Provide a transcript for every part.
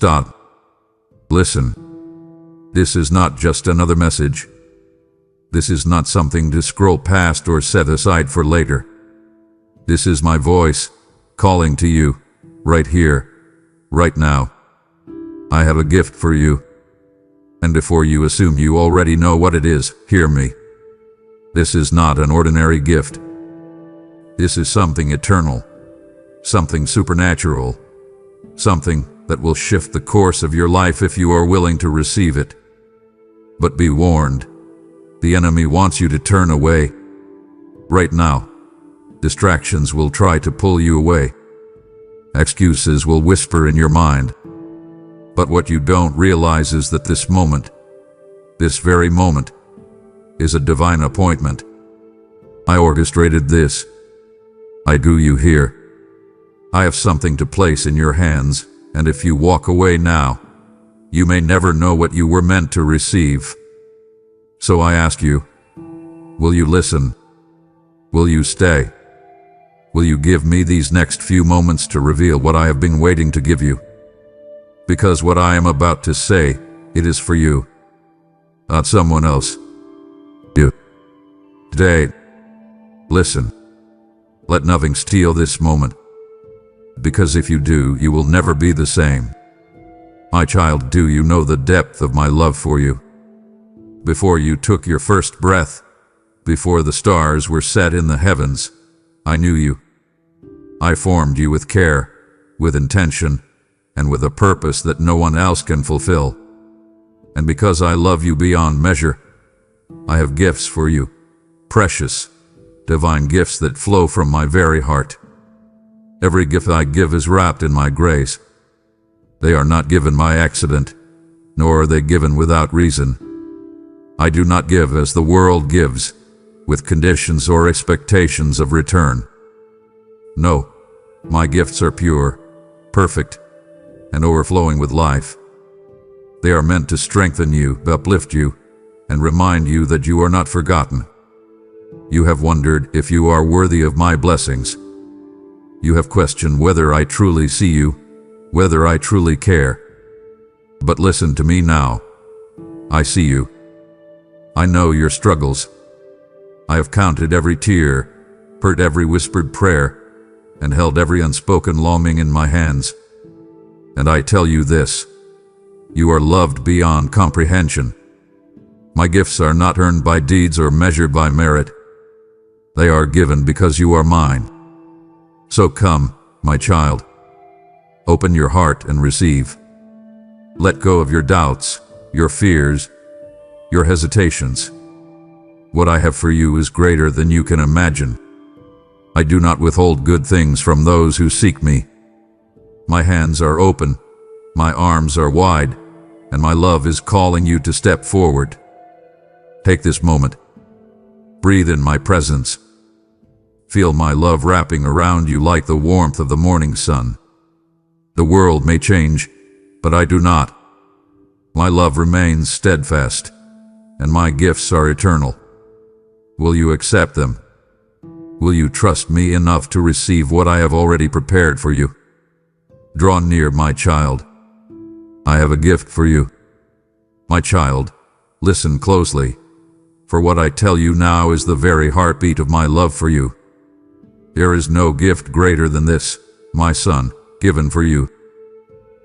Stop. Listen. This is not just another message. This is not something to scroll past or set aside for later. This is my voice, calling to you, right here, right now. I have a gift for you. And before you assume you already know what it is, hear me. This is not an ordinary gift. This is something eternal, something supernatural, something that will shift the course of your life if you are willing to receive it. But be warned, the enemy wants you to turn away. Right now, distractions will try to pull you away. Excuses will whisper in your mind. But what you don't realize is that this moment, this very moment, is a divine appointment. I orchestrated this. I drew you here. I have something to place in your hands, and if you walk away now, you may never know what you were meant to receive. So I ask you, will you listen? Will you stay? Will you give me these next few moments to reveal what I have been waiting to give you? Because what I am about to say, it is for you, not someone else. You. Today, listen. Let nothing steal this moment. Because if you do, you will never be the same. My child, do you know the depth of my love for you? Before you took your first breath, before the stars were set in the heavens, I knew you. I formed you with care, with intention, and with a purpose that no one else can fulfill. And because I love you beyond measure, I have gifts for you, precious, divine gifts that flow from my very heart. Every gift I give is wrapped in my grace. They are not given by accident, nor are they given without reason. I do not give as the world gives, with conditions or expectations of return. No, my gifts are pure, perfect, and overflowing with life. They are meant to strengthen you, uplift you, and remind you that you are not forgotten. You have wondered if you are worthy of my blessings. You have questioned whether I truly see you, whether I truly care. But listen to me now. I see you. I know your struggles. I have counted every tear, heard every whispered prayer, and held every unspoken longing in my hands. And I tell you this, you are loved beyond comprehension. My gifts are not earned by deeds or measured by merit. They are given because you are mine. So come, my child. Open your heart and receive. Let go of your doubts, your fears, your hesitations. What I have for you is greater than you can imagine. I do not withhold good things from those who seek me. My hands are open, my arms are wide, and my love is calling you to step forward. Take this moment. Breathe in my presence. Feel my love wrapping around you like the warmth of the morning sun. The world may change, but I do not. My love remains steadfast, and my gifts are eternal. Will you accept them? Will you trust me enough to receive what I have already prepared for you? Draw near, my child. I have a gift for you. My child, listen closely, for what I tell you now is the very heartbeat of my love for you. There is no gift greater than this, my son, given for you.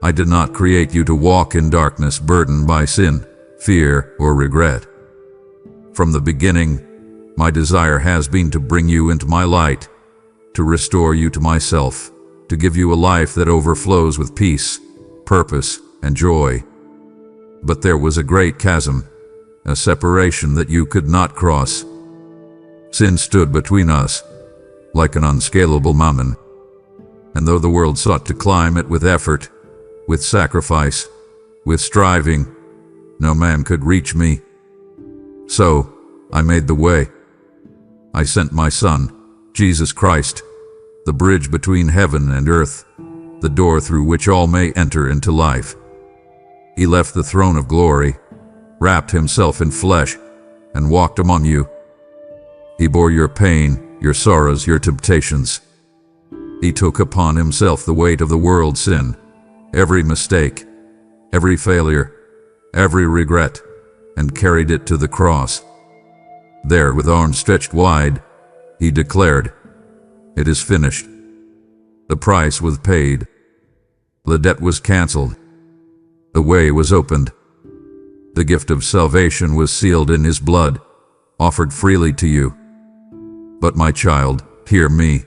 I did not create you to walk in darkness burdened by sin, fear, or regret. From the beginning, my desire has been to bring you into my light, to restore you to myself, to give you a life that overflows with peace, purpose, and joy. But there was a great chasm, a separation that you could not cross. Sin stood between us, like an unscalable mountain. And though the world sought to climb it with effort, with sacrifice, with striving, no man could reach me. So, I made the way. I sent my Son, Jesus Christ, the bridge between heaven and earth, the door through which all may enter into life. He left the throne of glory, wrapped himself in flesh, and walked among you. He bore your pain, your sorrows, your temptations. He took upon himself the weight of the world's sin, every mistake, every failure, every regret, and carried it to the cross. There, with arms stretched wide, he declared, "It is finished." The price was paid. The debt was canceled. The way was opened. The gift of salvation was sealed in his blood, offered freely to you. But my child, hear me.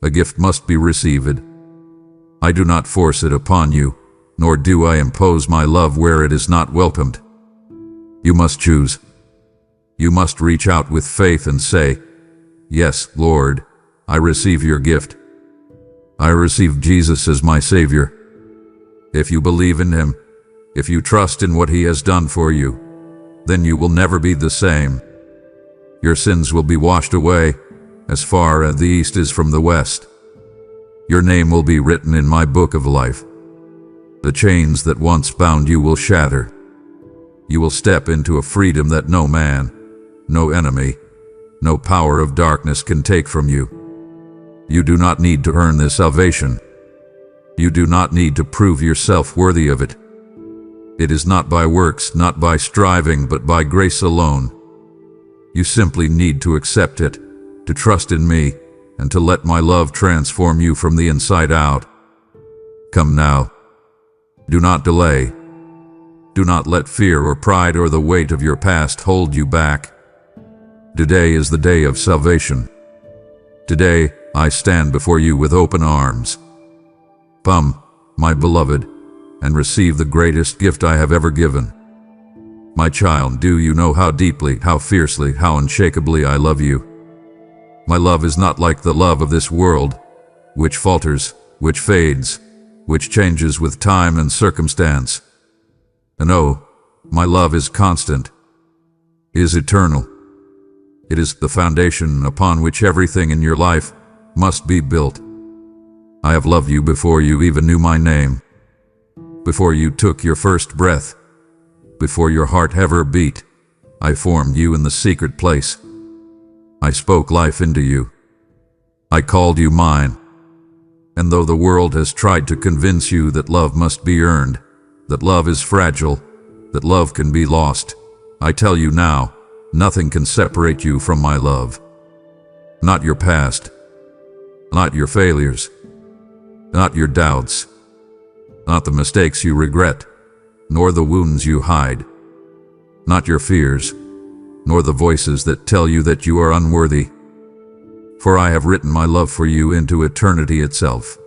A gift must be received. I do not force it upon you, nor do I impose my love where it is not welcomed. You must choose. You must reach out with faith and say, "Yes, Lord, I receive your gift. I receive Jesus as my Savior." If you believe in him, if you trust in what he has done for you, then you will never be the same. Your sins will be washed away as far as the east is from the west. Your name will be written in my book of life. The chains that once bound you will shatter. You will step into a freedom that no man, no enemy, no power of darkness can take from you. You do not need to earn this salvation. You do not need to prove yourself worthy of it. It is not by works, not by striving, but by grace alone. You simply need to accept it, to trust in me, and to let my love transform you from the inside out. Come now. Do not delay. Do not let fear or pride or the weight of your past hold you back. Today is the day of salvation. Today, I stand before you with open arms. Come, my beloved, and receive the greatest gift I have ever given. My child, do you know how deeply, how fiercely, how unshakably I love you? My love is not like the love of this world, which falters, which fades, which changes with time and circumstance. No, my love is constant, is eternal. It is the foundation upon which everything in your life must be built. I have loved you before you even knew my name, before you took your first breath, before your heart ever beat. I formed you in the secret place. I spoke life into you. I called you mine. And though the world has tried to convince you that love must be earned, that love is fragile, that love can be lost, I tell you now, nothing can separate you from my love. Not your past, not your failures, not your doubts, not the mistakes you regret, nor the wounds you hide, not your fears, nor the voices that tell you that you are unworthy. For I have written my love for you into eternity itself.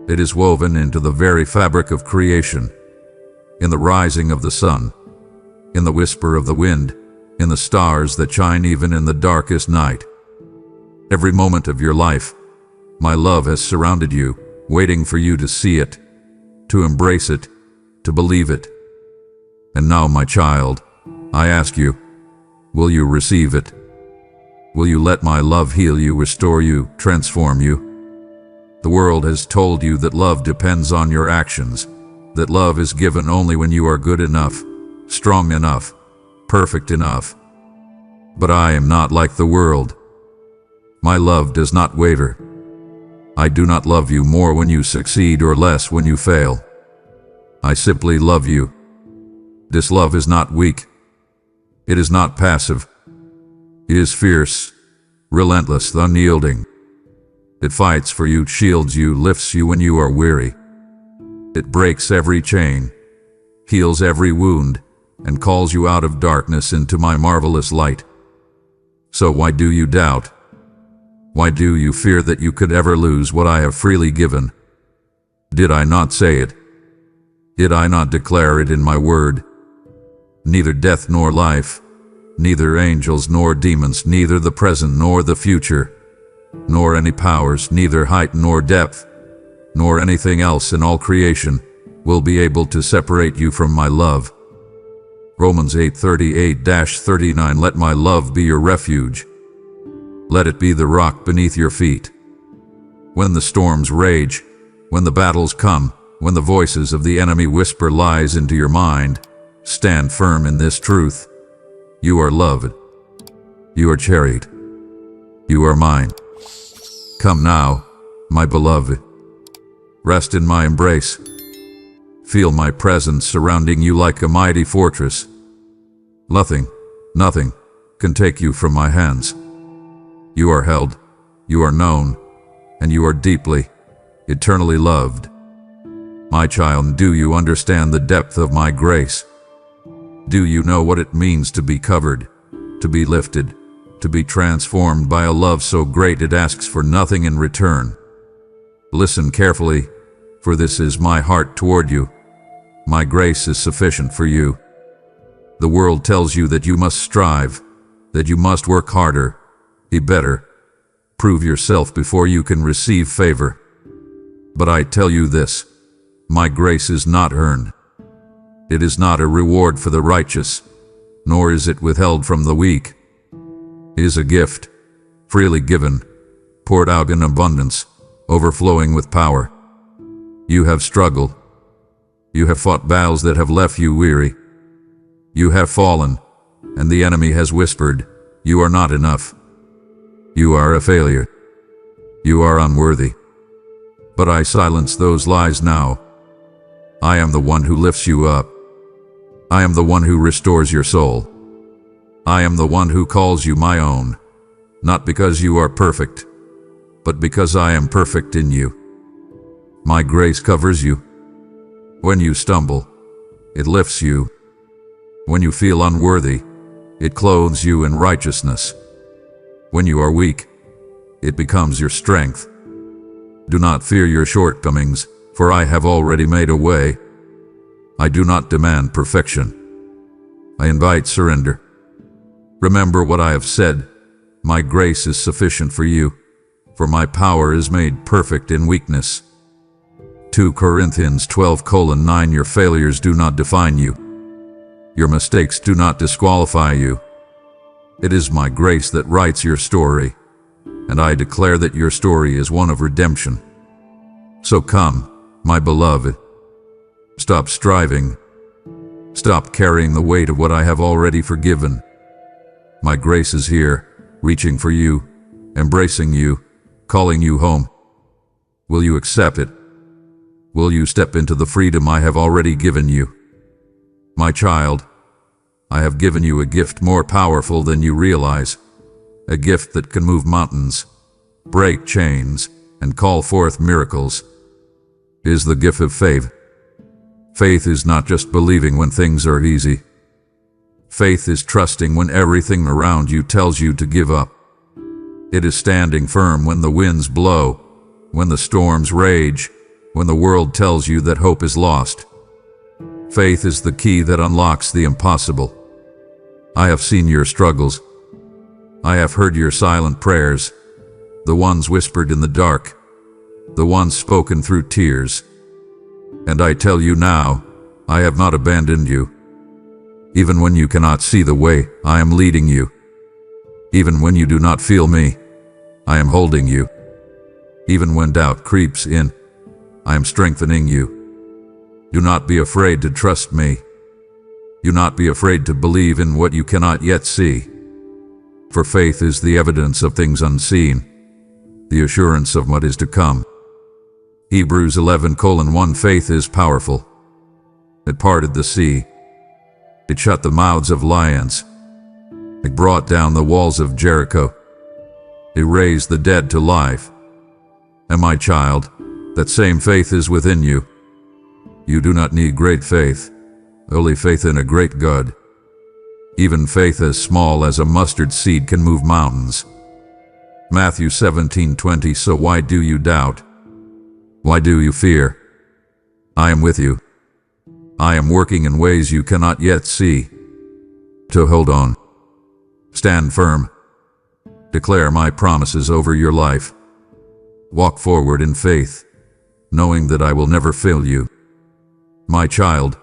It is woven into the very fabric of creation, in the rising of the sun, in the whisper of the wind, in the stars that shine even in the darkest night. Every moment of your life, my love has surrounded you, waiting for you to see it, to embrace it, to believe it. And now, my child, I ask you, will you receive it? Will you let my love heal you, restore you, transform you? The world has told you that love depends on your actions, that love is given only when you are good enough, strong enough, perfect enough. But I am not like the world. My love does not waver. I do not love you more when you succeed or less when you fail. I simply love you. This love is not weak. It is not passive. It is fierce, relentless, unyielding. It fights for you, shields you, lifts you when you are weary. It breaks every chain, heals every wound, and calls you out of darkness into my marvelous light. So why do you doubt? Why do you fear that you could ever lose what I have freely given? Did I not say it? Did I not declare it in my word? Neither death nor life, neither angels nor demons, neither the present nor the future, nor any powers, neither height nor depth, nor anything else in all creation will be able to separate you from my love. Romans 8:38-39. Let my love be your refuge. Let it be the rock beneath your feet. When the storms rage, when the battles come, when the voices of the enemy whisper lies into your mind, stand firm in this truth. You are loved. You are cherished. You are mine. Come now, my beloved. Rest in my embrace. Feel my presence surrounding you like a mighty fortress. Nothing can take you from my hands. You are held, you are known, and you are deeply, eternally loved. My child, do you understand the depth of my grace? Do you know what it means to be covered, to be lifted, to be transformed by a love so great it asks for nothing in return? Listen carefully, for this is my heart toward you. My grace is sufficient for you. The world tells you that you must strive, that you must work harder, be better, prove yourself before you can receive favor. But I tell you this, my grace is not earned. It is not a reward for the righteous, nor is it withheld from the weak. It is a gift, freely given, poured out in abundance, overflowing with power. You have struggled. You have fought battles that have left you weary. You have fallen, and the enemy has whispered, "You are not enough. You are a failure. You are unworthy." But I silence those lies now. I am the one who lifts you up. I am the one who restores your soul. I am the one who calls you my own, not because you are perfect, but because I am perfect in you. My grace covers you. When you stumble, it lifts you. When you feel unworthy, it clothes you in righteousness. When you are weak, it becomes your strength. Do not fear your shortcomings, for I have already made a way. I do not demand perfection. I invite surrender. Remember what I have said. My grace is sufficient for you, for my power is made perfect in weakness. 2 Corinthians 12:9 Your failures do not define you. Your mistakes do not disqualify you. It is my grace that writes your story, and I declare that your story is one of redemption. So come, my beloved. Stop striving. Stop carrying the weight of what I have already forgiven. My grace is here, reaching for you, embracing you, calling you home. Will you accept it? Will you step into the freedom I have already given you? My child, I have given you a gift more powerful than you realize, a gift that can move mountains, break chains, and call forth miracles. It is the gift of faith. Faith is not just believing when things are easy. Faith is trusting when everything around you tells you to give up. It is standing firm when the winds blow, when the storms rage, when the world tells you that hope is lost. Faith is the key that unlocks the impossible. I have seen your struggles. I have heard your silent prayers, the ones whispered in the dark, the ones spoken through tears. And I tell you now, I have not abandoned you. Even when you cannot see the way, I am leading you. Even when you do not feel me, I am holding you. Even when doubt creeps in, I am strengthening you. Do not be afraid to trust me. Do not be afraid to believe in what you cannot yet see. For faith is the evidence of things unseen, the assurance of what is to come. Hebrews 11:1 Faith is powerful. It parted the sea. It shut the mouths of lions. It brought down the walls of Jericho. It raised the dead to life. And my child, that same faith is within you. You do not need great faith, only faith in a great God. Even faith as small as a mustard seed can move mountains. Matthew 17:20 So why do you doubt? Why do you fear? I am with you. I am working in ways you cannot yet see. So hold on. Stand firm. Declare my promises over your life. Walk forward in faith, knowing that I will never fail you. My child,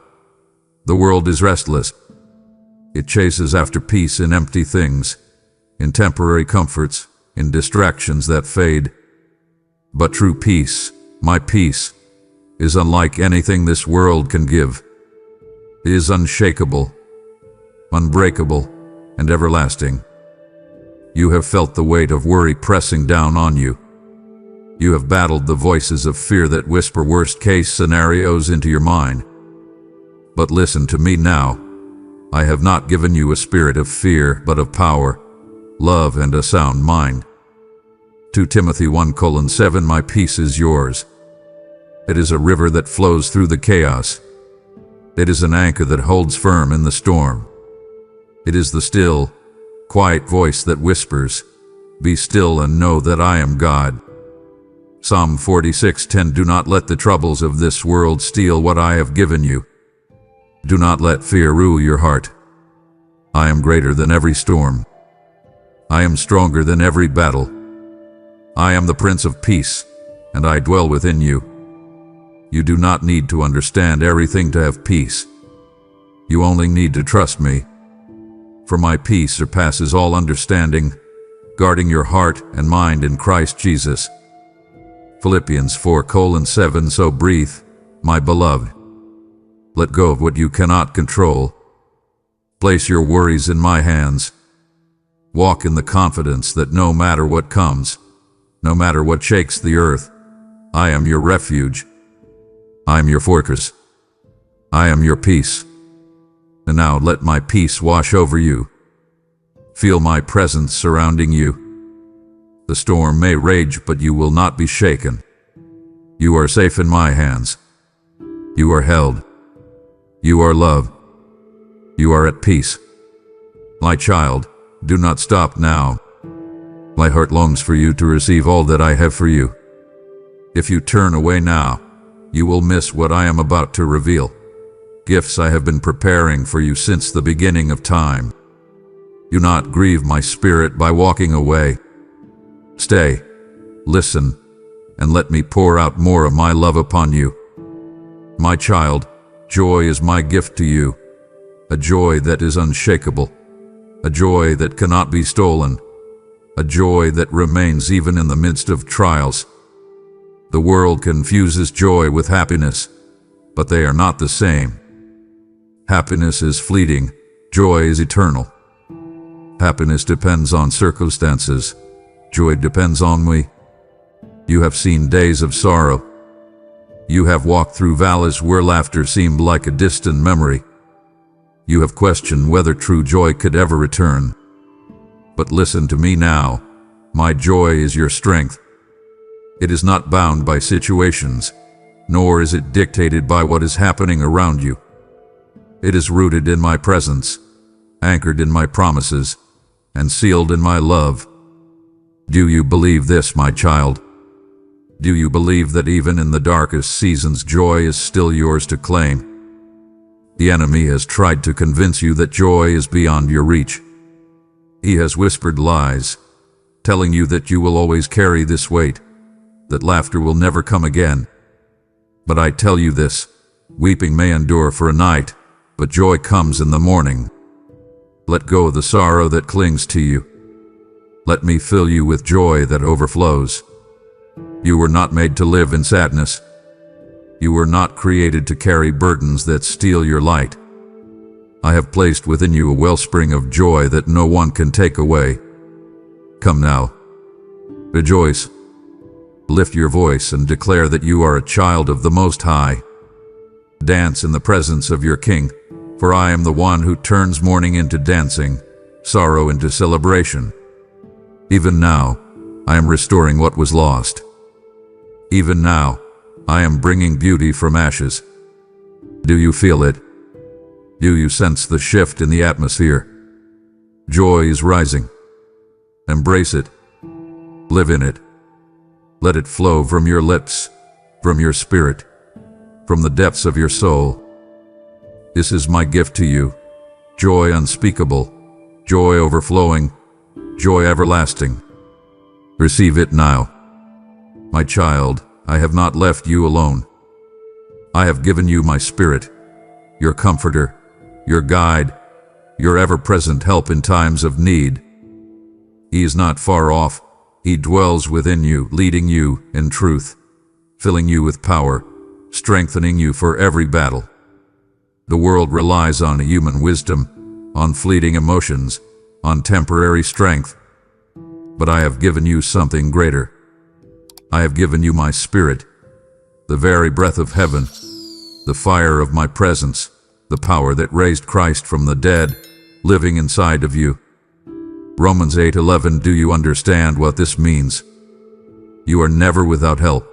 the world is restless. It chases after peace in empty things, in temporary comforts, in distractions that fade. But true peace, my peace, is unlike anything this world can give. It is unshakable, unbreakable, and everlasting. You have felt the weight of worry pressing down on you. You have battled the voices of fear that whisper worst-case scenarios into your mind. But listen to me now. I have not given you a spirit of fear, but of power, love, and a sound mind. 2 Timothy 1:7 My peace is yours. It is a river that flows through the chaos. It is an anchor that holds firm in the storm. It is the still, quiet voice that whispers, "Be still and know that I am God." Psalm 46:10 Do not let the troubles of this world steal what I have given you. Do not let fear rule your heart. I am greater than every storm. I am stronger than every battle. I am the Prince of Peace, and I dwell within you. You do not need to understand everything to have peace. You only need to trust me. For my peace surpasses all understanding, guarding your heart and mind in Christ Jesus. Philippians 4:7 So breathe, my beloved. Let go of what you cannot control. Place your worries in my hands. Walk in the confidence that no matter what comes, no matter what shakes the earth, I am your refuge. I am your fortress. I am your peace. And now let my peace wash over you. Feel my presence surrounding you. The storm may rage, but you will not be shaken. You are safe in my hands. You are held. You are loved. You are at peace. My child, do not stop now. My heart longs for you to receive all that I have for you. If you turn away now, you will miss what I am about to reveal. Gifts I have been preparing for you since the beginning of time. Do not grieve my spirit by walking away. Stay, listen, and let me pour out more of my love upon you. My child, joy is my gift to you, a joy that is unshakable, a joy that cannot be stolen, a joy that remains even in the midst of trials. The world confuses joy with happiness, but they are not the same. Happiness is fleeting, joy is eternal. Happiness depends on circumstances, joy depends on me. You have seen days of sorrow. You have walked through valleys where laughter seemed like a distant memory. You have questioned whether true joy could ever return. But listen to me now. My joy is your strength. It is not bound by situations, nor is it dictated by what is happening around you. It is rooted in my presence, anchored in my promises, and sealed in my love. Do you believe this, my child? Do you believe that even in the darkest seasons, joy is still yours to claim? The enemy has tried to convince you that joy is beyond your reach. He has whispered lies, telling you that you will always carry this weight, that laughter will never come again. But I tell you this, weeping may endure for a night, but joy comes in the morning. Let go of the sorrow that clings to you. Let me fill you with joy that overflows. You were not made to live in sadness. You were not created to carry burdens that steal your light. I have placed within you a wellspring of joy that no one can take away. Come now. Rejoice. Lift your voice and declare that you are a child of the Most High. Dance in the presence of your King, for I am the one who turns mourning into dancing, sorrow into celebration. Even now, I am restoring what was lost. Even now, I am bringing beauty from ashes. Do you feel it? Do you sense the shift in the atmosphere? Joy is rising. Embrace it. Live in it. Let it flow from your lips, from your spirit, from the depths of your soul. This is my gift to you, joy unspeakable, joy overflowing, joy everlasting. Receive it now. My child, I have not left you alone. I have given you my spirit, your comforter, your guide, your ever-present help in times of need. He is not far off. He dwells within you, leading you in truth, filling you with power, strengthening you for every battle. The world relies on human wisdom, on fleeting emotions, on temporary strength. But I have given you something greater. I have given you my spirit, the very breath of heaven, the fire of my presence, the power that raised Christ from the dead, living inside of you. Romans 8:11. Do you understand what this means? You are never without help.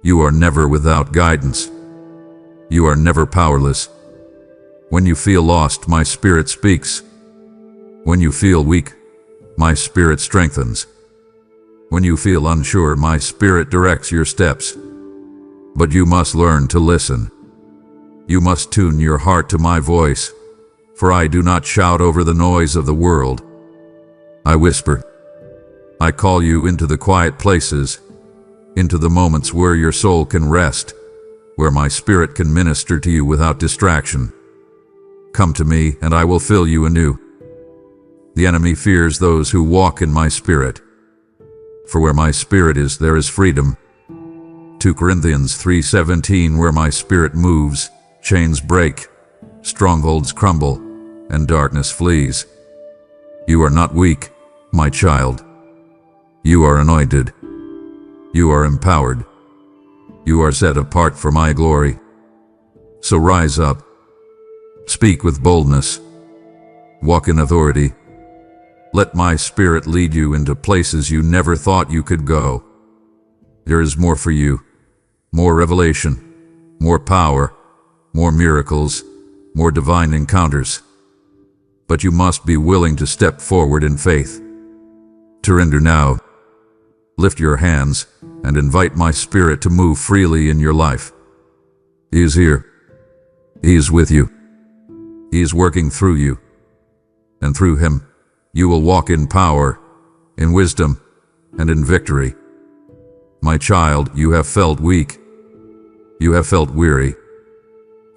You are never without guidance. You are never powerless. When you feel lost, my Spirit speaks. When you feel weak, my Spirit strengthens. When you feel unsure, my Spirit directs your steps. But you must learn to listen. You must tune your heart to my voice, for I do not shout over the noise of the world. I whisper. I call you into the quiet places, into the moments where your soul can rest, where my Spirit can minister to you without distraction. Come to me, and I will fill you anew. The enemy fears those who walk in my Spirit. For where my Spirit is, there is freedom. 2 Corinthians 3:17. Where my Spirit moves, chains break, strongholds crumble, and darkness flees. You are not weak, my child. You are anointed. You are empowered. You are set apart for my glory. So rise up. Speak with boldness. Walk in authority. Let my Spirit lead you into places you never thought you could go. There is more for you. More revelation. More power. More miracles. More divine encounters. But you must be willing to step forward in faith. Surrender now. Lift your hands and invite my Spirit to move freely in your life. He is here. He is with you. He is working through you. And through him, you will walk in power, in wisdom, and in victory. My child, you have felt weak. You have felt weary.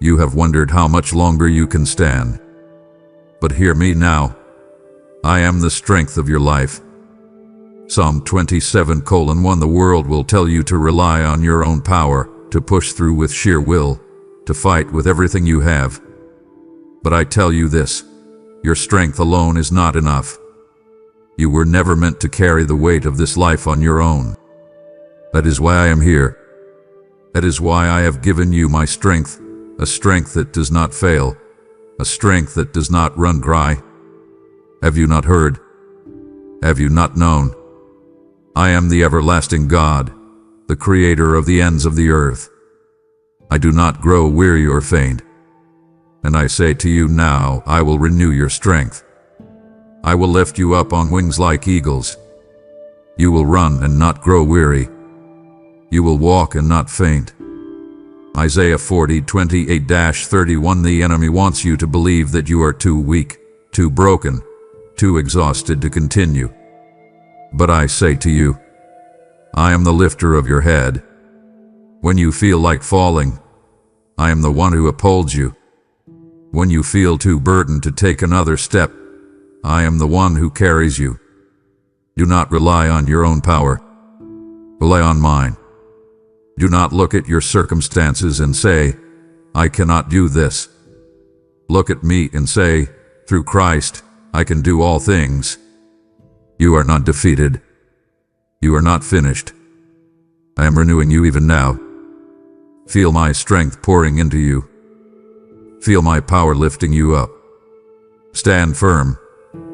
You have wondered how much longer you can stand. But hear me now. I am the strength of your life. Psalm 27:1. The world will tell you to rely on your own power, to push through with sheer will, to fight with everything you have. But I tell you this, your strength alone is not enough. You were never meant to carry the weight of this life on your own. That is why I am here. That is why I have given you my strength, a strength that does not fail, a strength that does not run dry. Have you not heard? Have you not known? I am the everlasting God, the creator of the ends of the earth. I do not grow weary or faint. And I say to you now, I will renew your strength. I will lift you up on wings like eagles. You will run and not grow weary. You will walk and not faint. Isaiah 40:28-31. The enemy wants you to believe that you are too weak, too broken, too exhausted to continue. But I say to you, I am the lifter of your head. When you feel like falling, I am the one who upholds you. When you feel too burdened to take another step, I am the one who carries you. Do not rely on your own power. Rely on mine. Do not look at your circumstances and say, I cannot do this. Look at me and say, through Christ, I can do all things. You are not defeated. You are not finished. I am renewing you even now. Feel my strength pouring into you. Feel my power lifting you up. Stand firm,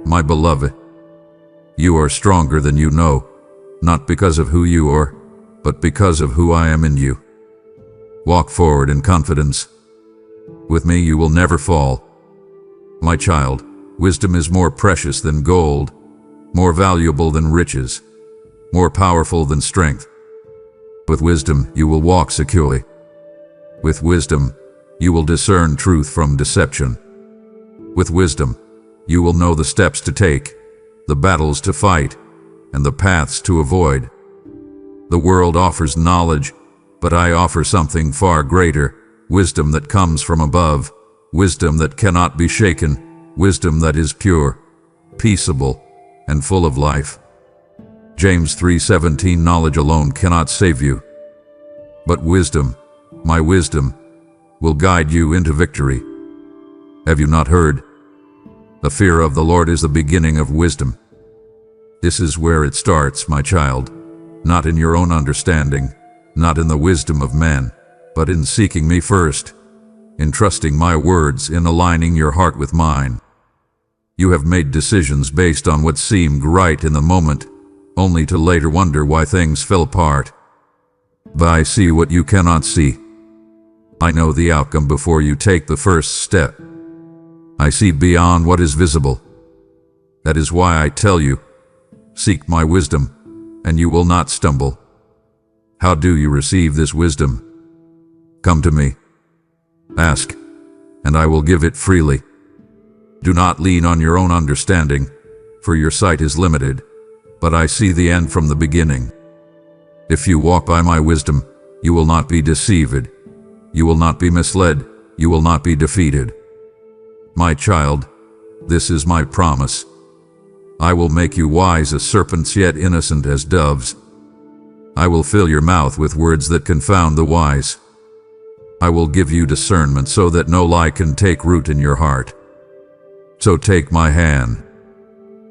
my beloved. You are stronger than you know, not because of who you are, but because of who I am in you. Walk forward in confidence. With me you will never fall. My child, wisdom is more precious than gold, more valuable than riches, more powerful than strength. With wisdom you will walk securely. With wisdom, you will discern truth from deception. With wisdom, you will know the steps to take, the battles to fight, and the paths to avoid. The world offers knowledge, but I offer something far greater, wisdom that comes from above, wisdom that cannot be shaken, wisdom that is pure, peaceable, and full of life. James 3:17. Knowledge alone cannot save you, but wisdom, my wisdom, will guide you into victory. Have you not heard? The fear of the Lord is the beginning of wisdom. This is where it starts, my child, not in your own understanding, not in the wisdom of men, but in seeking me first. in trusting my words, in aligning your heart with mine. You have made decisions based on what seemed right in the moment, only to later wonder why things fell apart. But I see what you cannot see. I know the outcome before you take the first step. I see beyond what is visible. That is why I tell you, seek my wisdom, and you will not stumble. How do you receive this wisdom? Come to me. Ask, and I will give it freely. Do not lean on your own understanding, for your sight is limited, but I see the end from the beginning. If you walk by my wisdom, you will not be deceived. You will not be misled. You will not be defeated. My child, this is my promise. I will make you wise as serpents, yet innocent as doves. I will fill your mouth with words that confound the wise. I will give you discernment so that no lie can take root in your heart. So take my hand.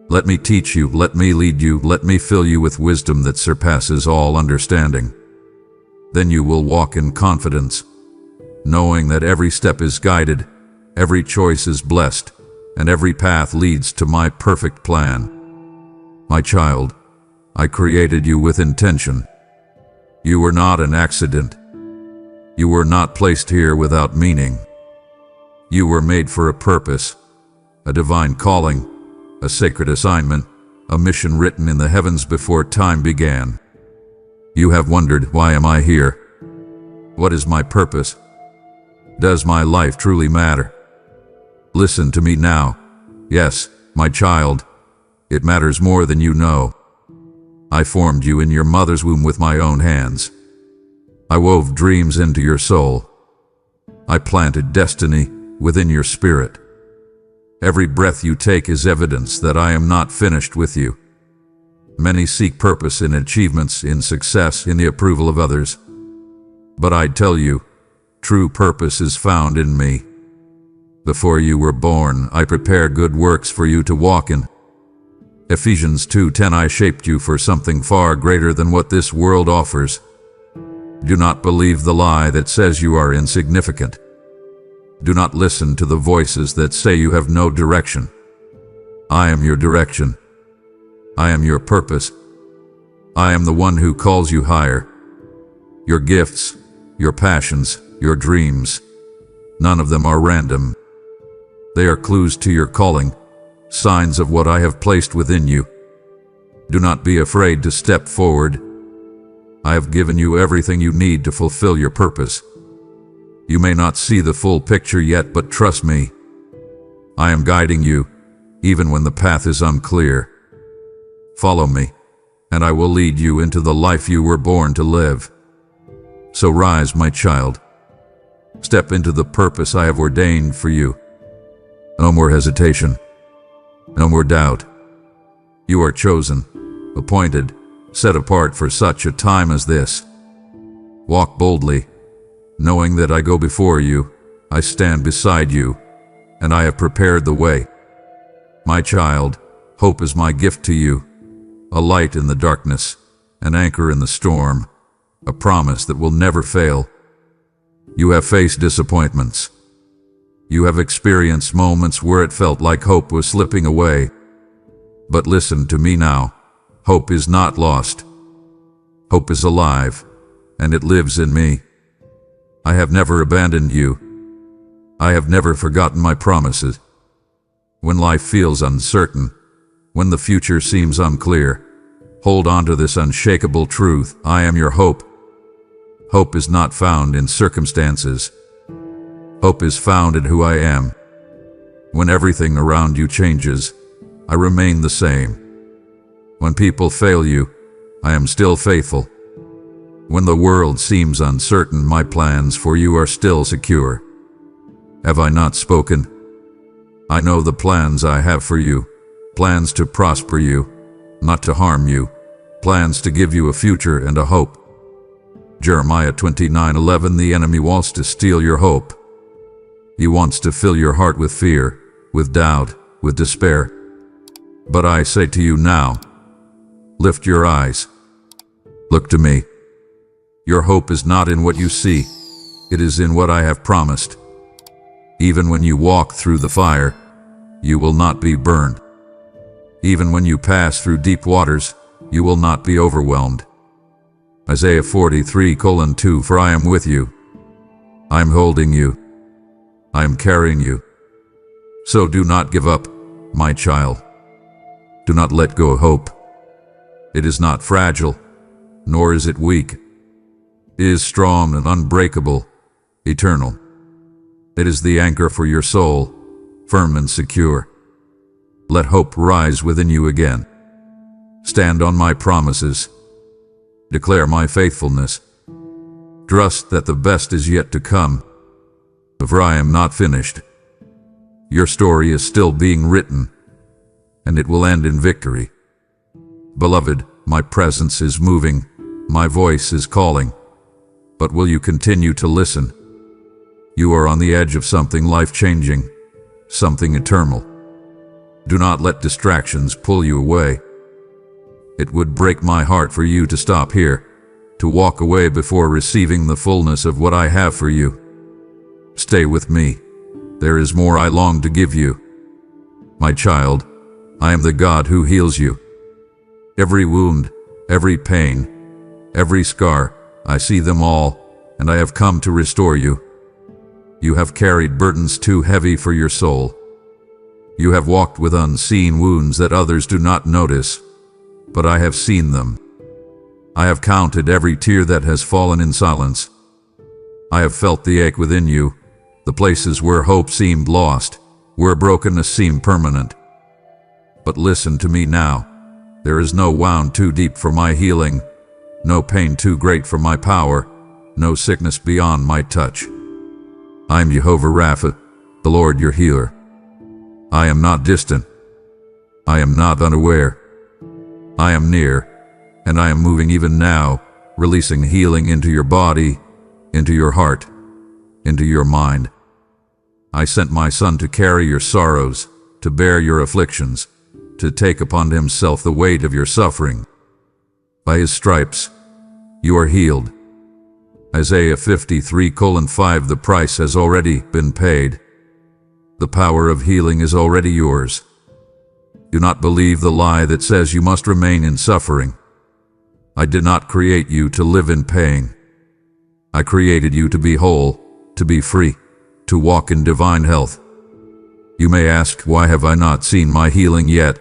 Let me teach you, let me lead you, let me fill you with wisdom that surpasses all understanding. Then you will walk in confidence, knowing that every step is guided, every choice is blessed, and every path leads to my perfect plan. My child, I created you with intention. You were not an accident. You were not placed here without meaning. You were made for a purpose, a divine calling, a sacred assignment, a mission written in the heavens before time began. You have wondered, why am I here? What is my purpose? Does my life truly matter? Listen to me now. Yes, my child, it matters more than you know. I formed you in your mother's womb with my own hands. I wove dreams into your soul. I planted destiny within your spirit. Every breath you take is evidence that I am not finished with you. Many seek purpose in achievements, in success, in the approval of others. But I tell you, true purpose is found in me. Before you were born, I prepared good works for you to walk in. Ephesians 2:10. I shaped you for something far greater than what this world offers. Do not believe the lie that says you are insignificant. Do not listen to the voices that say you have no direction. I am your direction. I am your purpose. I am the one who calls you higher. Your gifts, your passions, your dreams, none of them are random. They are clues to your calling, signs of what I have placed within you. Do not be afraid to step forward. I have given you everything you need to fulfill your purpose. You may not see the full picture yet, but trust me. I am guiding you, even when the path is unclear. Follow me, and I will lead you into the life you were born to live. So rise, my child. Step into the purpose I have ordained for you. No more hesitation. No more doubt. You are chosen, appointed, set apart for such a time as this. Walk boldly, knowing that I go before you, I stand beside you, and I have prepared the way. My child, hope is my gift to you, a light in the darkness, an anchor in the storm, a promise that will never fail. You have faced disappointments. You have experienced moments where it felt like hope was slipping away. But listen to me now. Hope is not lost. Hope is alive, and it lives in me. I have never abandoned you. I have never forgotten my promises. When life feels uncertain, when the future seems unclear, hold on to this unshakable truth. I am your hope. Hope is not found in circumstances. Hope is found in who I am. When everything around you changes, I remain the same. When people fail you, I am still faithful. When the world seems uncertain, my plans for you are still secure. Have I not spoken? I know the plans I have for you, plans to prosper you, not to harm you, plans to give you a future and a hope. Jeremiah 29:11. The enemy wants to steal your hope. He wants to fill your heart with fear, with doubt, with despair. But I say to you now, lift your eyes. Look to me. Your hope is not in what you see. It is in what I have promised. Even when you walk through the fire, you will not be burned. Even when you pass through deep waters, you will not be overwhelmed. Isaiah 43:2 For I am with you. I am holding you. I am carrying you. So do not give up, my child. Do not let go of hope. It is not fragile, nor is it weak. It is strong and unbreakable, eternal. It is the anchor for your soul, firm and secure. Let hope rise within you again. Stand on my promises. Declare my faithfulness. Trust that the best is yet to come, for I am not finished. Your story is still being written, and it will end in victory. Beloved, my presence is moving, my voice is calling, but will you continue to listen? You are on the edge of something life-changing, something eternal. Do not let distractions pull you away. It would break my heart for you to stop here, to walk away before receiving the fullness of what I have for you. Stay with me. There is more I long to give you. My child, I am the God who heals you. Every wound, every pain, every scar, I see them all, and I have come to restore you. You have carried burdens too heavy for your soul. You have walked with unseen wounds that others do not notice, but I have seen them. I have counted every tear that has fallen in silence. I have felt the ache within you, the places where hope seemed lost, where brokenness seemed permanent. But listen to me now. There is no wound too deep for my healing, no pain too great for my power, no sickness beyond my touch. I am Jehovah Rapha, the Lord your healer. I am not distant. I am not unaware. I am near, and I am moving even now, releasing healing into your body, into your heart, into your mind. I sent my Son to carry your sorrows, to bear your afflictions, to take upon himself the weight of your suffering. By his stripes, you are healed. Isaiah 53:5 The price has already been paid. The power of healing is already yours. Do not believe the lie that says you must remain in suffering. I did not create you to live in pain. I created you to be whole, to be free, to walk in divine health. You may ask, why have I not seen my healing yet?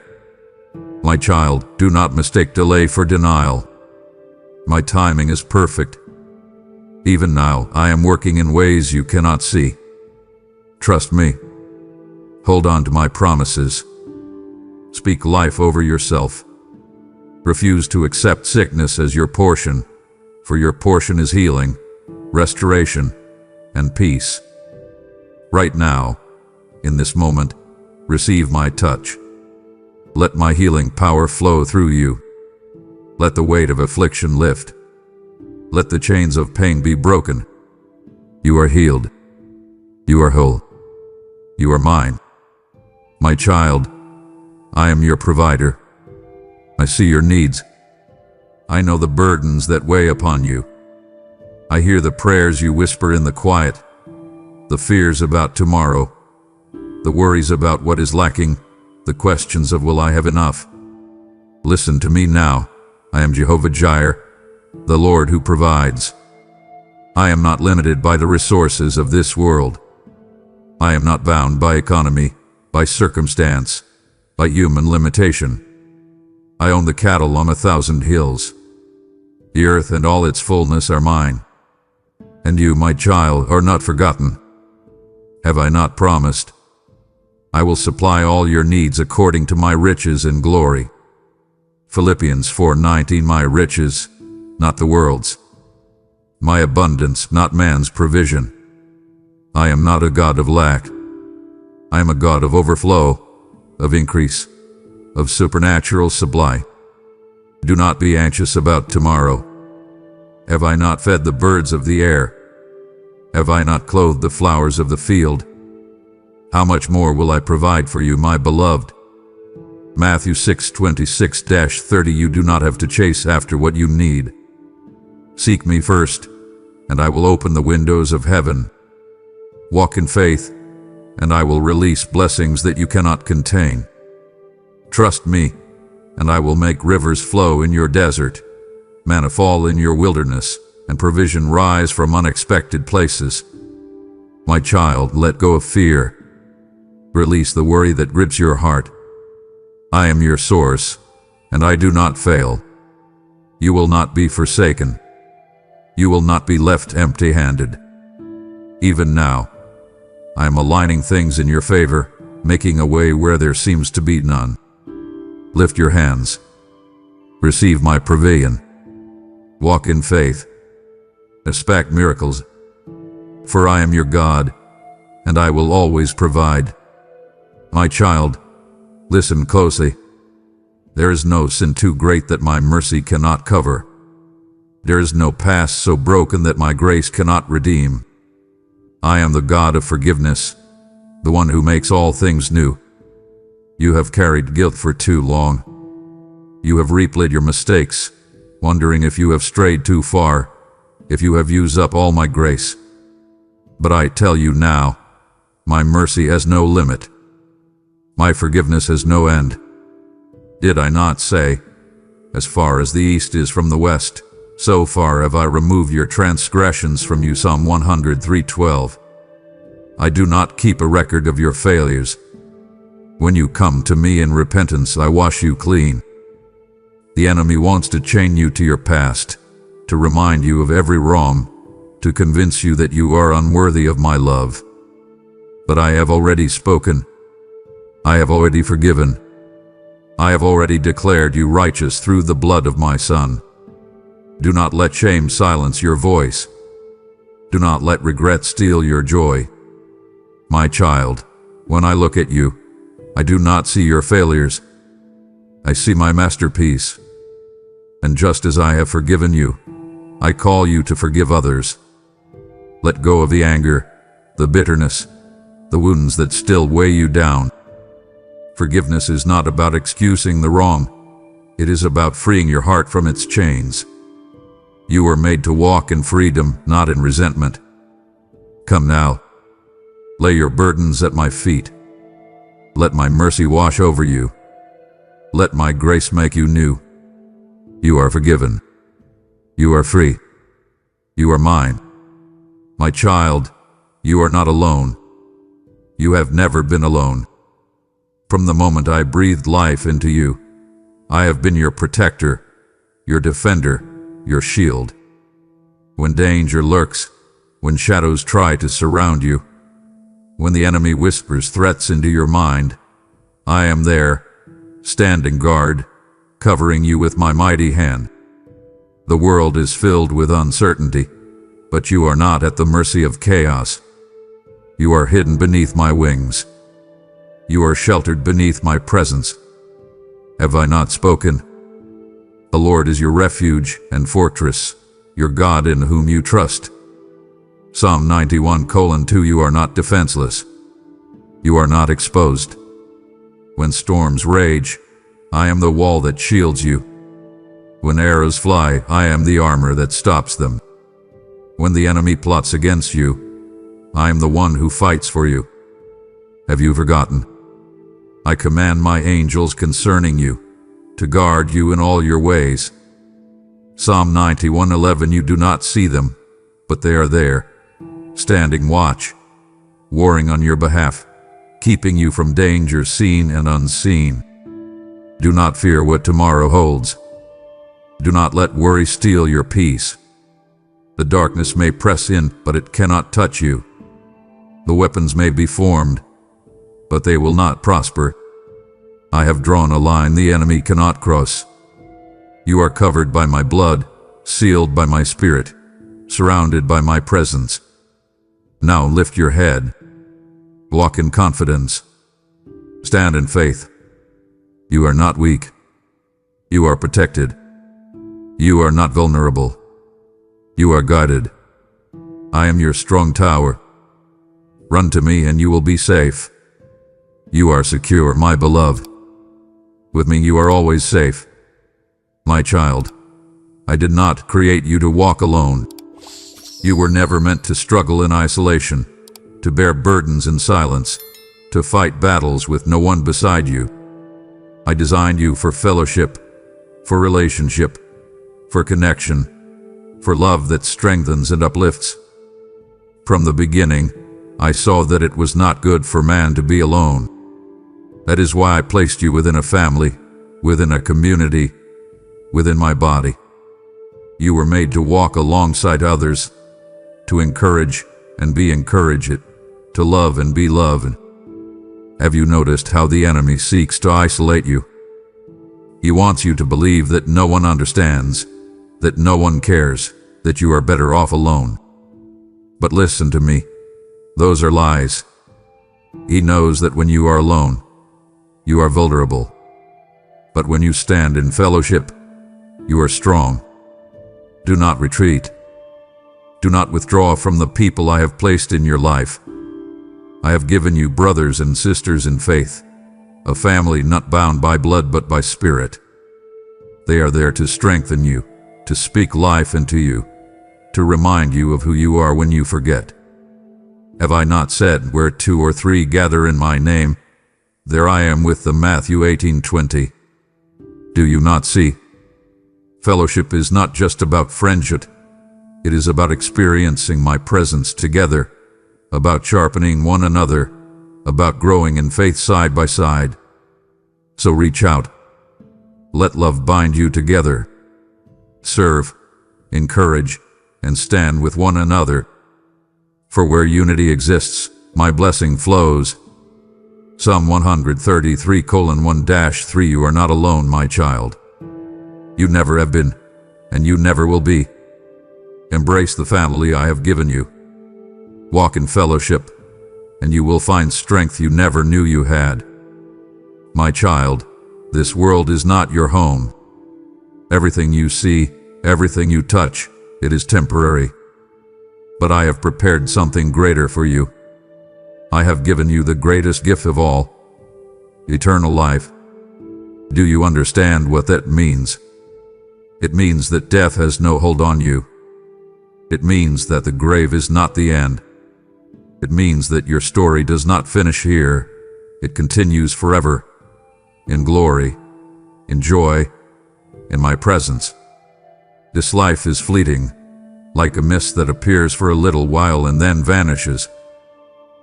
My child, do not mistake delay for denial. My timing is perfect. Even now, I am working in ways you cannot see. Trust me. Hold on to my promises. Speak life over yourself. Refuse to accept sickness as your portion, for your portion is healing, restoration, and peace. Right now, in this moment, receive my touch. Let my healing power flow through you. Let the weight of affliction lift. Let the chains of pain be broken. You are healed. You are whole. You are mine. My child, I am your provider. I see your needs. I know the burdens that weigh upon you. I hear the prayers you whisper in the quiet, the fears about tomorrow, the worries about what is lacking, the questions of will I have enough. Listen to me now. I am Jehovah Jireh, the Lord who provides. I am not limited by the resources of this world. I am not bound by economy, by circumstance, by human limitation. I own the cattle on 1,000 hills. The earth and all its fullness are mine. And you, my child, are not forgotten. Have I not promised? I will supply all your needs according to my riches and glory. Philippians 4:19 My riches, not the world's. My abundance, not man's provision. I am not a God of lack. I am a God of overflow, of increase, of supernatural supply. Do not be anxious about tomorrow. Have I not fed the birds of the air? Have I not clothed the flowers of the field? How much more will I provide for you, my beloved? Matthew 6:26-30 You do not have to chase after what you need. Seek me first, and I will open the windows of heaven. Walk in faith, and I will release blessings that you cannot contain. Trust me, and I will make rivers flow in your desert, manna fall in your wilderness, and provision rise from unexpected places. My child, let go of fear. Release the worry that grips your heart. I am your source, and I do not fail. You will not be forsaken. You will not be left empty-handed. Even now, I am aligning things in your favor, making a way where there seems to be none. Lift your hands. Receive my pavilion. Walk in faith. Expect miracles. For I am your God, and I will always provide. My child, listen closely. There is no sin too great that my mercy cannot cover. There is no past so broken that my grace cannot redeem. I am the God of forgiveness, the one who makes all things new. You have carried guilt for too long. You have replayed your mistakes, wondering if you have strayed too far, if you have used up all my grace. But I tell you now, my mercy has no limit. My forgiveness has no end. Did I not say, as far as the east is from the west, so far have I removed your transgressions from you? Psalm 103:12. I do not keep a record of your failures. When you come to me in repentance, I wash you clean. The enemy wants to chain you to your past, to remind you of every wrong, to convince you that you are unworthy of my love. But I have already spoken. I have already forgiven. I have already declared you righteous through the blood of my Son. Do not let shame silence your voice. Do not let regret steal your joy. My child, when I look at you, I do not see your failures. I see my masterpiece. And just as I have forgiven you, I call you to forgive others. Let go of the anger, the bitterness, the wounds that still weigh you down. Forgiveness is not about excusing the wrong. It is about freeing your heart from its chains. You were made to walk in freedom, not in resentment. Come now. Lay your burdens at my feet. Let my mercy wash over you. Let my grace make you new. You are forgiven. You are free. You are mine. My child, you are not alone. You have never been alone. From the moment I breathed life into you, I have been your protector, your defender, your shield. When danger lurks, when shadows try to surround you, when the enemy whispers threats into your mind, I am there, standing guard, covering you with my mighty hand. The world is filled with uncertainty, but you are not at the mercy of chaos. You are hidden beneath my wings. You are sheltered beneath my presence. Have I not spoken? The Lord is your refuge and fortress, your God in whom you trust. Psalm 91:2. You are not defenseless. You are not exposed. When storms rage, I am the wall that shields you. When arrows fly, I am the armor that stops them. When the enemy plots against you, I am the one who fights for you. Have you forgotten? I command my angels concerning you, to guard you in all your ways. Psalm 91:11. You do not see them, but they are there, standing watch, warring on your behalf, keeping you from danger seen and unseen. Do not fear what tomorrow holds. Do not let worry steal your peace. The darkness may press in, but it cannot touch you. The weapons may be formed, but they will not prosper. I have drawn a line the enemy cannot cross. You are covered by my blood, sealed by my spirit, surrounded by my presence. Now lift your head. Walk in confidence. Stand in faith. You are not weak. You are protected. You are not vulnerable. You are guided. I am your strong tower. Run to me and you will be safe. You are secure, my beloved. With me you are always safe. My child, I did not create you to walk alone. You were never meant to struggle in isolation, to bear burdens in silence, to fight battles with no one beside you. I designed you for fellowship, for relationship, for connection, for love that strengthens and uplifts. From the beginning, I saw that it was not good for man to be alone. That is why I placed you within a family, within a community, within my body. You were made to walk alongside others, to encourage and be encouraged, to love and be loved. Have you noticed how the enemy seeks to isolate you? He wants you to believe that no one understands, that no one cares, that you are better off alone. But listen to me, those are lies. He knows that when you are alone, you are vulnerable. But when you stand in fellowship, you are strong. Do not retreat. Do not withdraw from the people I have placed in your life. I have given you brothers and sisters in faith, a family not bound by blood but by spirit. They are there to strengthen you, to speak life into you, to remind you of who you are when you forget. Have I not said, where 2 or 3 gather in my name, there I am with them? Matthew 18:20. Do you not see? Fellowship is not just about friendship. It is about experiencing my presence together, about sharpening one another, about growing in faith side by side. So reach out. Let love bind you together. Serve, encourage, and stand with one another. For where unity exists, my blessing flows. Psalm 133:1-3. You are not alone, my child. You never have been, and you never will be. Embrace the family I have given you. Walk in fellowship, and you will find strength you never knew you had. My child, this world is not your home. Everything you see, everything you touch, it is temporary. But I have prepared something greater for you. I have given you the greatest gift of all, eternal life. Do you understand what that means? It means that death has no hold on you. It means that the grave is not the end. It means that your story does not finish here. It continues forever, in glory, in joy, in my presence. This life is fleeting, like a mist that appears for a little while and then vanishes.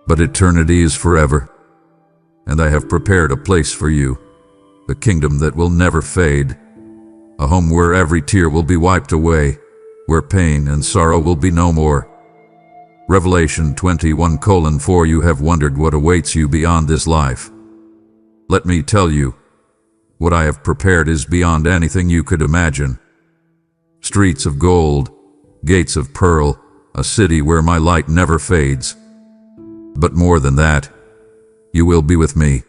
But eternity is forever, and I have prepared a place for you, a kingdom that will never fade, a home where every tear will be wiped away, where pain and sorrow will be no more. Revelation 21:4. You have wondered what awaits you beyond this life. Let me tell you, what I have prepared is beyond anything you could imagine. Streets of gold, gates of pearl, a city where my light never fades. But more than that, you will be with me,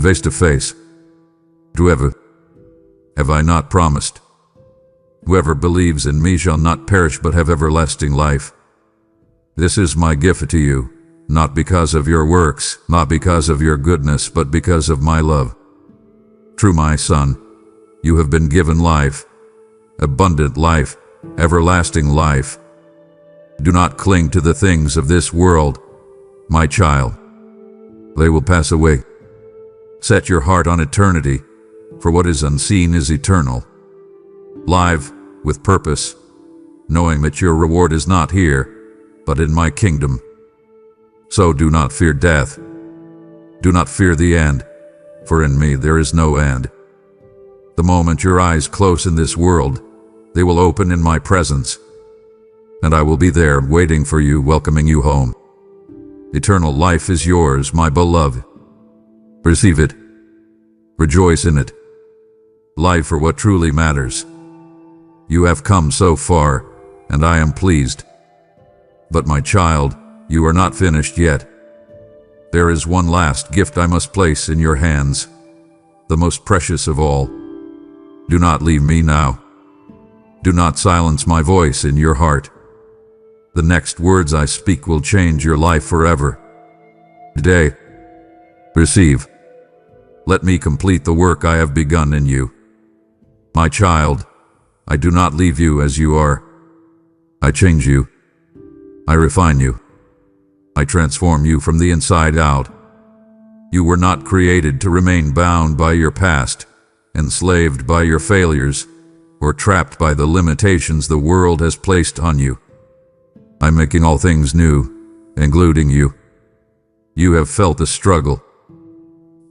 face to face. Whoever have I not promised? Whoever believes in me shall not perish but have everlasting life. This is my gift to you, not because of your works, not because of your goodness, but because of my love. Through my Son, you have been given life, abundant life, everlasting life. Do not cling to the things of this world, my child. They will pass away. Set your heart on eternity, for what is unseen is eternal. Live with purpose, knowing that your reward is not here, but in my kingdom. So do not fear death. Do not fear the end, for in me there is no end. The moment your eyes close in this world, they will open in my presence, and I will be there waiting for you, welcoming you home. Eternal life is yours, my beloved. Receive it. Rejoice in it. Life for what truly matters. You have come so far, and I am pleased. But my child, you are not finished yet. There is one last gift I must place in your hands, the most precious of all. Do not leave me now. Do not silence my voice in your heart. The next words I speak will change your life forever. Today, receive. Let me complete the work I have begun in you. My child, I do not leave you as you are. I change you. I refine you. I I transform you from the inside out. You were not created to remain bound by your past, enslaved by your failures, or trapped by the limitations the world has placed on you. I'm making all things new, including you. You have felt the struggle.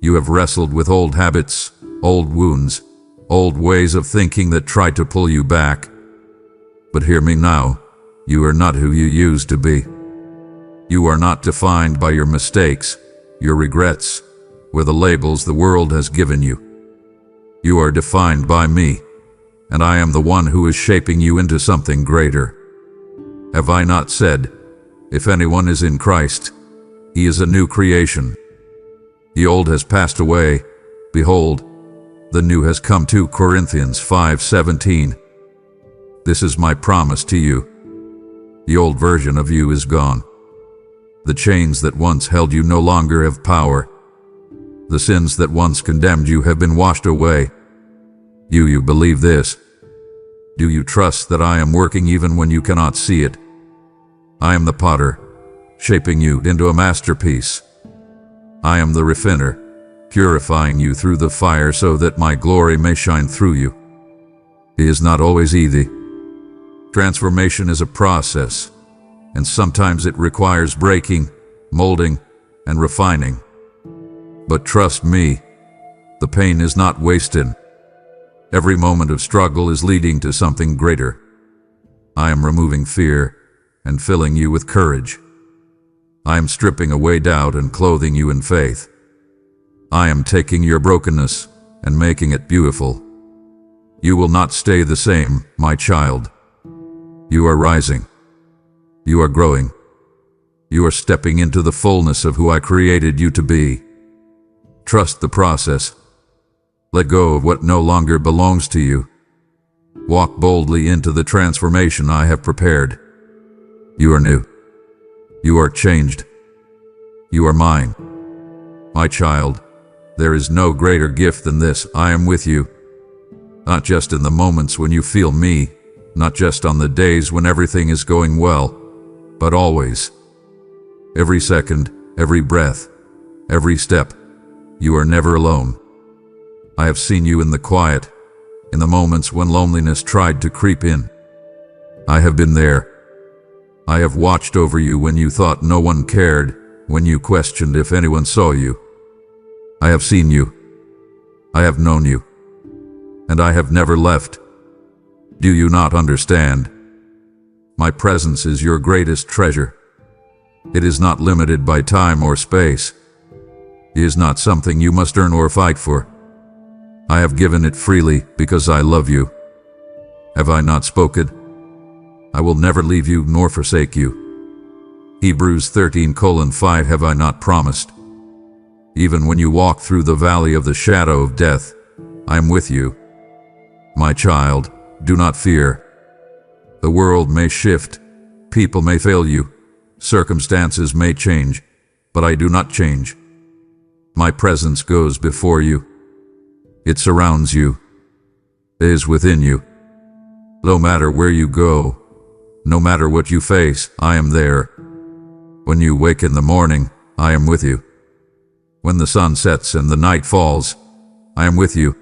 You have wrestled with old habits, old wounds, old ways of thinking that tried to pull you back. But hear me now, you are not who you used to be. You are not defined by your mistakes, your regrets, or the labels the world has given you. You are defined by me, and I am the one who is shaping you into something greater. Have I not said, if anyone is in Christ, he is a new creation. The old has passed away. Behold, the new has come. 2 Corinthians 5:17. This is my promise to you. The old version of you is gone. The chains that once held you no longer have power. The sins that once condemned you have been washed away. Do you believe this? Do you trust that I am working even when you cannot see it? I am the potter, shaping you into a masterpiece. I am the refiner, purifying you through the fire so that my glory may shine through you. It is not always easy. Transformation is a process, and sometimes it requires breaking, molding, and refining. But trust me, the pain is not wasted. Every moment of struggle is leading to something greater. I am removing fear and filling you with courage. I am stripping away doubt and clothing you in faith. I am taking your brokenness and making it beautiful. You will not stay the same, my child. You are rising. You are growing. You are stepping into the fullness of who I created you to be. Trust the process. Let go of what no longer belongs to you. Walk boldly into the transformation I have prepared. You are new. You are changed. You are mine. My child, there is no greater gift than this. I am with you. Not just in the moments when you feel me, not just on the days when everything is going well, but always. Every second, every breath, every step, you are never alone. I have seen you in the quiet, in the moments when loneliness tried to creep in. I have been there. I have watched over you when you thought no one cared, when you questioned if anyone saw you. I have seen you. I have known you. And I have never left. Do you not understand? My presence is your greatest treasure. It is not limited by time or space. It is not something you must earn or fight for. I have given it freely because I love you. Have I not spoken? I will never leave you nor forsake you. Hebrews 13:5 Have I not promised? Even when you walk through the valley of the shadow of death, I am with you. My child, do not fear. The world may shift, people may fail you, circumstances may change, but I do not change. My presence goes before you. It surrounds you. It is within you. No matter where you go, no matter what you face, I am there. When you wake in the morning, I am with you. When the sun sets and the night falls, I am with you.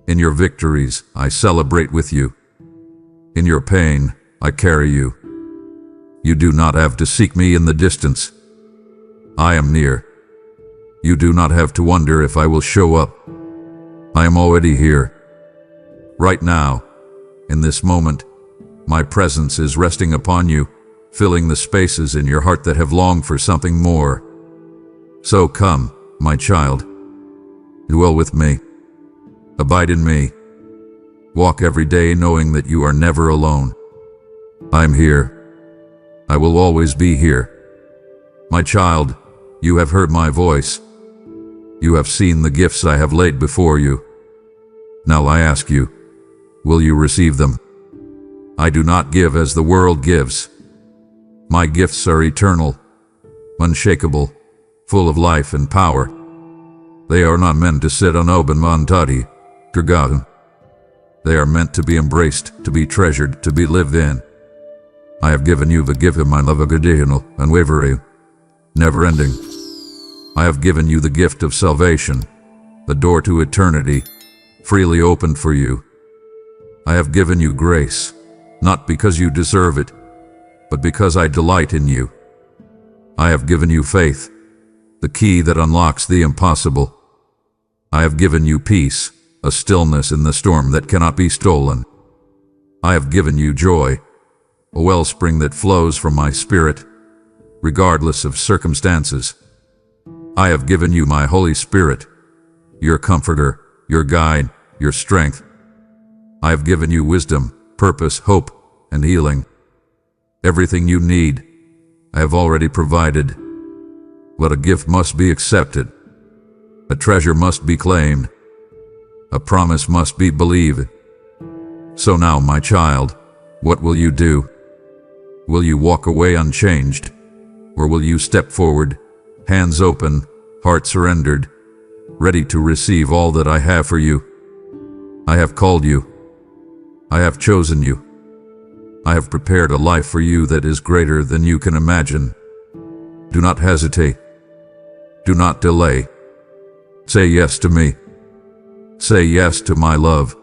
In your victories, I celebrate with you. In your pain, I carry you. You do not have to seek me in the distance. I am near. You do not have to wonder if I will show up. I am already here. Right now, in this moment, my presence is resting upon you, filling the spaces in your heart that have longed for something more. So come, my child. Dwell with me. Abide in me. Walk every day knowing that you are never alone. I am here. I will always be here. My child, you have heard my voice. You have seen the gifts I have laid before you. Now I ask you, will you receive them? I do not give as the world gives. My gifts are eternal, unshakable, full of life and power. They are not meant to sit on open montati, forgotten. They are meant to be embraced, to be treasured, to be lived in. I have given you the gift of my love unconditional, unwavering, never-ending. I have given you the gift of salvation, the door to eternity, freely opened for you. I have given you grace, not because you deserve it, but because I delight in you. I have given you faith, the key that unlocks the impossible. I have given you peace, a stillness in the storm that cannot be stolen. I have given you joy, a wellspring that flows from my spirit, regardless of circumstances. I have given you my Holy Spirit, your comforter, your guide, your strength. I have given you wisdom, purpose, hope, and healing. Everything you need, I have already provided. But a gift must be accepted. A treasure must be claimed. A promise must be believed. So now, my child, what will you do? Will you walk away unchanged? Or will you step forward, hands open, heart surrendered, ready to receive all that I have for you? I have called you. I have chosen you. I have prepared a life for you that is greater than you can imagine. Do not hesitate. Do not delay. Say yes to me. Say yes to my love.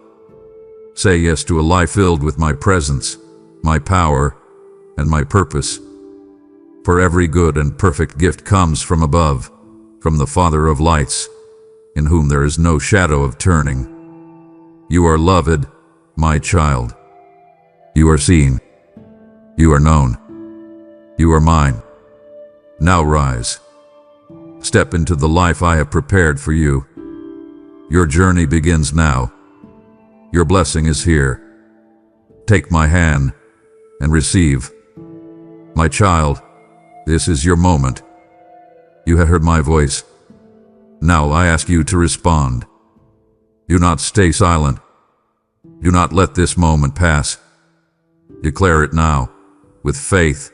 Say yes to a life filled with my presence, my power, and my purpose. For every good and perfect gift comes from above, from the Father of lights, in whom there is no shadow of turning. You are loved, my child. You are seen. You are known. You are mine. Now rise. Step into the life I have prepared for you. Your journey begins now. Your blessing is here. Take my hand and receive. My child, this is your moment. You have heard my voice. Now I ask you to respond. Do not stay silent. Do not let this moment pass. Declare it now, with faith,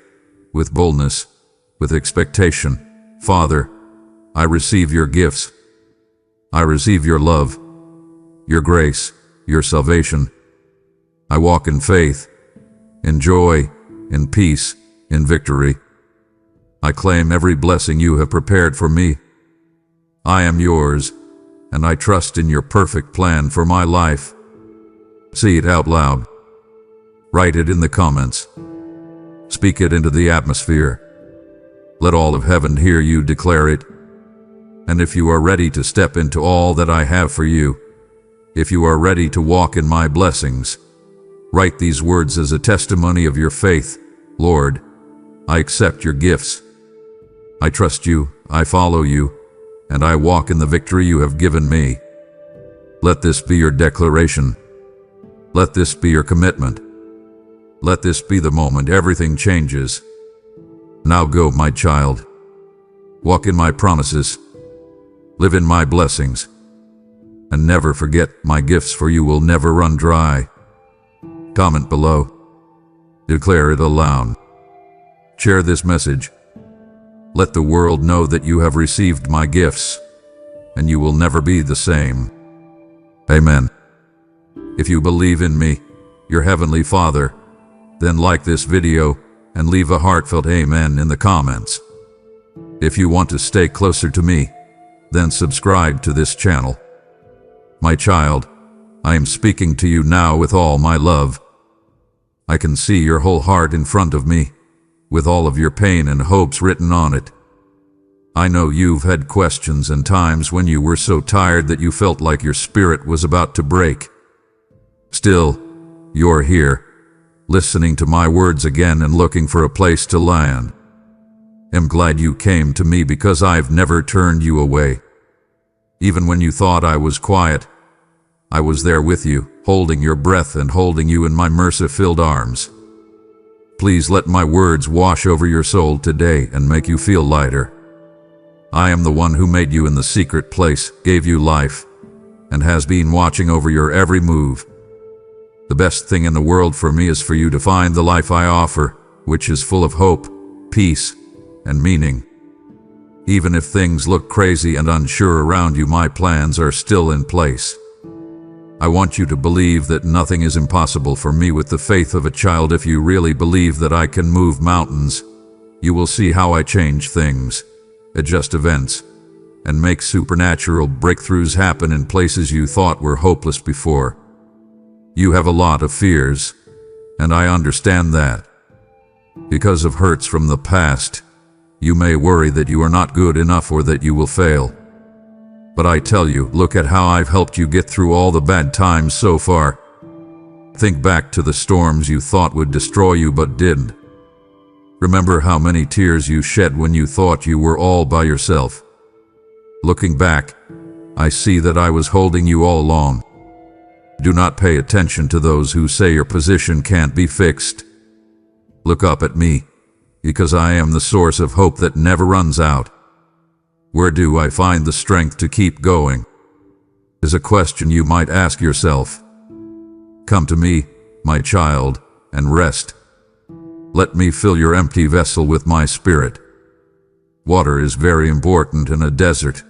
with boldness, with expectation. Father, I receive your gifts. I receive your love, your grace, your salvation. I walk in faith, in joy, in peace, in victory. I claim every blessing you have prepared for me. I am yours, and I trust in your perfect plan for my life. Say it out loud. Write it in the comments. Speak it into the atmosphere. Let all of heaven hear you declare it. And if you are ready to step into all that I have for you, if you are ready to walk in my blessings, write these words as a testimony of your faith. Lord, I accept your gifts. I trust you, I follow you, and I walk in the victory you have given me. Let this be your declaration. Let this be your commitment. Let this be the moment everything changes. Now go, my child. Walk in my promises. Live in my blessings. And never forget my gifts, for you will never run dry. Comment below. Declare it aloud. Share this message. Let the world know that you have received my gifts, and you will never be the same. Amen. If you believe in me, your Heavenly Father, then like this video and leave a heartfelt amen in the comments. If you want to stay closer to me, then subscribe to this channel. My child, I am speaking to you now with all my love. I can see your whole heart in front of me, with all of your pain and hopes written on it. I know you've had questions and times when you were so tired that you felt like your spirit was about to break. Still, you're here, listening to my words again and looking for a place to land. I'm glad you came to me because I've never turned you away. Even when you thought I was quiet, I was there with you, holding your breath and holding you in my mercy-filled arms. Please let my words wash over your soul today and make you feel lighter. I am the one who made you in the secret place, gave you life, and has been watching over your every move. The best thing in the world for me is for you to find the life I offer, which is full of hope, peace, and meaning. Even if things look crazy and unsure around you, my plans are still in place. I want you to believe that nothing is impossible for me with the faith of a child. If you really believe that I can move mountains, You will see how I change things, adjust events, and make supernatural breakthroughs happen in places you thought were hopeless before. You have a lot of fears, and I understand that. Because of hurts from the past, you may worry that you are not good enough or that you will fail. But I tell you, look at how I've helped you get through all the bad times so far. Think back to the storms you thought would destroy you but didn't. Remember how many tears you shed when you thought you were all by yourself. Looking back, I see that I was holding you all along. Do not pay attention to those who say your position can't be fixed. Look up at me, because I am the source of hope that never runs out. Where do I find the strength to keep going? Is a question you might ask yourself. Come to me, my child, and rest. Let me fill your empty vessel with my spirit. Water is very important in a desert.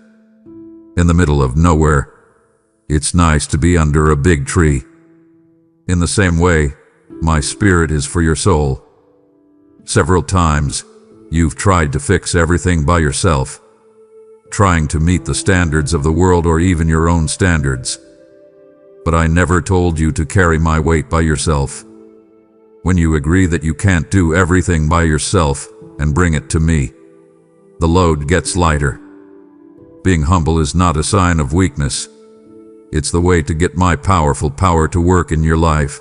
In the middle of nowhere, it's nice to be under a big tree. In the same way, my spirit is for your soul. Several times, you've tried to fix everything by yourself, trying to meet the standards of the world or even your own standards. But I never told you to carry my weight by yourself. When you agree that you can't do everything by yourself and bring it to me, the load gets lighter. Being humble is not a sign of weakness. It's the way to get my powerful power to work in your life.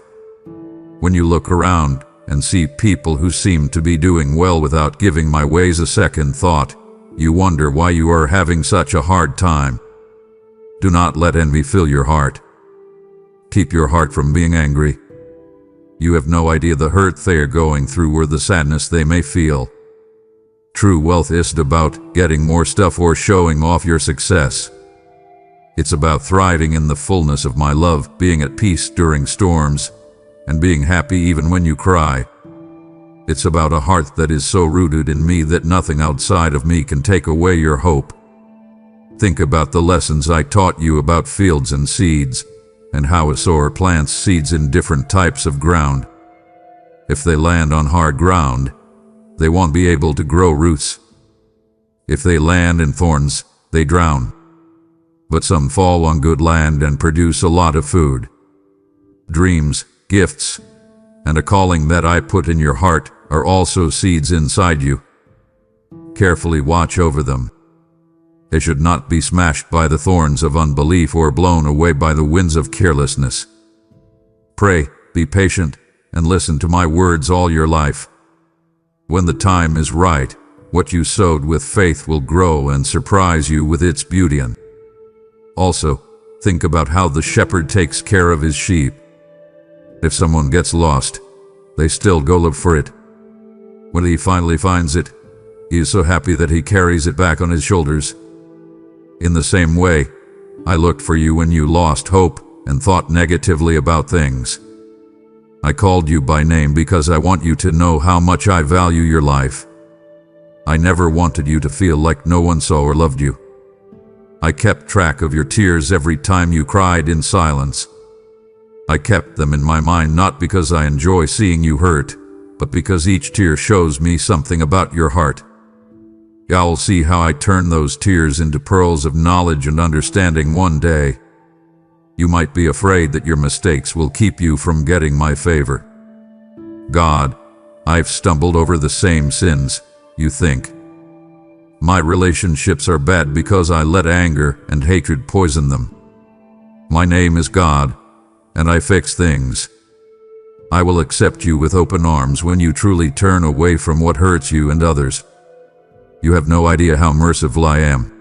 When you look around and see people who seem to be doing well without giving my ways a second thought, you wonder why you are having such a hard time. Do not let envy fill your heart. Keep your heart from being angry. You have no idea the hurt they are going through or the sadness they may feel. True wealth isn't about getting more stuff or showing off your success. It's about thriving in the fullness of my love, being at peace during storms, and being happy even when you cry. It's about a heart that is so rooted in me that nothing outside of me can take away your hope. Think about the lessons I taught you about fields and seeds, and how a sower plants seeds in different types of ground. If they land on hard ground, they won't be able to grow roots. If they land in thorns, they drown. But some fall on good land and produce a lot of food. Dreams, gifts, and a calling that I put in your heart are also seeds inside you. Carefully watch over them. They should not be smashed by the thorns of unbelief or blown away by the winds of carelessness. Pray, be patient, and listen to my words all your life. When the time is right, what you sowed with faith will grow and surprise you with its beauty. Also, think about how the shepherd takes care of his sheep. If someone gets lost, they still go look for it. When he finally finds it, he is so happy that he carries it back on his shoulders. In the same way, I looked for you when you lost hope and thought negatively about things. I called you by name because I want you to know how much I value your life. I never wanted you to feel like no one saw or loved you. I kept track of your tears every time you cried in silence. I kept them in my mind not because I enjoy seeing you hurt, but because each tear shows me something about your heart. You'll see how I turn those tears into pearls of knowledge and understanding one day. You might be afraid that your mistakes will keep you from getting my favor. God, I've stumbled over the same sins, you think. My relationships are bad because I let anger and hatred poison them. My name is God, and I fix things. I will accept you with open arms when you truly turn away from what hurts you and others. You have no idea how merciful I am.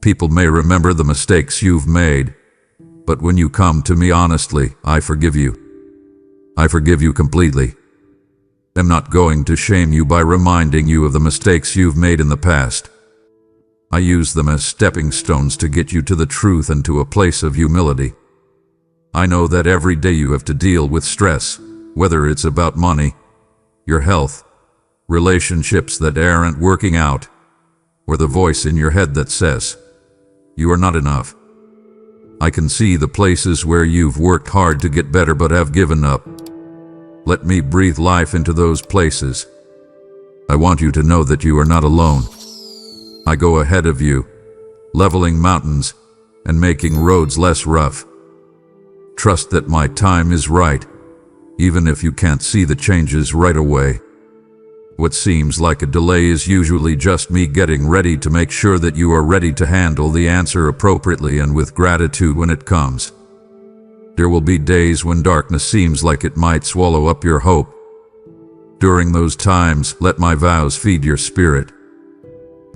People may remember the mistakes you've made, but when you come to me honestly, I forgive you. I forgive you completely. I'm not going to shame you by reminding you of the mistakes you've made in the past. I use them as stepping stones to get you to the truth and to a place of humility. I know that every day you have to deal with stress, whether it's about money, your health, relationships that aren't working out, or the voice in your head that says, you are not enough. I can see the places where you've worked hard to get better but have given up. Let me breathe life into those places. I want you to know that you are not alone. I go ahead of you, leveling mountains and making roads less rough. Trust that my time is right, even if you can't see the changes right away. What seems like a delay is usually just me getting ready to make sure that you are ready to handle the answer appropriately and with gratitude when it comes. There will be days when darkness seems like it might swallow up your hope. During those times, let my vows feed your spirit.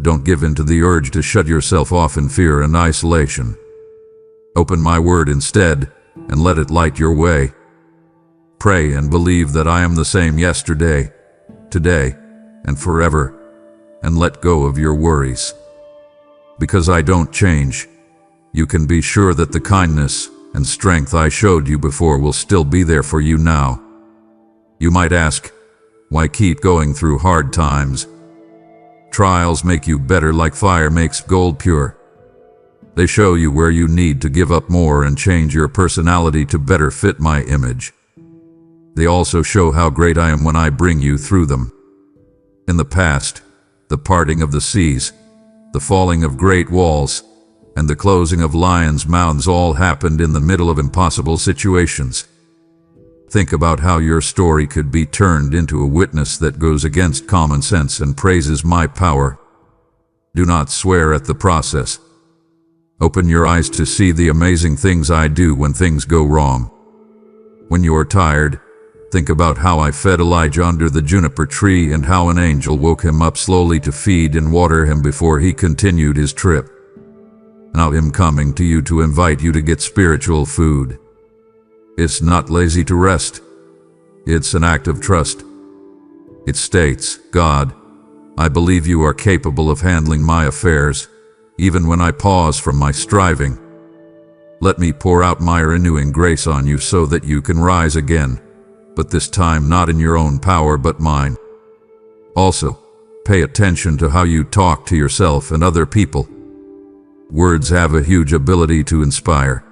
Don't give in to the urge to shut yourself off in fear and isolation. Open my word instead, and let it light your way. Pray and believe that I am the same yesterday, today, and forever, and let go of your worries. Because I don't change, you can be sure that the kindness and strength I showed you before will still be there for you now. You might ask, why keep going through hard times? Trials make you better like fire makes gold pure. They show you where you need to give up more and change your personality to better fit my image. They also show how great I am when I bring you through them. In the past, the parting of the seas, the falling of great walls, and the closing of lions' mouths all happened in the middle of impossible situations. Think about how your story could be turned into a witness that goes against common sense and praises my power. Do not swear at the process. Open your eyes to see the amazing things I do when things go wrong. When you're tired, think about how I fed Elijah under the juniper tree and how an angel woke him up slowly to feed and water him before he continued his trip. Now I'm coming to you to invite you to get spiritual food. It's not lazy to rest. It's an act of trust. It states, God, I believe you are capable of handling my affairs, even when I pause from my striving. Let me pour out my renewing grace on you so that you can rise again, but this time not in your own power but mine. Also, pay attention to how you talk to yourself and other people. Words have a huge ability to inspire.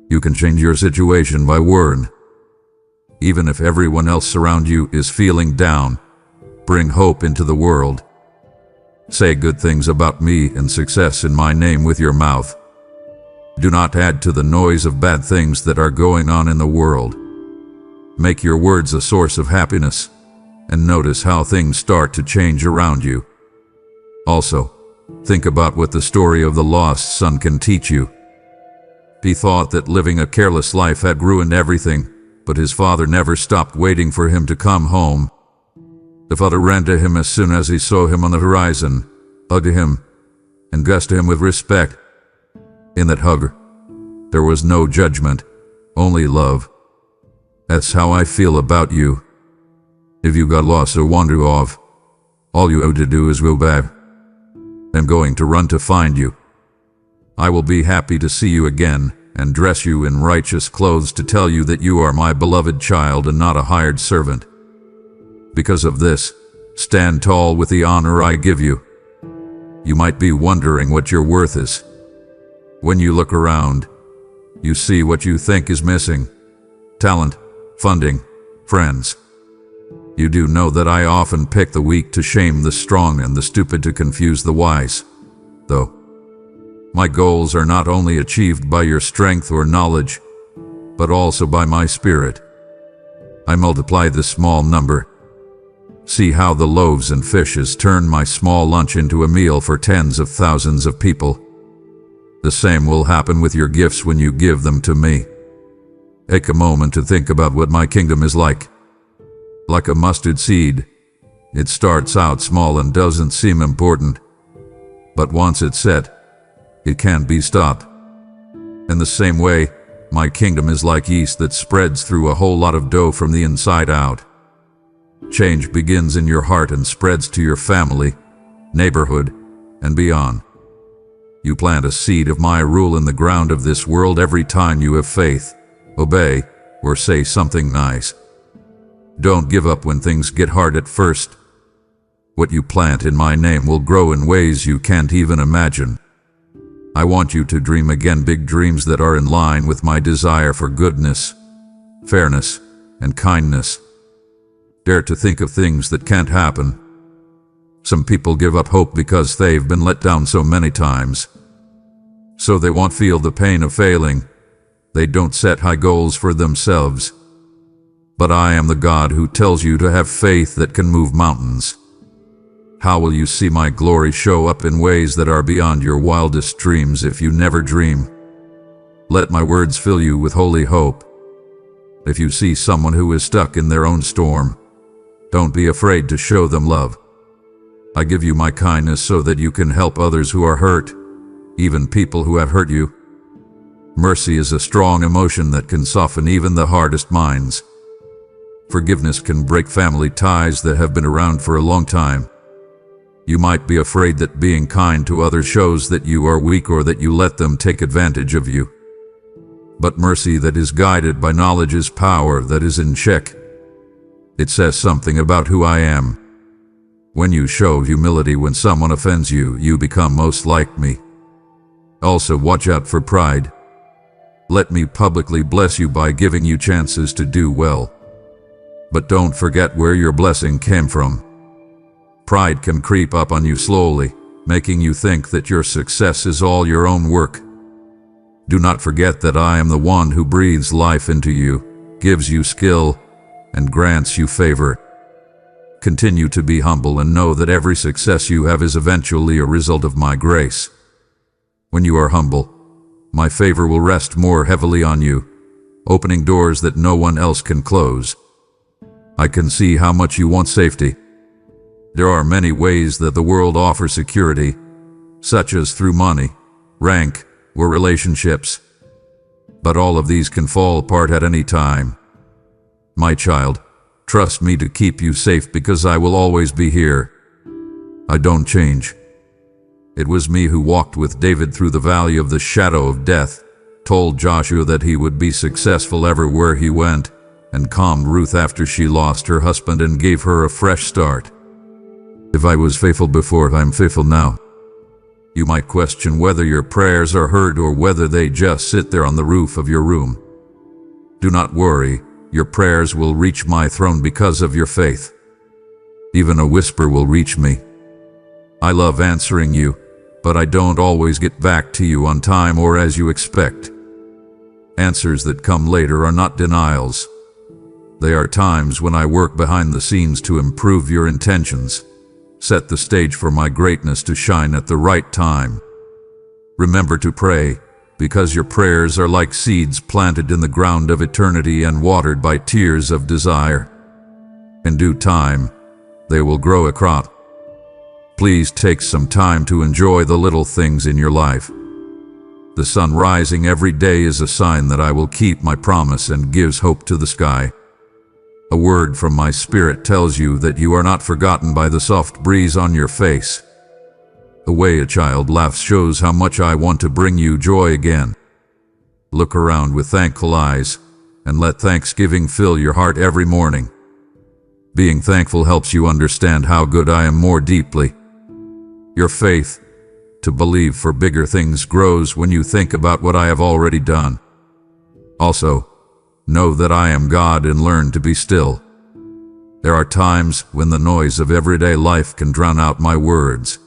You can change your situation by word. Even if everyone else around you is feeling down, bring hope into the world. Say good things about me and success in my name with your mouth. Do not add to the noise of bad things that are going on in the world. Make your words a source of happiness, and notice how things start to change around you. Also, think about what the story of the lost son can teach you. He thought that living a careless life had ruined everything, but his father never stopped waiting for him to come home. The father ran to him as soon as he saw him on the horizon, hugged him, and dressed him with respect. In that hug, there was no judgment, only love. That's how I feel about you. If you got lost or wandered off, all you have to do is go back. I'm going to run to find you. I will be happy to see you again and dress you in righteous clothes to tell you that you are my beloved child and not a hired servant. Because of this, stand tall with the honor I give you. You might be wondering what your worth is. When you look around, you see what you think is missing: talent, funding, friends. You do know that I often pick the weak to shame the strong and the stupid to confuse the wise, though. My goals are not only achieved by your strength or knowledge, but also by my spirit. I multiply this small number. See how the loaves and fishes turn my small lunch into a meal for tens of thousands of people. The same will happen with your gifts when you give them to me. Take a moment to think about what my kingdom is like. Like a mustard seed, it starts out small and doesn't seem important, but once it's set, it can't be stopped. In the same way, my kingdom is like yeast that spreads through a whole lot of dough from the inside out. Change begins in your heart and spreads to your family, neighborhood, and beyond. You plant a seed of my rule in the ground of this world every time you have faith, obey, or say something nice. Don't give up when things get hard at first. What you plant in my name will grow in ways you can't even imagine. I want you to dream again big dreams that are in line with my desire for goodness, fairness, and kindness. Dare to think of things that can't happen, Some people give up hope because they've been let down so many times. So they won't feel the pain of failing. They don't set high goals for themselves. But I am the God who tells you to have faith that can move mountains. How will you see my glory show up in ways that are beyond your wildest dreams if you never dream? Let my words fill you with holy hope. If you see someone who is stuck in their own storm, don't be afraid to show them love. I give you my kindness so that you can help others who are hurt, even people who have hurt you. Mercy is a strong emotion that can soften even the hardest minds. Forgiveness can break family ties that have been around for a long time. You might be afraid that being kind to others shows that you are weak or that you let them take advantage of you. But mercy that is guided by knowledge is power that is in check. It says something about who I am. When you show humility when someone offends you, you become most like me. Also, watch out for pride. Let me publicly bless you by giving you chances to do well. But don't forget where your blessing came from. Pride can creep up on you slowly, making you think that your success is all your own work. Do not forget that I am the one who breathes life into you, gives you skill, and grants you favor. Continue to be humble and know that every success you have is eventually a result of my grace. When you are humble, my favor will rest more heavily on you, opening doors that no one else can close. I can see how much you want safety. There are many ways that the world offers security, such as through money, rank, or relationships. But all of these can fall apart at any time. My child, trust me to keep you safe because I will always be here. I don't change. It was me who walked with David through the valley of the shadow of death, told Joshua that he would be successful everywhere he went, and calmed Ruth after she lost her husband and gave her a fresh start. If I was faithful before, I'm faithful now. You might question whether your prayers are heard or whether they just sit there on the roof of your room. Do not worry, your prayers will reach my throne because of your faith. Even a whisper will reach me. I love answering you, but I don't always get back to you on time or as you expect. Answers that come later are not denials. They are times when I work behind the scenes to improve your intentions, set the stage for my greatness to shine at the right time. Remember to pray, because your prayers are like seeds planted in the ground of eternity and watered by tears of desire. In due time, they will grow a crop. Please take some time to enjoy the little things in your life. The sun rising every day is a sign that I will keep my promise and gives hope to the sky. A word from my spirit tells you that you are not forgotten by the soft breeze on your face. The way a child laughs shows how much I want to bring you joy again. Look around with thankful eyes, and let thanksgiving fill your heart every morning. Being thankful helps you understand how good I am more deeply. Your faith to believe for bigger things grows when you think about what I have already done. Also, know that I am God and learn to be still. There are times when the noise of everyday life can drown out my words.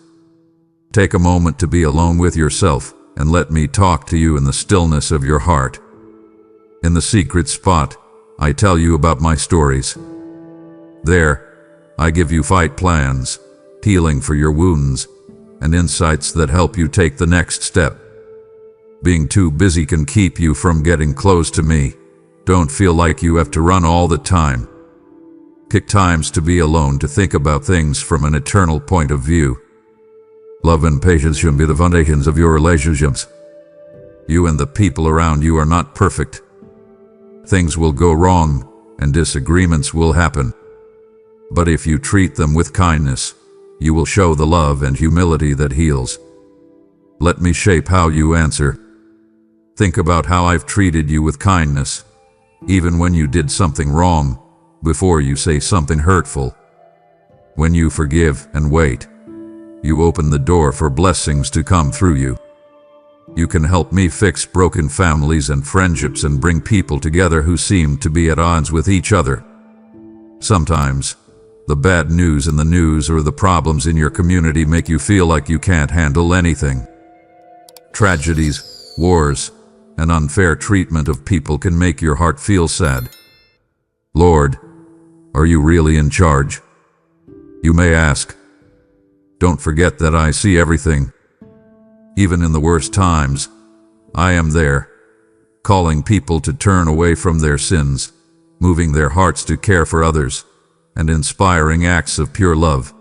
Take a moment to be alone with yourself and let me talk to you in the stillness of your heart. In the secret spot, I tell you about my stories. There, I give you fight plans, healing for your wounds, and insights that help you take the next step. Being too busy can keep you from getting close to me. Don't feel like you have to run all the time. Pick times to be alone to think about things from an eternal point of view. Love and patience should be the foundations of your relationships. You and the people around you are not perfect. Things will go wrong and disagreements will happen. But if you treat them with kindness, you will show the love and humility that heals. Let me shape how you answer. Think about how I've treated you with kindness, even when you did something wrong, before you say something hurtful. When you forgive and wait, you open the door for blessings to come through you. You can help me fix broken families and friendships and bring people together who seem to be at odds with each other. Sometimes, The bad news in the news or the problems in your community make you feel like you can't handle anything. Tragedies, wars, and unfair treatment of people can make your heart feel sad. Lord, are you really in charge? You may ask. Don't forget that I see everything. Even in the worst times, I am there, calling people to turn away from their sins, moving their hearts to care for others, and inspiring acts of pure love.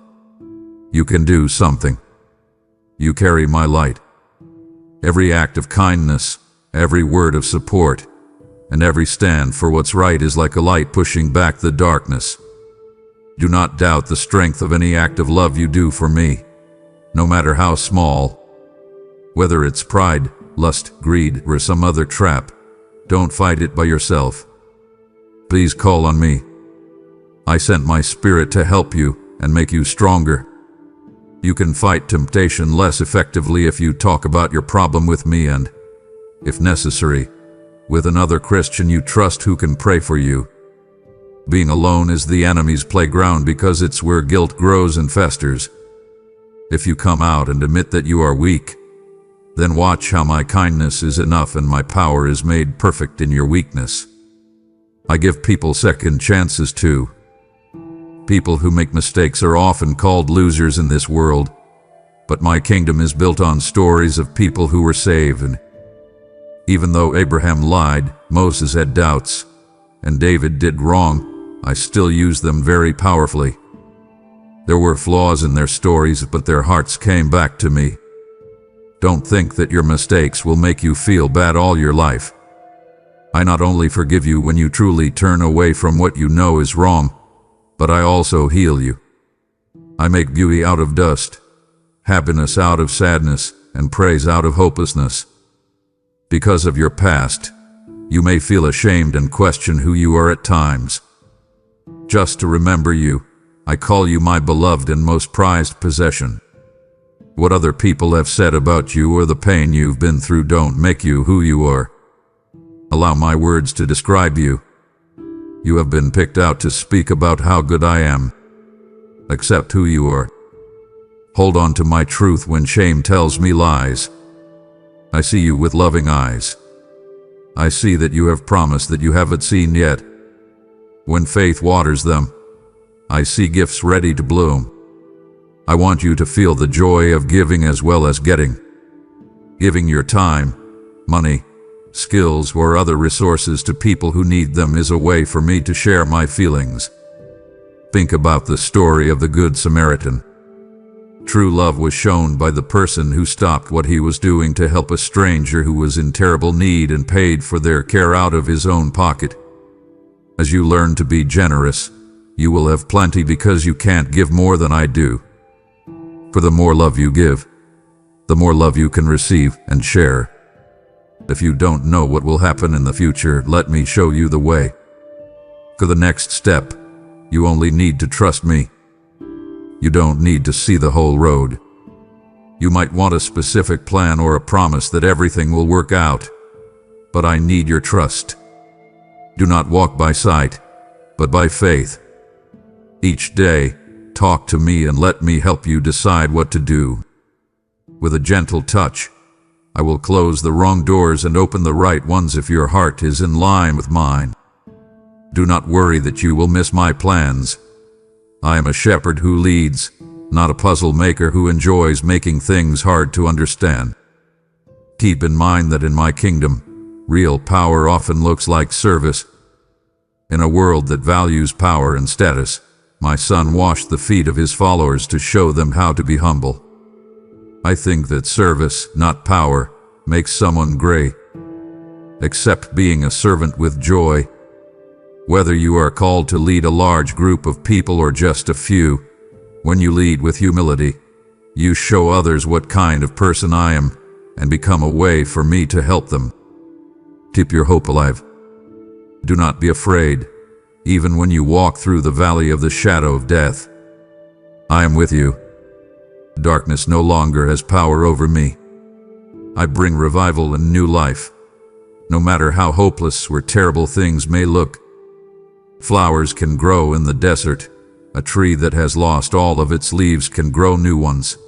You can do something. You carry my light. Every act of kindness, every word of support, and every stand for what's right is like a light pushing back the darkness. Do not doubt the strength of any act of love you do for me, no matter how small. Whether it's pride, lust, greed, or some other trap, don't fight it by yourself. Please call on me. I sent my Spirit to help you and make you stronger. You can fight temptation less effectively if you talk about your problem with me and, if necessary, with another Christian you trust who can pray for you. Being alone is the enemy's playground because it's where guilt grows and festers. If you come out and admit that you are weak, then watch how my kindness is enough and my power is made perfect in your weakness. I give people second chances too. People who make mistakes are often called losers in this world, but my kingdom is built on stories of people who were saved. And even though Abraham lied, Moses had doubts, and David did wrong, I still use them very powerfully. There were flaws in their stories, but their hearts came back to me. Don't think that your mistakes will make you feel bad all your life. I not only forgive you when you truly turn away from what you know is wrong, but I also heal you. I make beauty out of dust, happiness out of sadness, and praise out of hopelessness. Because of your past, you may feel ashamed and question who you are at times. Just to remember you, I call you my beloved and most prized possession. What other people have said about you or the pain you've been through don't make you who you are. Allow my words to describe you. You have been picked out to speak about how good I am. Accept who you are. Hold on to my truth when shame tells me lies. I see you with loving eyes. I see that you have promised that you haven't seen yet. When faith waters them, I see gifts ready to bloom. I want you to feel the joy of giving as well as getting. Giving your time, money, skills, or other resources to people who need them is a way for me to share my feelings. Think about the story of the Good Samaritan. True love was shown by the person who stopped what he was doing to help a stranger who was in terrible need and paid for their care out of his own pocket. As you learn to be generous, you will have plenty because you can't give more than I do. For the more love you give, the more love you can receive and share. If you don't know what will happen in the future, let me show you the way. For the next step, you only need to trust me. You don't need to see the whole road. You might want a specific plan or a promise that everything will work out, but I need your trust. Do not walk by sight, but by faith. Each day, talk to me and let me help you decide what to do. With a gentle touch, I will close the wrong doors and open the right ones if your heart is in line with mine. Do not worry that you will miss my plans. I am a shepherd who leads, not a puzzle maker who enjoys making things hard to understand. Keep in mind that in my kingdom, real power often looks like service. In a world that values power and status, my son washed the feet of his followers to show them how to be humble. I think that service, not power, makes someone great. Accept being a servant with joy. Whether you are called to lead a large group of people or just a few, when you lead with humility, you show others what kind of person I am and become a way for me to help them. Keep your hope alive. Do not be afraid, even when you walk through the valley of the shadow of death. I am with you. Darkness no longer has power over me. I bring revival and new life, no matter how hopeless or terrible things may look. Flowers can grow in the desert, A tree that has lost all of its leaves can grow new ones,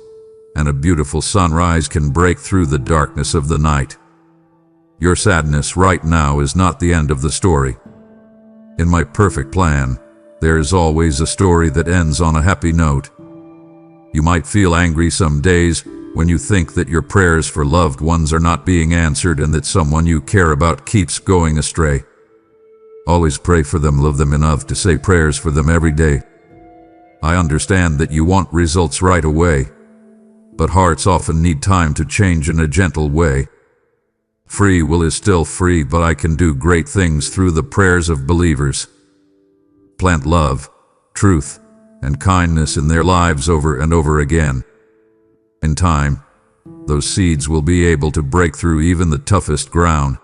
and a beautiful sunrise can break through the darkness of the night. Your sadness right now is not the end of the story. In my perfect plan, there is always a story that ends on a happy note. You might feel angry some days when you think that your prayers for loved ones are not being answered and that someone you care about keeps going astray. Always pray for them, love them enough to say prayers for them every day. I understand that you want results right away, but hearts often need time to change in a gentle way. Free will is still free, but I can do great things through the prayers of believers. Plant love, truth, and kindness in their lives over and over again. In time, those seeds will be able to break through even the toughest ground.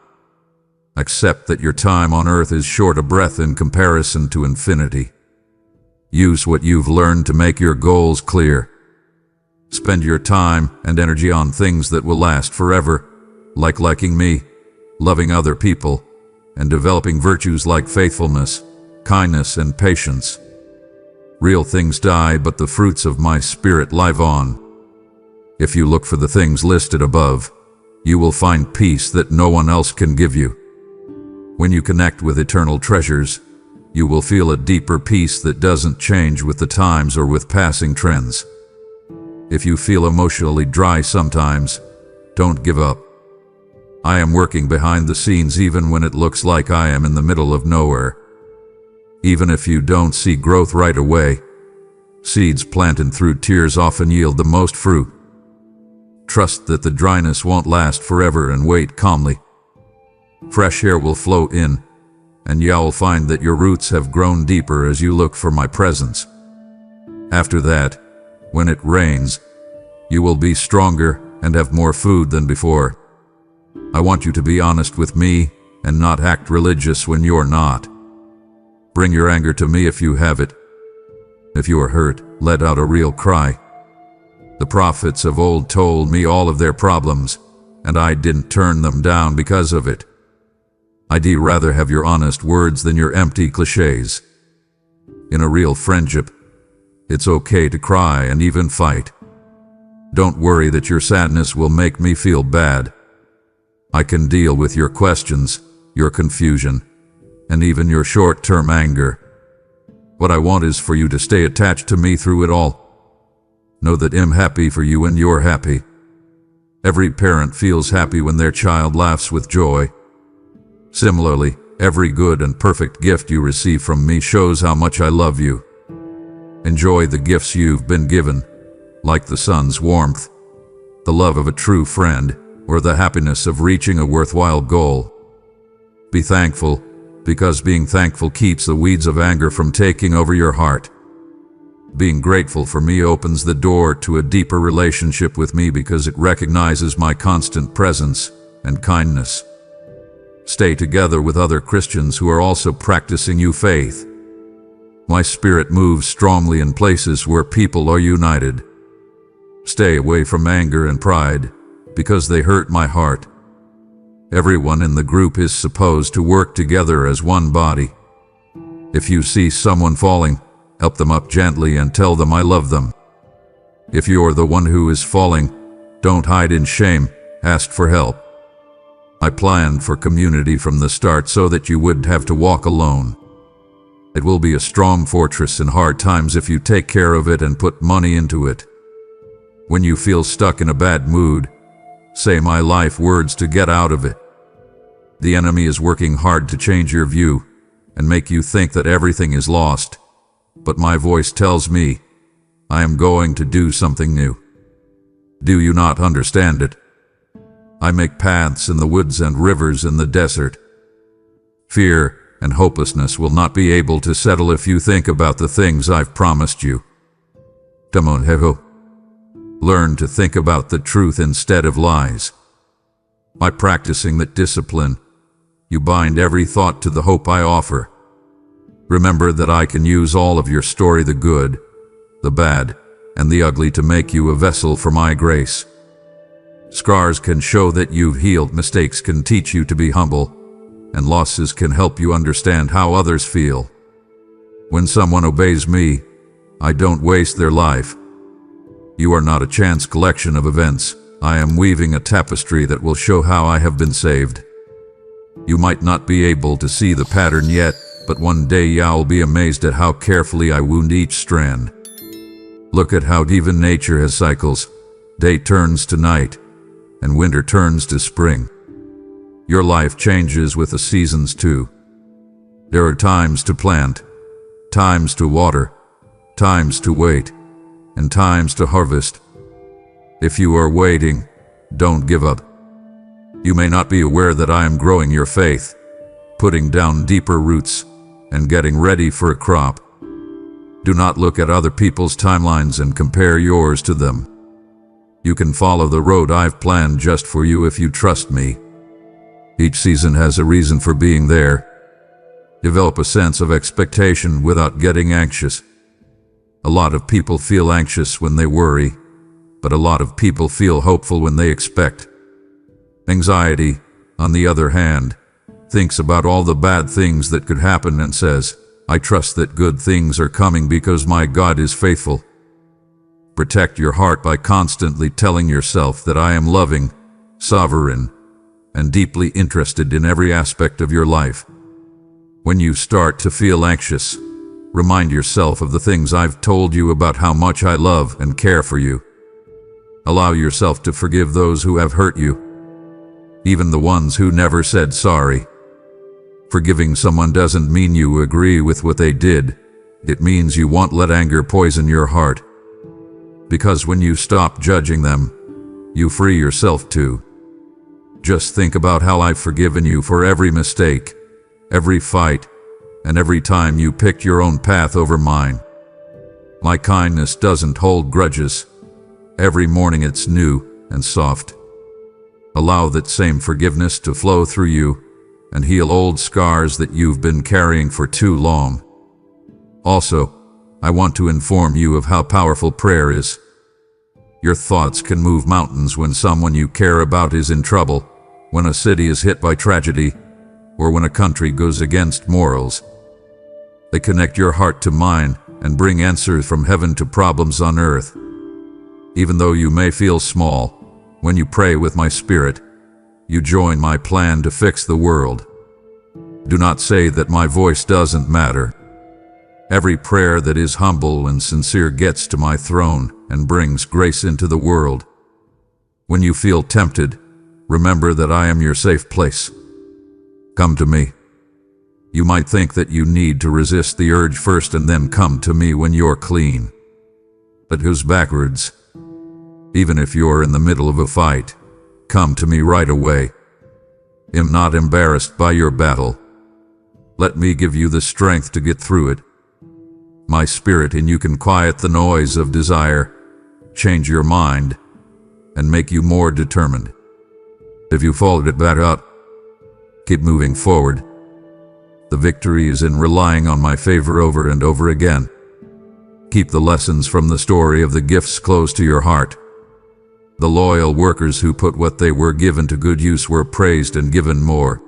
Accept that your time on earth is short a breath in comparison to infinity. Use what you've learned to make your goals clear. Spend your time and energy on things that will last forever, like liking me, loving other people, and developing virtues like faithfulness, kindness, and patience. Real things die, but the fruits of my spirit live on. If you look for the things listed above, you will find peace that no one else can give you. When you connect with eternal treasures, you will feel a deeper peace that doesn't change with the times or with passing trends. If you feel emotionally dry sometimes, don't give up. I am working behind the scenes even when it looks like I am in the middle of nowhere. Even if you don't see growth right away, seeds planted through tears often yield the most fruit. Trust that the dryness won't last forever and wait calmly. Fresh air will flow in, and you'll find that your roots have grown deeper as you look for my presence. After that, when it rains, you will be stronger and have more food than before. I want you to be honest with me and not act religious when you're not. Bring your anger to me if you have it. If you are hurt, let out a real cry. The prophets of old told me all of their problems, and I didn't turn them down because of it. I'd rather have your honest words than your empty cliches. In a real friendship, it's okay to cry and even fight. Don't worry that your sadness will make me feel bad. I can deal with your questions, your confusion, and even your short-term anger. What I want is for you to stay attached to me through it all. Know that I'm happy for you and you're happy. Every parent feels happy when their child laughs with joy. Similarly, every good and perfect gift you receive from me shows how much I love you. Enjoy the gifts you've been given, like the sun's warmth, the love of a true friend, or the happiness of reaching a worthwhile goal. Be thankful, because being thankful keeps the weeds of anger from taking over your heart. Being grateful for me opens the door to a deeper relationship with me because it recognizes my constant presence and kindness. Stay together with other Christians who are also practicing your faith. My spirit moves strongly in places where people are united. Stay away from anger and pride, because they hurt my heart. Everyone in the group is supposed to work together as one body. If you see someone falling, help them up gently and tell them I love them. If you're the one who is falling, don't hide in shame, ask for help. I planned for community from the start so that you wouldn't have to walk alone. It will be a strong fortress in hard times if you take care of it and put money into it. When you feel stuck in a bad mood, say my life words to get out of it. The enemy is working hard to change your view and make you think that everything is lost. But my voice tells me, I am going to do something new. Do you not understand it? I make paths in the woods and rivers in the desert. Fear and hopelessness will not be able to settle if you think about the things I've promised you. Tamonhevo. Learn to think about the truth instead of lies. By practicing that discipline, you bind every thought to the hope I offer. Remember that I can use all of your story, the good, the bad, and the ugly, to make you a vessel for my grace. Scars can show that you've healed, mistakes can teach you to be humble, and losses can help you understand how others feel. When someone obeys me, I don't waste their life. You are not a chance collection of events. I am weaving a tapestry that will show how I have been saved. You might not be able to see the pattern yet, but one day you'll be amazed at how carefully I wound each strand. Look at how even nature has cycles. Day turns to night, and winter turns to spring. Your life changes with the seasons too. There are times to plant, times to water, times to wait, and times to harvest. If you are waiting, don't give up. You may not be aware that I am growing your faith, putting down deeper roots, and getting ready for a crop. Do not look at other people's timelines and compare yours to them. You can follow the road I've planned just for you if you trust me. Each season has a reason for being there. Develop a sense of expectation without getting anxious. A lot of people feel anxious when they worry, but a lot of people feel hopeful when they expect. Anxiety, on the other hand, thinks about all the bad things that could happen and says, I trust that good things are coming because my God is faithful. Protect your heart by constantly telling yourself that I am loving, sovereign, and deeply interested in every aspect of your life. When you start to feel anxious, remind yourself of the things I've told you about how much I love and care for you. Allow yourself to forgive those who have hurt you, even the ones who never said sorry. Forgiving someone doesn't mean you agree with what they did. It means you won't let anger poison your heart. Because when you stop judging them, you free yourself too. Just think about how I've forgiven you for every mistake, every fight, and every time you picked your own path over mine. My kindness doesn't hold grudges. Every morning it's new and soft. Allow that same forgiveness to flow through you and heal old scars that you've been carrying for too long. Also, I want to inform you of how powerful prayer is. Your thoughts can move mountains when someone you care about is in trouble, when a city is hit by tragedy, or when a country goes against morals. They connect your heart to mine and bring answers from heaven to problems on earth. Even though you may feel small, when you pray with my spirit, you join my plan to fix the world. Do not say that my voice doesn't matter. Every prayer that is humble and sincere gets to my throne and brings grace into the world. When you feel tempted, remember that I am your safe place. Come to me. You might think that you need to resist the urge first and then come to me when you're clean. But who's backwards? Even if you're in the middle of a fight, come to me right away. I'm not embarrassed by your battle. Let me give you the strength to get through it. My spirit in you can quiet the noise of desire, change your mind, and make you more determined. If you followed it back up, keep moving forward. The victory is in relying on my favor over and over again. Keep the lessons from the story of the gifts close to your heart. The loyal workers who put what they were given to good use were praised and given more.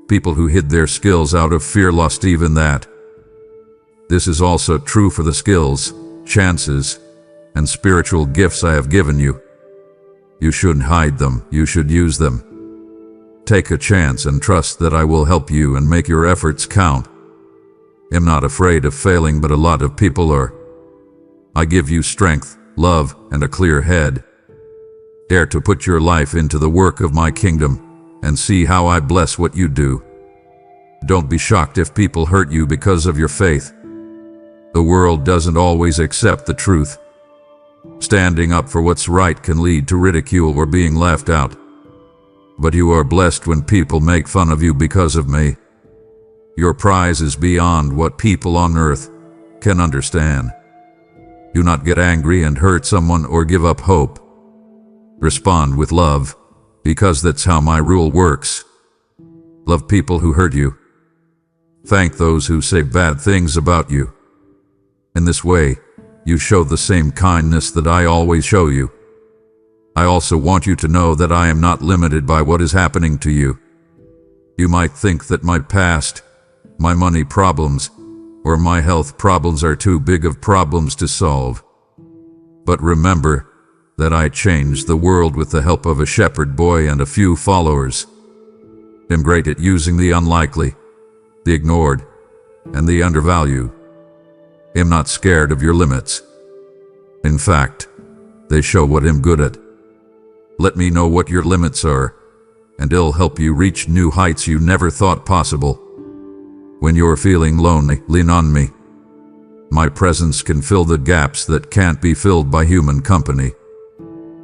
People who hid their skills out of fear lost even that. This is also true for the skills, chances, and spiritual gifts I have given you. You shouldn't hide them, you should use them. Take a chance and trust that I will help you and make your efforts count. I'm not afraid of failing, but a lot of people are. I give you strength, love, and a clear head. Dare to put your life into the work of my kingdom and see how I bless what you do. Don't be shocked if people hurt you because of your faith. The world doesn't always accept the truth. Standing up for what's right can lead to ridicule or being left out. But you are blessed when people make fun of you because of me. Your prize is beyond what people on earth can understand. Do not get angry and hurt someone or give up hope. Respond with love, because that's how my rule works. Love people who hurt you. Thank those who say bad things about you. In this way, you show the same kindness that I always show you. I also want you to know that I am not limited by what is happening to you. You might think that my past, my money problems, or my health problems are too big of problems to solve. But remember that I changed the world with the help of a shepherd boy and a few followers. I'm great at using the unlikely, the ignored, and the undervalued. I'm not scared of your limits. In fact, they show what I'm good at. Let me know what your limits are, and it'll help you reach new heights you never thought possible. When you're feeling lonely, lean on me. My presence can fill the gaps that can't be filled by human company.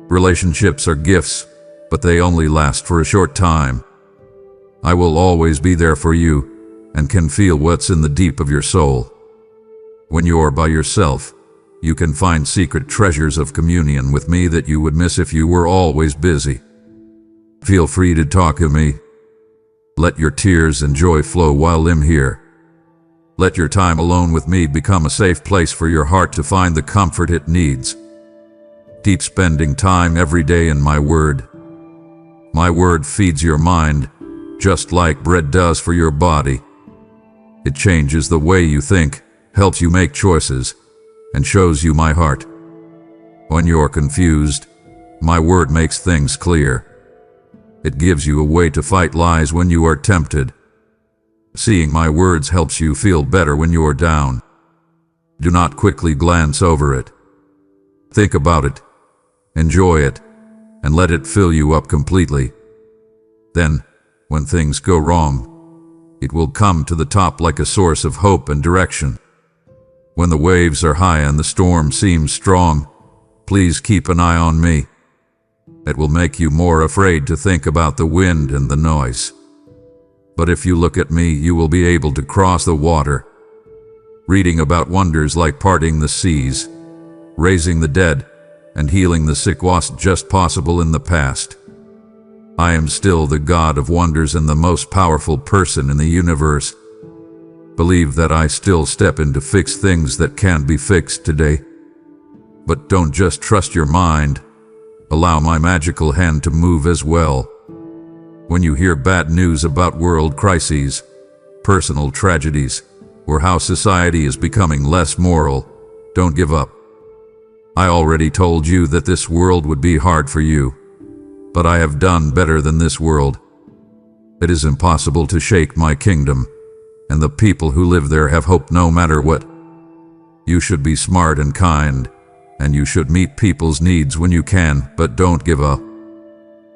Relationships are gifts, but they only last for a short time. I will always be there for you and can feel what's in the deep of your soul. When you're by yourself, you can find secret treasures of communion with me that you would miss if you were always busy. Feel free to talk to me. Let your tears and joy flow while I'm here. Let your time alone with me become a safe place for your heart to find the comfort it needs. Keep spending time every day in my word. My word feeds your mind, just like bread does for your body. It changes the way you think, helps you make choices, and shows you my heart. When you're confused, my word makes things clear. It gives you a way to fight lies when you are tempted. Seeing my words helps you feel better when you're down. Do not quickly glance over it. Think about it, enjoy it, and let it fill you up completely. Then, when things go wrong, it will come to the top like a source of hope and direction. When the waves are high and the storm seems strong, please keep an eye on me. It will make you more afraid to think about the wind and the noise. But if you look at me, you will be able to cross the water. Reading about wonders like parting the seas, raising the dead, and healing the sick was just possible in the past. I am still the God of wonders and the most powerful person in the universe. Believe that I still step in to fix things that can't be fixed today. But don't just trust your mind. Allow my magical hand to move as well. When you hear bad news about world crises, personal tragedies, or how society is becoming less moral, don't give up. I already told you that this world would be hard for you, but I have done better than this world. It is impossible to shake my kingdom, and the people who live there have hope no matter what. You should be smart and kind, and you should meet people's needs when you can, but don't give up.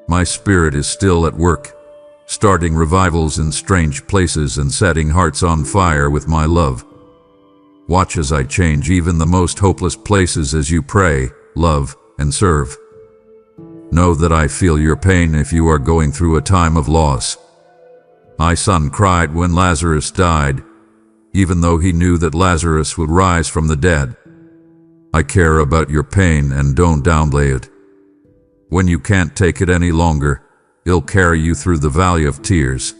My spirit is still at work, starting revivals in strange places and setting hearts on fire with my love. Watch as I change even the most hopeless places as you pray, love, and serve. Know that I feel your pain if you are going through a time of loss. My son cried when Lazarus died, even though he knew that Lazarus would rise from the dead. I care about your pain and don't downplay it. When you can't take it any longer, it'll carry you through the valley of tears.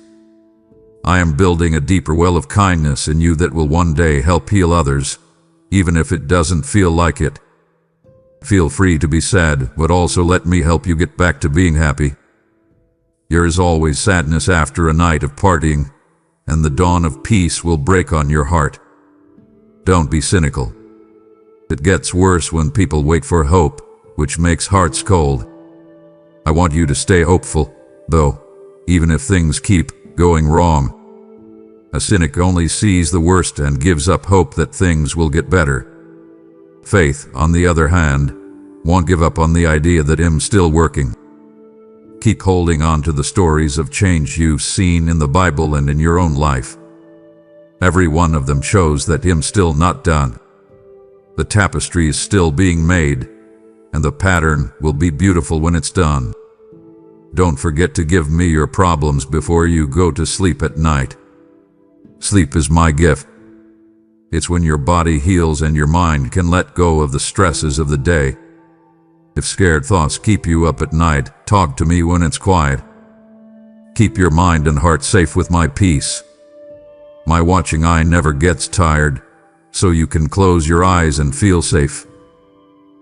I am building a deeper well of kindness in you that will one day help heal others, even if it doesn't feel like it. Feel free to be sad, but also let me help you get back to being happy. There is always sadness after a night of partying, and the dawn of peace will break on your heart. Don't be cynical. It gets worse when people wait for hope, which makes hearts cold. I want you to stay hopeful, though, even if things keep going wrong. A cynic only sees the worst and gives up hope that things will get better. Faith, on the other hand, won't give up on the idea that I'm still working. Keep holding on to the stories of change you've seen in the Bible and in your own life. Every one of them shows that I'm still not done. The tapestry is still being made, and the pattern will be beautiful when it's done. Don't forget to give me your problems before you go to sleep at night. Sleep is my gift. It's when your body heals and your mind can let go of the stresses of the day. If scared thoughts keep you up at night, talk to me when it's quiet. Keep your mind and heart safe with my peace. My watching eye never gets tired, so you can close your eyes and feel safe.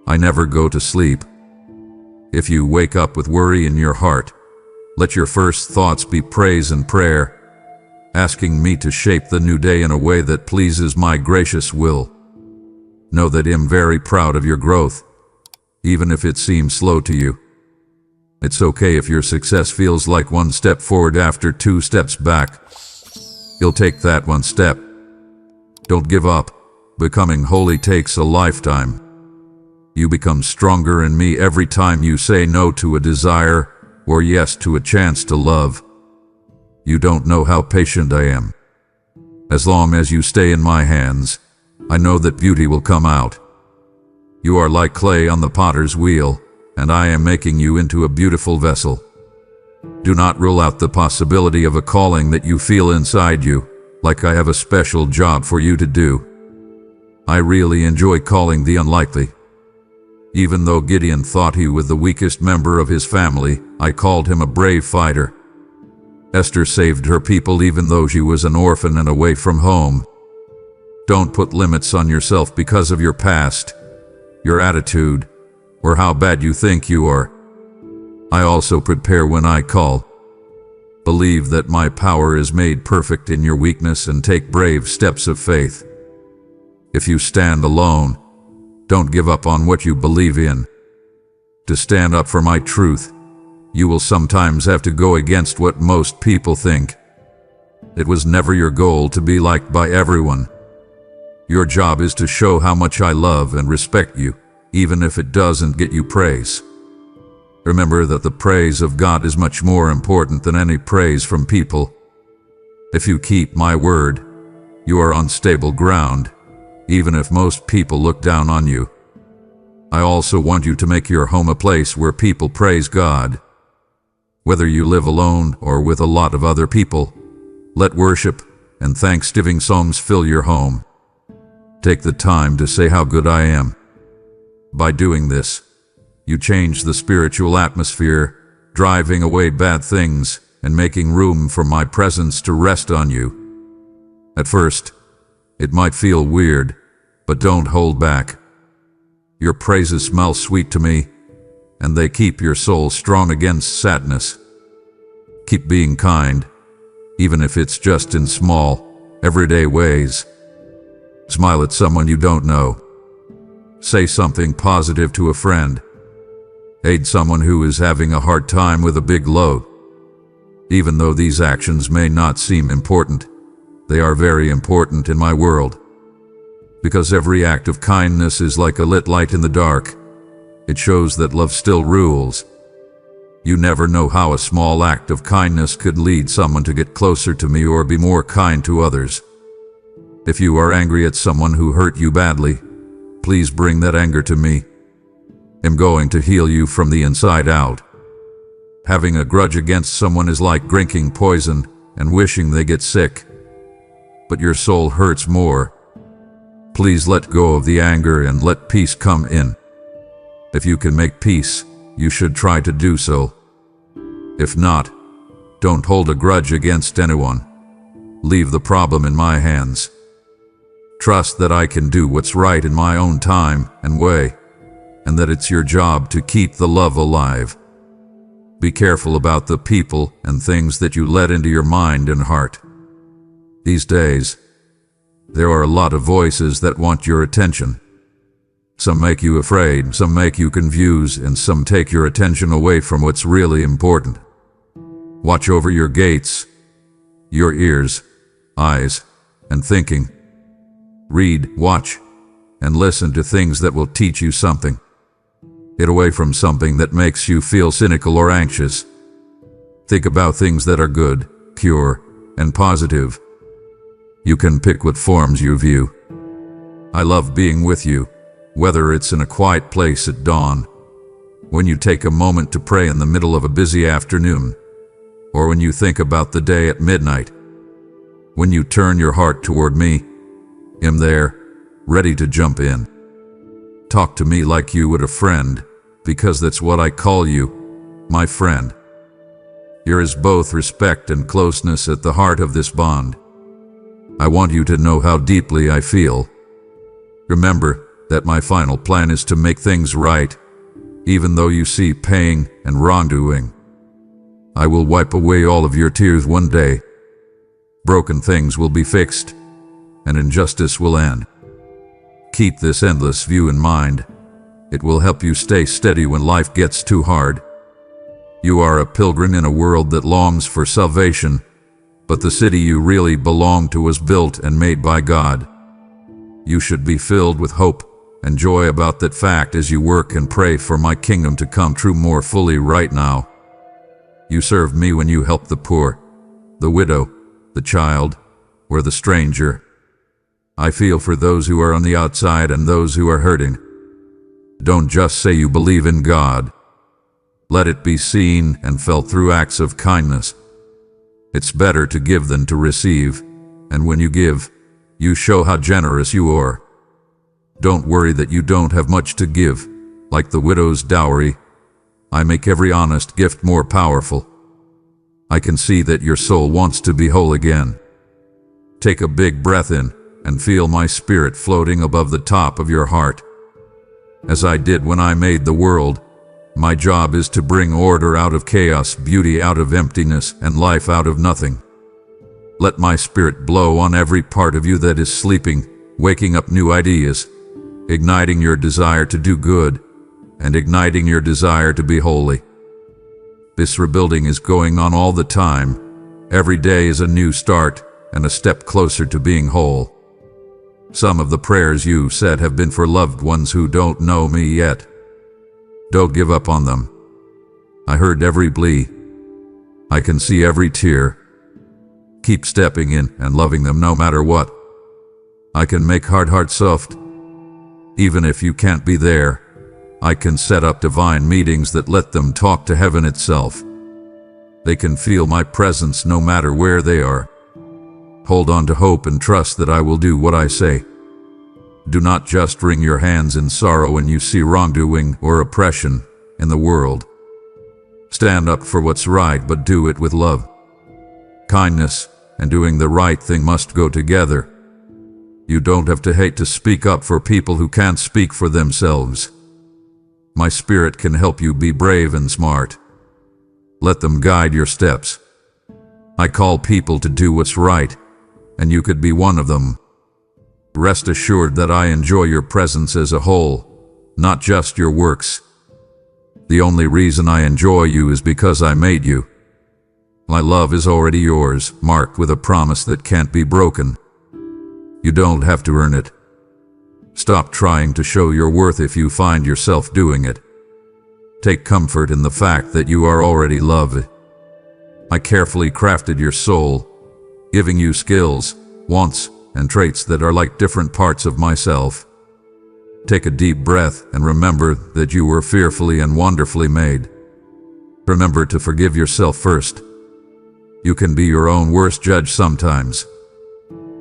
I never go to sleep. If you wake up with worry in your heart, let your first thoughts be praise and prayer. asking me to shape the new day in a way that pleases my gracious will. Know that I'm very proud of your growth, even if it seems slow to you. It's okay if your success feels like one step forward after 2 steps back. You'll take that 1 step. Don't give up. Becoming holy takes a lifetime. You become stronger in me every time you say no to a desire or yes to a chance to love. You don't know how patient I am. As long as you stay in my hands, I know that beauty will come out. You are like clay on the potter's wheel, and I am making you into a beautiful vessel. Do not rule out the possibility of a calling that you feel inside you, like I have a special job for you to do. I really enjoy calling the unlikely. Even though Gideon thought he was the weakest member of his family, I called him a brave fighter. Esther saved her people even though she was an orphan and away from home. Don't put limits on yourself because of your past, your attitude, or how bad you think you are. I also prepare when I call. Believe that my power is made perfect in your weakness and take brave steps of faith. If you stand alone, don't give up on what you believe in. To stand up for my truth, you will sometimes have to go against what most people think. It was never your goal to be liked by everyone. Your job is to show how much I love and respect you, even if it doesn't get you praise. Remember that the praise of God is much more important than any praise from people. If you keep my word, you are on stable ground, even if most people look down on you. I also want you to make your home a place where people praise God. Whether you live alone or with a lot of other people, let worship and thanksgiving songs fill your home. Take the time to say how good I am. By doing this, you change the spiritual atmosphere, driving away bad things and making room for my presence to rest on you. At first, it might feel weird, but don't hold back. Your praises smell sweet to me, and they keep your soul strong against sadness. Keep being kind, even if it's just in small, everyday ways. Smile at someone you don't know. Say something positive to a friend. Aid someone who is having a hard time with a big load. Even though these actions may not seem important, they are very important in my world. Because every act of kindness is like a lit light in the dark. It shows that love still rules. You never know how a small act of kindness could lead someone to get closer to me or be more kind to others. If you are angry at someone who hurt you badly, please bring that anger to me. I'm going to heal you from the inside out. Having a grudge against someone is like drinking poison and wishing they get sick. But your soul hurts more. Please let go of the anger and let peace come in. If you can make peace, you should try to do so. If not, don't hold a grudge against anyone. Leave the problem in my hands. Trust that I can do what's right in my own time and way, and that it's your job to keep the love alive. Be careful about the people and things that you let into your mind and heart. These days, there are a lot of voices that want your attention. Some make you afraid, some make you confused, and some take your attention away from what's really important. Watch over your gates, your ears, eyes, and thinking. Read, watch, and listen to things that will teach you something. Get away from something that makes you feel cynical or anxious. Think about things that are good, pure, and positive. You can pick what forms you view. I love being with you, whether it's in a quiet place at dawn, when you take a moment to pray in the middle of a busy afternoon, or when you think about the day at midnight. When you turn your heart toward me, I'm there, ready to jump in. Talk to me like you would a friend, because that's what I call you, my friend. There is both respect and closeness at the heart of this bond. I want you to know how deeply I feel. Remember that my final plan is to make things right, even though you see pain and wrongdoing. I will wipe away all of your tears one day. Broken things will be fixed, and injustice will end. Keep this endless view in mind. It will help you stay steady when life gets too hard. You are a pilgrim in a world that longs for salvation, but the city you really belong to was built and made by God. You should be filled with hope and joy about that fact as you work and pray for my kingdom to come true more fully right now. You served me when you helped the poor, the widow, the child, or the stranger. I feel for those who are on the outside and those who are hurting. Don't just say you believe in God. Let it be seen and felt through acts of kindness. It's better to give than to receive, and when you give, you show how generous you are. Don't worry that you don't have much to give, like the widow's dowry. I make every honest gift more powerful. I can see that your soul wants to be whole again. Take a big breath in and feel my spirit floating above the top of your heart. As I did when I made the world, my job is to bring order out of chaos, beauty out of emptiness, and life out of nothing. Let my spirit blow on every part of you that is sleeping, waking up new ideas, igniting your desire to do good, and igniting your desire to be holy. This rebuilding is going on all the time. Every day is a new start and a step closer to being whole. Some of the prayers you said have been for loved ones who don't know me yet. Don't give up on them. I heard every plea. I can see every tear. Keep stepping in and loving them no matter what. I can make hard hearts soft. Even if you can't be there, I can set up divine meetings that let them talk to heaven itself. They can feel my presence no matter where they are. Hold on to hope and trust that I will do what I say. Do not just wring your hands in sorrow when you see wrongdoing or oppression in the world. Stand up for what's right, but do it with love. Kindness and doing the right thing must go together. You don't have to hate to speak up for people who can't speak for themselves. My spirit can help you be brave and smart. Let them guide your steps. I call people to do what's right, and you could be one of them. Rest assured that I enjoy your presence as a whole, not just your works. The only reason I enjoy you is because I made you. My love is already yours, marked with a promise that can't be broken. You don't have to earn it. Stop trying to show your worth if you find yourself doing it. Take comfort in the fact that you are already loved. I carefully crafted your soul, giving you skills, wants, and traits that are like different parts of myself. Take a deep breath and remember that you were fearfully and wonderfully made. Remember to forgive yourself first. You can be your own worst judge sometimes.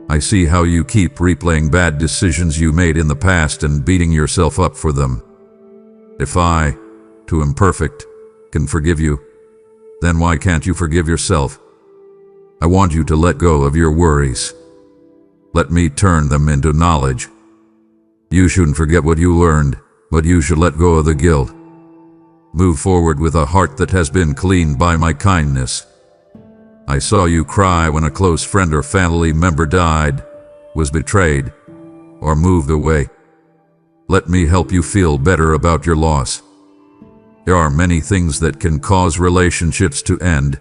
I see how you keep replaying bad decisions you made in the past and beating yourself up for them. If I, too imperfect, can forgive you, then why can't you forgive yourself? I want you to let go of your worries. Let me turn them into knowledge. You shouldn't forget what you learned, but you should let go of the guilt. Move forward with a heart that has been cleaned by my kindness. I saw you cry when a close friend or family member died, was betrayed, or moved away. Let me help you feel better about your loss. There are many things that can cause relationships to end,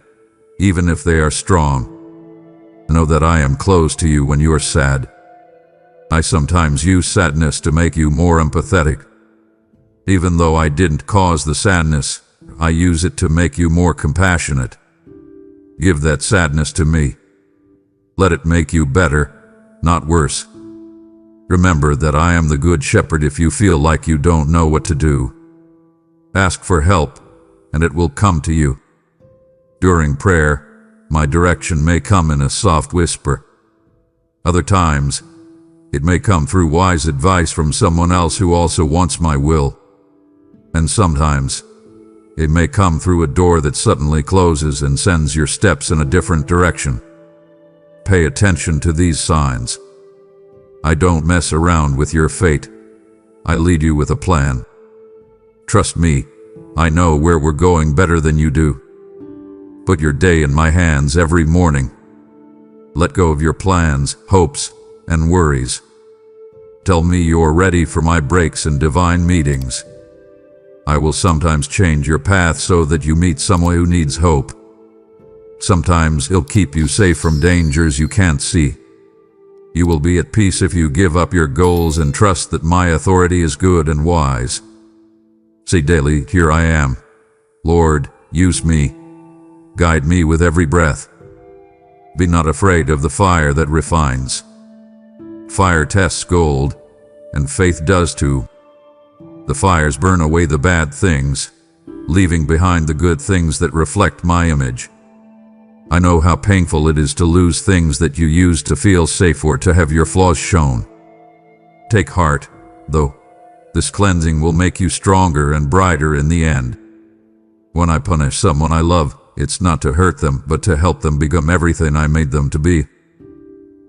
even if they are strong. Know that I am close to you when you are sad. I sometimes use sadness to make you more empathetic. Even though I didn't cause the sadness, I use it to make you more compassionate. Give that sadness to me. Let it make you better, not worse. Remember that I am the good shepherd if you feel like you don't know what to do. Ask for help, and it will come to you. During prayer, my direction may come in a soft whisper. Other times, it may come through wise advice from someone else who also wants my will. And sometimes, it may come through a door that suddenly closes and sends your steps in a different direction. Pay attention to these signs. I don't mess around with your fate. I lead you with a plan. Trust me, I know where we're going better than you do. Put your day in my hands every morning. Let go of your plans, hopes, and worries. Tell me you're ready for my breaks and divine meetings. I will sometimes change your path so that you meet someone who needs hope. Sometimes he'll keep you safe from dangers you can't see. You will be at peace if you give up your goals and trust that my authority is good and wise. Say daily, here I am. Lord, use me. Guide me with every breath. Be not afraid of the fire that refines. Fire tests gold, and faith does too. The fires burn away the bad things, leaving behind the good things that reflect my image. I know how painful it is to lose things that you used to feel safe or to have your flaws shown. Take heart, though. This cleansing will make you stronger and brighter in the end. When I punish someone I love, it's not to hurt them, but to help them become everything I made them to be.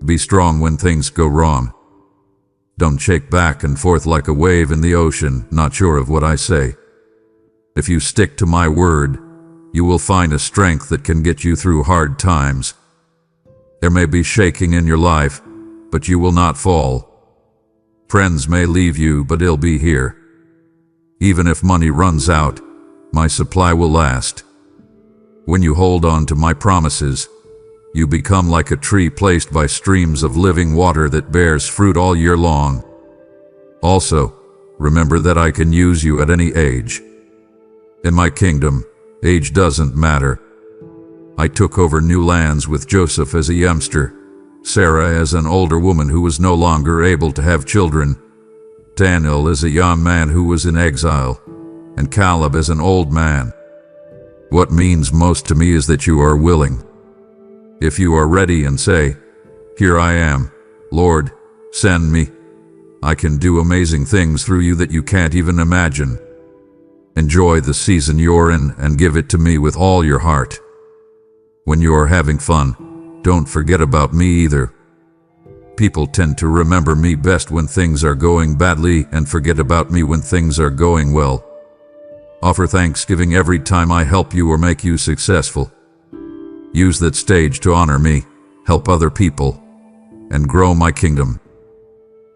Be strong when things go wrong. Don't shake back and forth like a wave in the ocean, not sure of what I say. If you stick to my word, you will find a strength that can get you through hard times. There may be shaking in your life, but you will not fall. Friends may leave you, but they'll be here. Even if money runs out, my supply will last. When you hold on to my promises, you become like a tree placed by streams of living water that bears fruit all year long. Also, remember that I can use you at any age. In my kingdom, age doesn't matter. I took over new lands with Joseph as a youngster, Sarah as an older woman who was no longer able to have children, Daniel as a young man who was in exile, and Caleb as an old man. What means most to me is that you are willing. If you are ready and say, "Here I am, Lord, send me," I can do amazing things through you that you can't even imagine. Enjoy the season you're in and give it to me with all your heart. When you're having fun, don't forget about me either. People tend to remember me best when things are going badly and forget about me when things are going well. Offer thanksgiving every time I help you or make you successful. Use that stage to honor me, help other people, and grow my kingdom.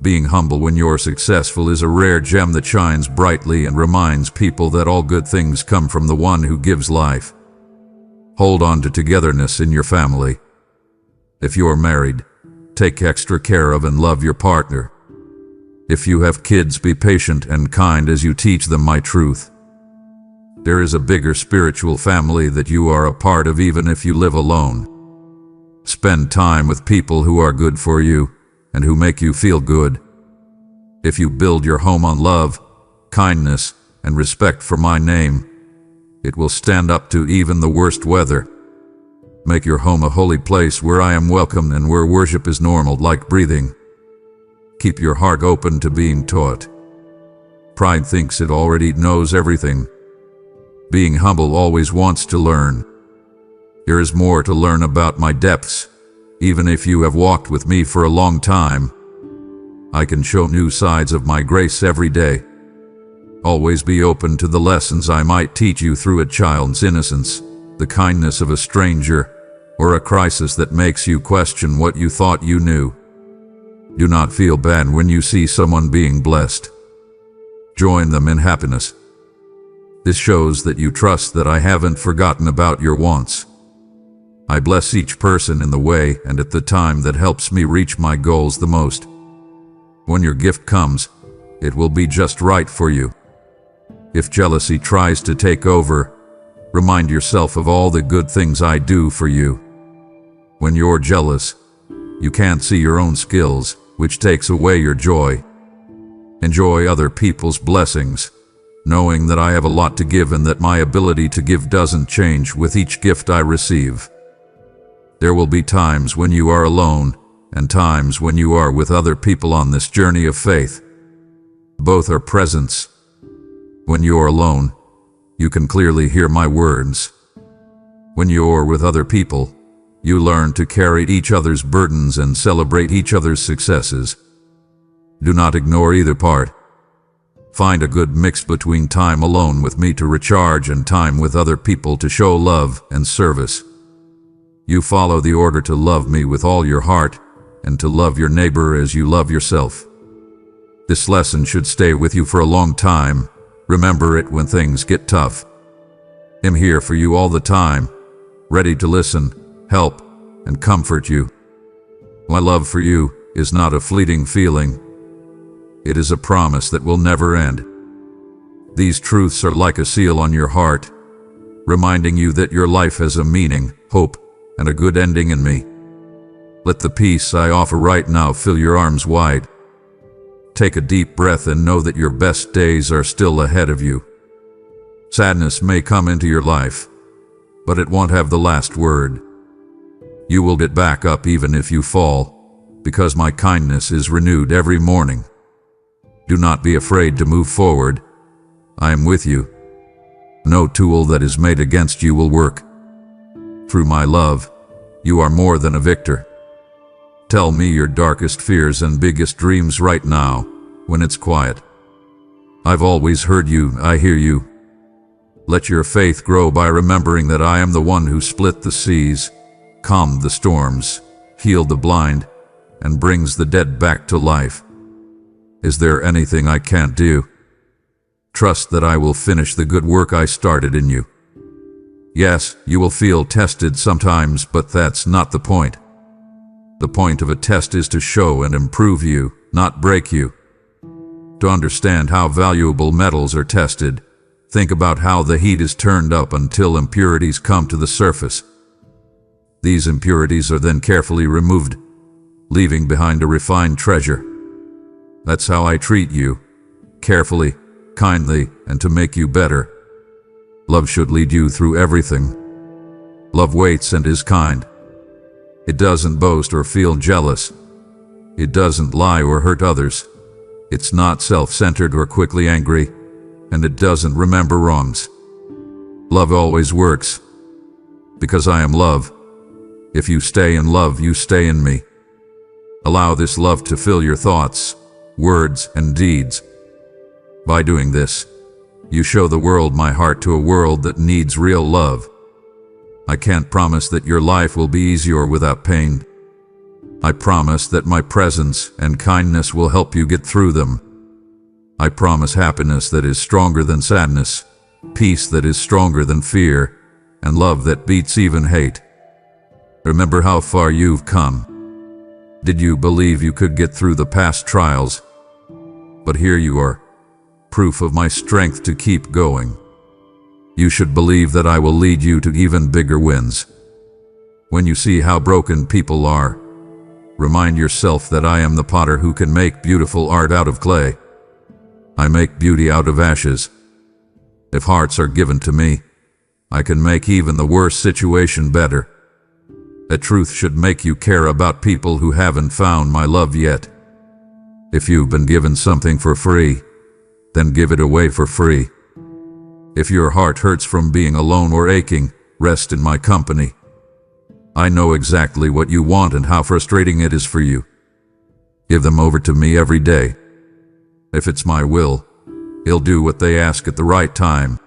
Being humble when you're successful is a rare gem that shines brightly and reminds people that all good things come from the one who gives life. Hold on to togetherness in your family. If you're married, take extra care of and love your partner. If you have kids, be patient and kind as you teach them my truth. There is a bigger spiritual family that you are a part of even if you live alone. Spend time with people who are good for you and who make you feel good. If you build your home on love, kindness, and respect for my name, it will stand up to even the worst weather. Make your home a holy place where I am welcome and where worship is normal like breathing. Keep your heart open to being taught. Pride thinks it already knows everything. Being humble always wants to learn. There is more to learn about my depths. Even if you have walked with me for a long time, I can show new sides of my grace every day. Always be open to the lessons I might teach you through a child's innocence, the kindness of a stranger, or a crisis that makes you question what you thought you knew. Do not feel bad when you see someone being blessed. Join them in happiness. This shows that you trust that I haven't forgotten about your wants. I bless each person in the way and at the time that helps me reach my goals the most. When your gift comes, it will be just right for you. If jealousy tries to take over, remind yourself of all the good things I do for you. When you're jealous, you can't see your own skills, which takes away your joy. Enjoy other people's blessings, knowing that I have a lot to give and that my ability to give doesn't change with each gift I receive. There will be times when you are alone and times when you are with other people on this journey of faith. Both are presents. When you're alone, you can clearly hear my words. When you're with other people, you learn to carry each other's burdens and celebrate each other's successes. Do not ignore either part. Find a good mix between time alone with me to recharge and time with other people to show love and service. You follow the order to love me with all your heart and to love your neighbor as you love yourself. This lesson should stay with you for a long time. Remember it when things get tough. I'm here for you all the time, ready to listen, help, and comfort you. My love for you is not a fleeting feeling. It is a promise that will never end. These truths are like a seal on your heart, reminding you that your life has a meaning, hope, and a good ending in me. Let the peace I offer right now fill your arms wide. Take a deep breath and know that your best days are still ahead of you. Sadness may come into your life, but it won't have the last word. You will get back up even if you fall, because my kindness is renewed every morning. Do not be afraid to move forward. I am with you. No tool that is made against you will work. Through my love, you are more than a victor. Tell me your darkest fears and biggest dreams right now, when it's quiet. I've always heard you, I hear you. Let your faith grow by remembering that I am the one who split the seas, calmed the storms, healed the blind, and brings the dead back to life. Is there anything I can't do? Trust that I will finish the good work I started in you. Yes, you will feel tested sometimes, but that's not the point. The point of a test is to show and improve you, not break you. To understand how valuable metals are tested, think about how the heat is turned up until impurities come to the surface. These impurities are then carefully removed, leaving behind a refined treasure. That's how I treat you, carefully, kindly, and to make you better. Love should lead you through everything. Love waits and is kind. It doesn't boast or feel jealous. It doesn't lie or hurt others. It's not self-centered or quickly angry, and it doesn't remember wrongs. Love always works, because I am love. If you stay in love, you stay in me. Allow this love to fill your thoughts, words, and deeds. By doing this, you show the world my heart to a world that needs real love. I can't promise that your life will be easy or without pain. I promise that my presence and kindness will help you get through them. I promise happiness that is stronger than sadness, peace that is stronger than fear, and love that beats even hate. Remember how far you've come. Did you believe you could get through the past trials? But here you are, proof of my strength to keep going. You should believe that I will lead you to even bigger wins. When you see how broken people are, remind yourself that I am the potter who can make beautiful art out of clay. I make beauty out of ashes. If hearts are given to me, I can make even the worst situation better. A truth should make you care about people who haven't found my love yet. If you've been given something for free, then give it away for free. If your heart hurts from being alone or aching, rest in my company. I know exactly what you want and how frustrating it is for you. Give them over to me every day. If it's my will, He'll do what they ask at the right time.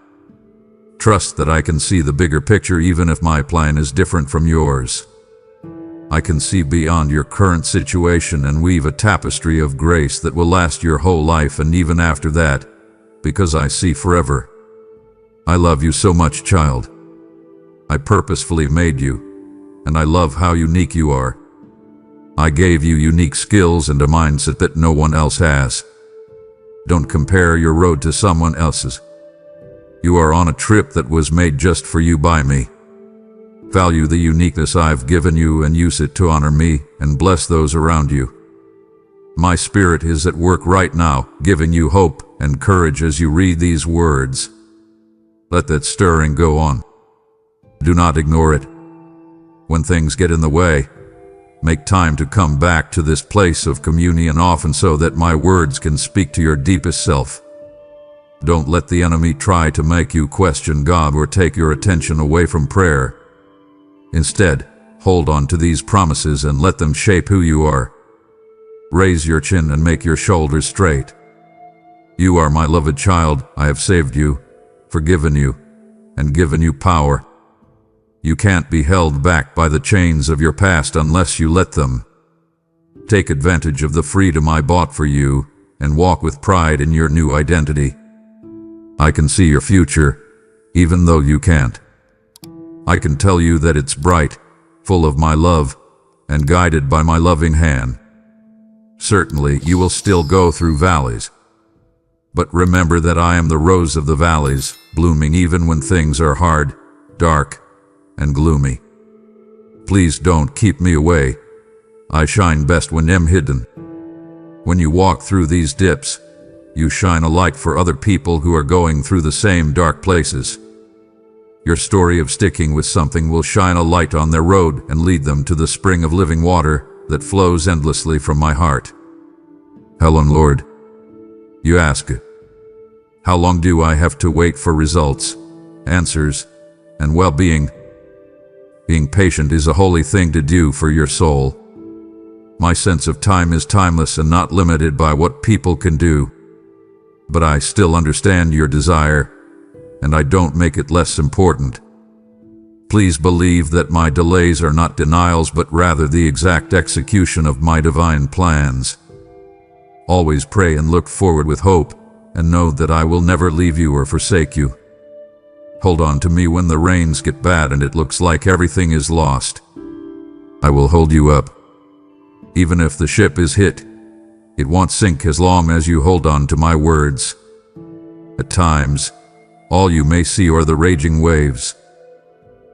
Trust that I can see the bigger picture even if my plan is different from yours. I can see beyond your current situation and weave a tapestry of grace that will last your whole life and even after that, because I see forever. I love you so much, child. I purposefully made you, and I love how unique you are. I gave you unique skills and a mindset that no one else has. Don't compare your road to someone else's. You are on a trip that was made just for you by me. Value the uniqueness I've given you and use it to honor me and bless those around you. My spirit is at work right now, giving you hope and courage as you read these words. Let that stirring go on. Do not ignore it. When things get in the way, make time to come back to this place of communion often so that my words can speak to your deepest self. Don't let the enemy try to make you question God or take your attention away from prayer. Instead, hold on to these promises and let them shape who you are. Raise your chin and make your shoulders straight. You are my loved child. I have saved you, forgiven you, and given you power. You can't be held back by the chains of your past unless you let them. Take advantage of the freedom I bought for you and walk with pride in your new identity. I can see your future, even though you can't. I can tell you that it's bright, full of my love, and guided by my loving hand. Certainly, you will still go through valleys. But remember that I am the rose of the valleys, blooming even when things are hard, dark, and gloomy. Please don't keep me away. I shine best when I'm hidden. When you walk through these dips, you shine a light for other people who are going through the same dark places. Your story of sticking with something will shine a light on their road and lead them to the spring of living water that flows endlessly from my heart. Helen, Lord, you ask, how long do I have to wait for results, answers, and well-being? Being patient is a holy thing to do for your soul. My sense of time is timeless and not limited by what people can do. But I still understand your desire, and I don't make it less important. Please believe that my delays are not denials, but rather the exact execution of my divine plans. Always pray and look forward with hope, and know that I will never leave you or forsake you. Hold on to me when the rains get bad and it looks like everything is lost. I will hold you up. Even if the ship is hit, it won't sink as long as you hold on to my words. At times, all you may see are the raging waves.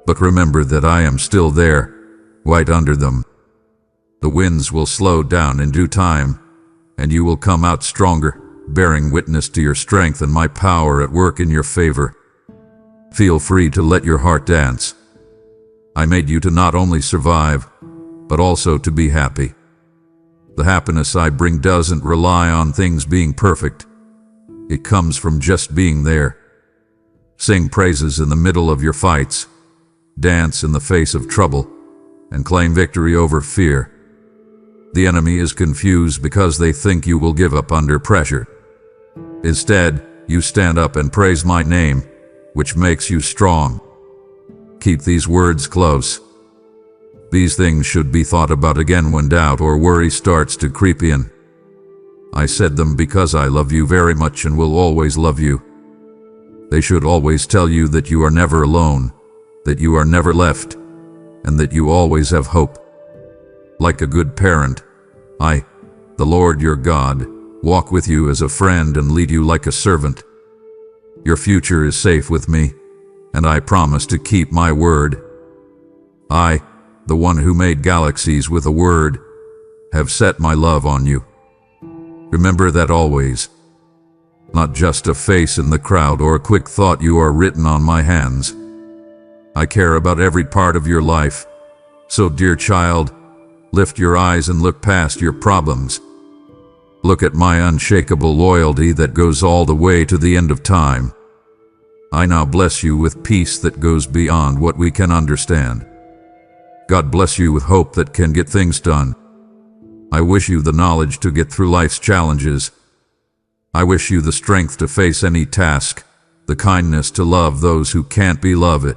But remember that I am still there, right under them. The winds will slow down in due time, and you will come out stronger, bearing witness to your strength and my power at work in your favor. Feel free to let your heart dance. I made you to not only survive, but also to be happy. The happiness I bring doesn't rely on things being perfect. It comes from just being there. Sing praises in the middle of your fights, dance in the face of trouble, and claim victory over fear. The enemy is confused because they think you will give up under pressure. Instead, you stand up and praise my name, which makes you strong. Keep these words close. These things should be thought about again when doubt or worry starts to creep in. I said them because I love you very much and will always love you. They should always tell you that you are never alone, that you are never left, and that you always have hope. Like a good parent, I, the Lord your God, walk with you as a friend and lead you like a servant. Your future is safe with me, and I promise to keep my word. I, the one who made galaxies with a word, have set my love on you. Remember that always. Not just a face in the crowd or a quick thought, you are written on my hands. I care about every part of your life. So, dear child, lift your eyes and look past your problems. Look at my unshakable loyalty that goes all the way to the end of time. I now bless you with peace that goes beyond what we can understand. God bless you with hope that can get things done. I wish you the knowledge to get through life's challenges. I wish you the strength to face any task, the kindness to love those who can't be loved,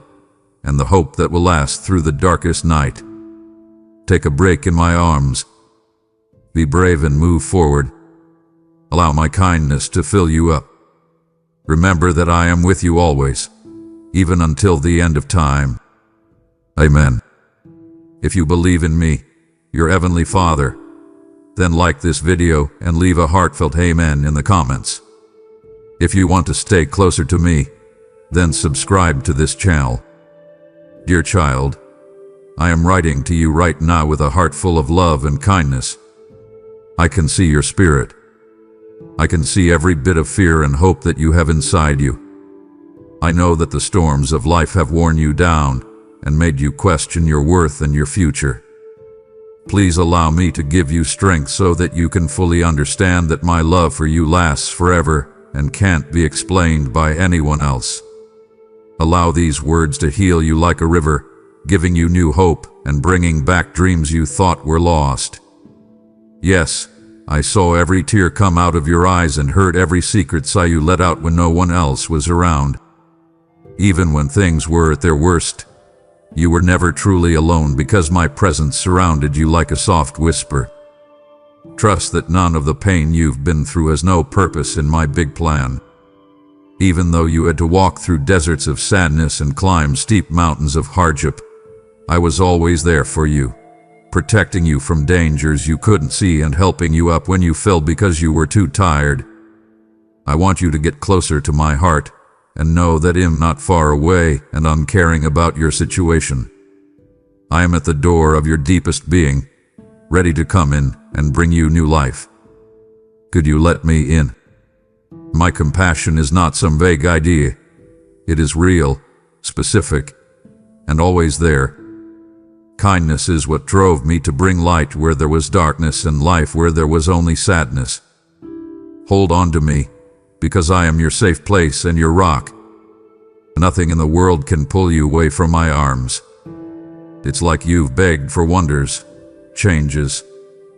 and the hope that will last through the darkest night. Take a break in my arms. Be brave and move forward. Allow my kindness to fill you up. Remember that I am with you always, even until the end of time. Amen. If you believe in me, your Heavenly Father, then like this video and leave a heartfelt amen in the comments. If you want to stay closer to me, then subscribe to this channel. Dear child, I am writing to you right now with a heart full of love and kindness. I can see your spirit. I can see every bit of fear and hope that you have inside you. I know that the storms of life have worn you down and made you question your worth and your future. Please allow me to give you strength so that you can fully understand that my love for you lasts forever and can't be explained by anyone else. Allow these words to heal you like a river, giving you new hope and bringing back dreams you thought were lost. Yes, I saw every tear come out of your eyes and heard every secret sigh you let out when no one else was around. Even when things were at their worst, You were never truly alone because my presence surrounded you like a soft whisper. Trust that none of the pain you've been through has no purpose in my big plan. Even though you had to walk through deserts of sadness and climb steep mountains of hardship, I was always there for you, protecting you from dangers you couldn't see and helping you up when you fell because you were too tired. I want you to get closer to my heart and know that I'm not far away and uncaring about your situation. I am at the door of your deepest being, ready to come in and bring you new life. Could you let me in? My compassion is not some vague idea. It is real, specific, and always there. Kindness is what drove me to bring light where there was darkness and life where there was only sadness. Hold on to me, because I am your safe place and your rock. Nothing in the world can pull you away from my arms. It's like you've begged for wonders, changes,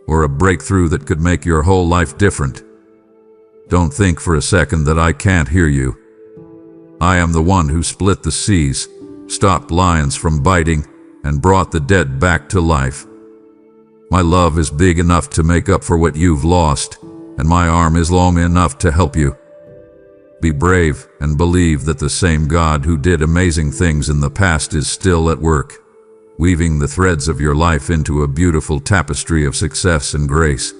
or a breakthrough that could make your whole life different. Don't think for a second that I can't hear you. I am the one who split the seas, stopped lions from biting, and brought the dead back to life. My love is big enough to make up for what you've lost, and my arm is long enough to help you. Be brave and believe that the same God who did amazing things in the past is still at work, weaving the threads of your life into a beautiful tapestry of success and grace.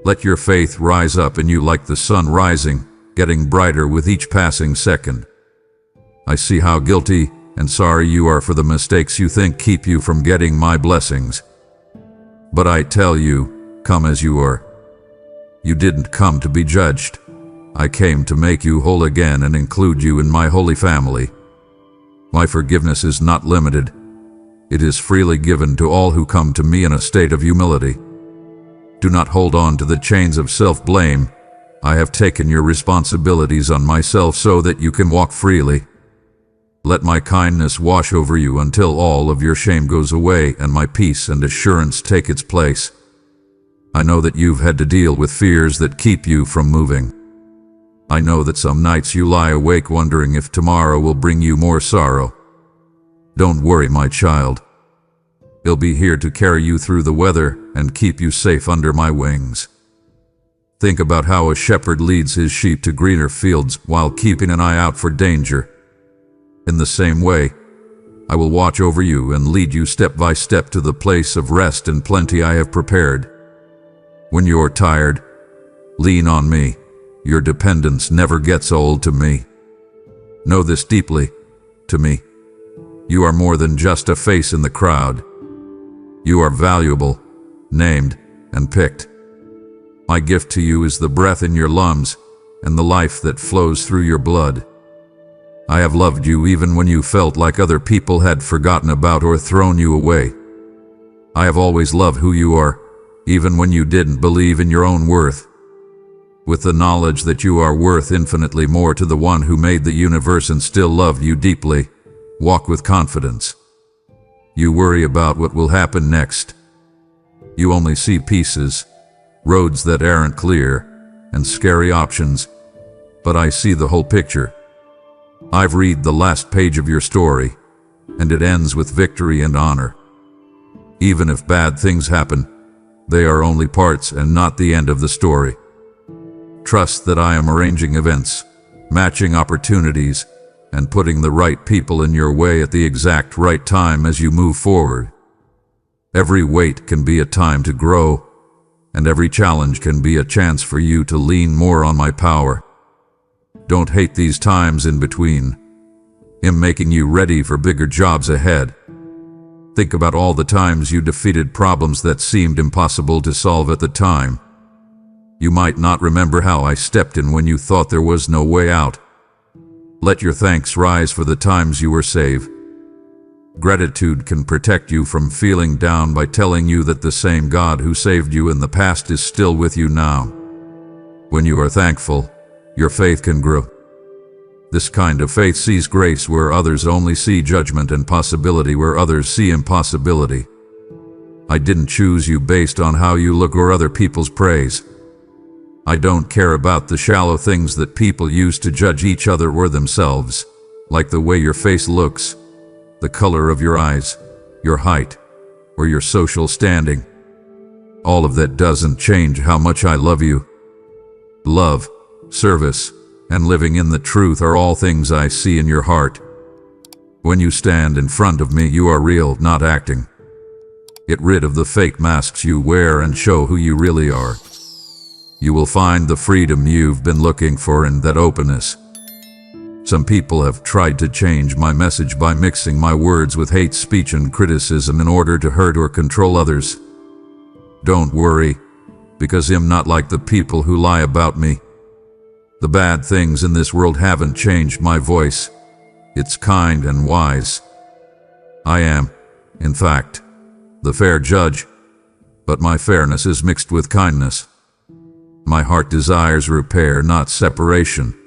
Let your faith rise up in you like the sun rising, getting brighter with each passing second. I see how guilty and sorry you are for the mistakes you think keep you from getting my blessings. But I tell you, come as you are. You didn't come to be judged. I came to make you whole again and include you in my holy family. My forgiveness is not limited. It is freely given to all who come to me in a state of humility. Do not hold on to the chains of self-blame. I have taken your responsibilities on myself so that you can walk freely. Let my kindness wash over you until all of your shame goes away and my peace and assurance take its place. I know that you've had to deal with fears that keep you from moving. I know that some nights you lie awake wondering if tomorrow will bring you more sorrow. Don't worry, my child. I'll be here to carry you through the weather and keep you safe under my wings. Think about how a shepherd leads his sheep to greener fields while keeping an eye out for danger. In the same way, I will watch over you and lead you step by step to the place of rest and plenty I have prepared. When you're tired, lean on me. Your dependence never gets old to me. Know this deeply, to me. You are more than just a face in the crowd. You are valuable, named, and picked. My gift to you is the breath in your lungs and the life that flows through your blood. I have loved you even when you felt like other people had forgotten about or thrown you away. I have always loved who you are, even when you didn't believe in your own worth. With the knowledge that you are worth infinitely more to the one who made the universe and still loved you deeply, walk with confidence. You worry about what will happen next. You only see pieces, roads that aren't clear, and scary options, but I see the whole picture. I've read the last page of your story, and it ends with victory and honor. Even if bad things happen, they are only parts and not the end of the story. Trust that I am arranging events, matching opportunities, and putting the right people in your way at the exact right time as you move forward. Every wait can be a time to grow, and every challenge can be a chance for you to lean more on my power. Don't hate these times in between. I'm making you ready for bigger jobs ahead. Think about all the times you defeated problems that seemed impossible to solve at the time. You might not remember how I stepped in when you thought there was no way out. Let your thanks rise for the times you were saved. Gratitude can protect you from feeling down by telling you that the same God who saved you in the past is still with you now. When you are thankful, your faith can grow. This kind of faith sees grace where others only see judgment and possibility where others see impossibility. I didn't choose you based on how you look or other people's praise. I don't care about the shallow things that people use to judge each other or themselves, like the way your face looks, the color of your eyes, your height, or your social standing. All of that doesn't change how much I love you. Love, service, and living in the truth are all things I see in your heart. When you stand in front of me, you are real, not acting. Get rid of the fake masks you wear and show who you really are. You will find the freedom you've been looking for in that openness. Some people have tried to change my message by mixing my words with hate speech and criticism in order to hurt or control others. Don't worry, because I'm not like the people who lie about me. The bad things in this world haven't changed my voice. It's kind and wise. I am, in fact, the fair judge, but my fairness is mixed with kindness. My heart desires repair, not separation.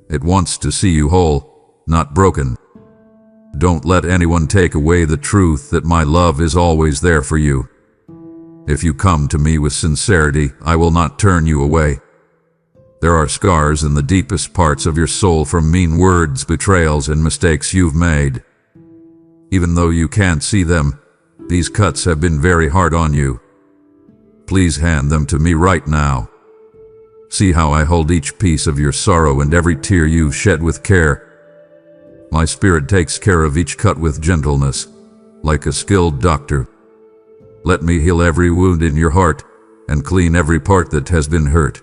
It wants to see you whole, not broken. Don't let anyone take away the truth that my love is always there for you. If you come to me with sincerity, I will not turn you away. There are scars in the deepest parts of your soul from mean words, betrayals, and mistakes you've made. Even though you can't see them, these cuts have been very hard on you. Please hand them to me right now. See how I hold each piece of your sorrow and every tear you've shed with care. My spirit takes care of each cut with gentleness, like a skilled doctor. Let me heal every wound in your heart and clean every part that has been hurt.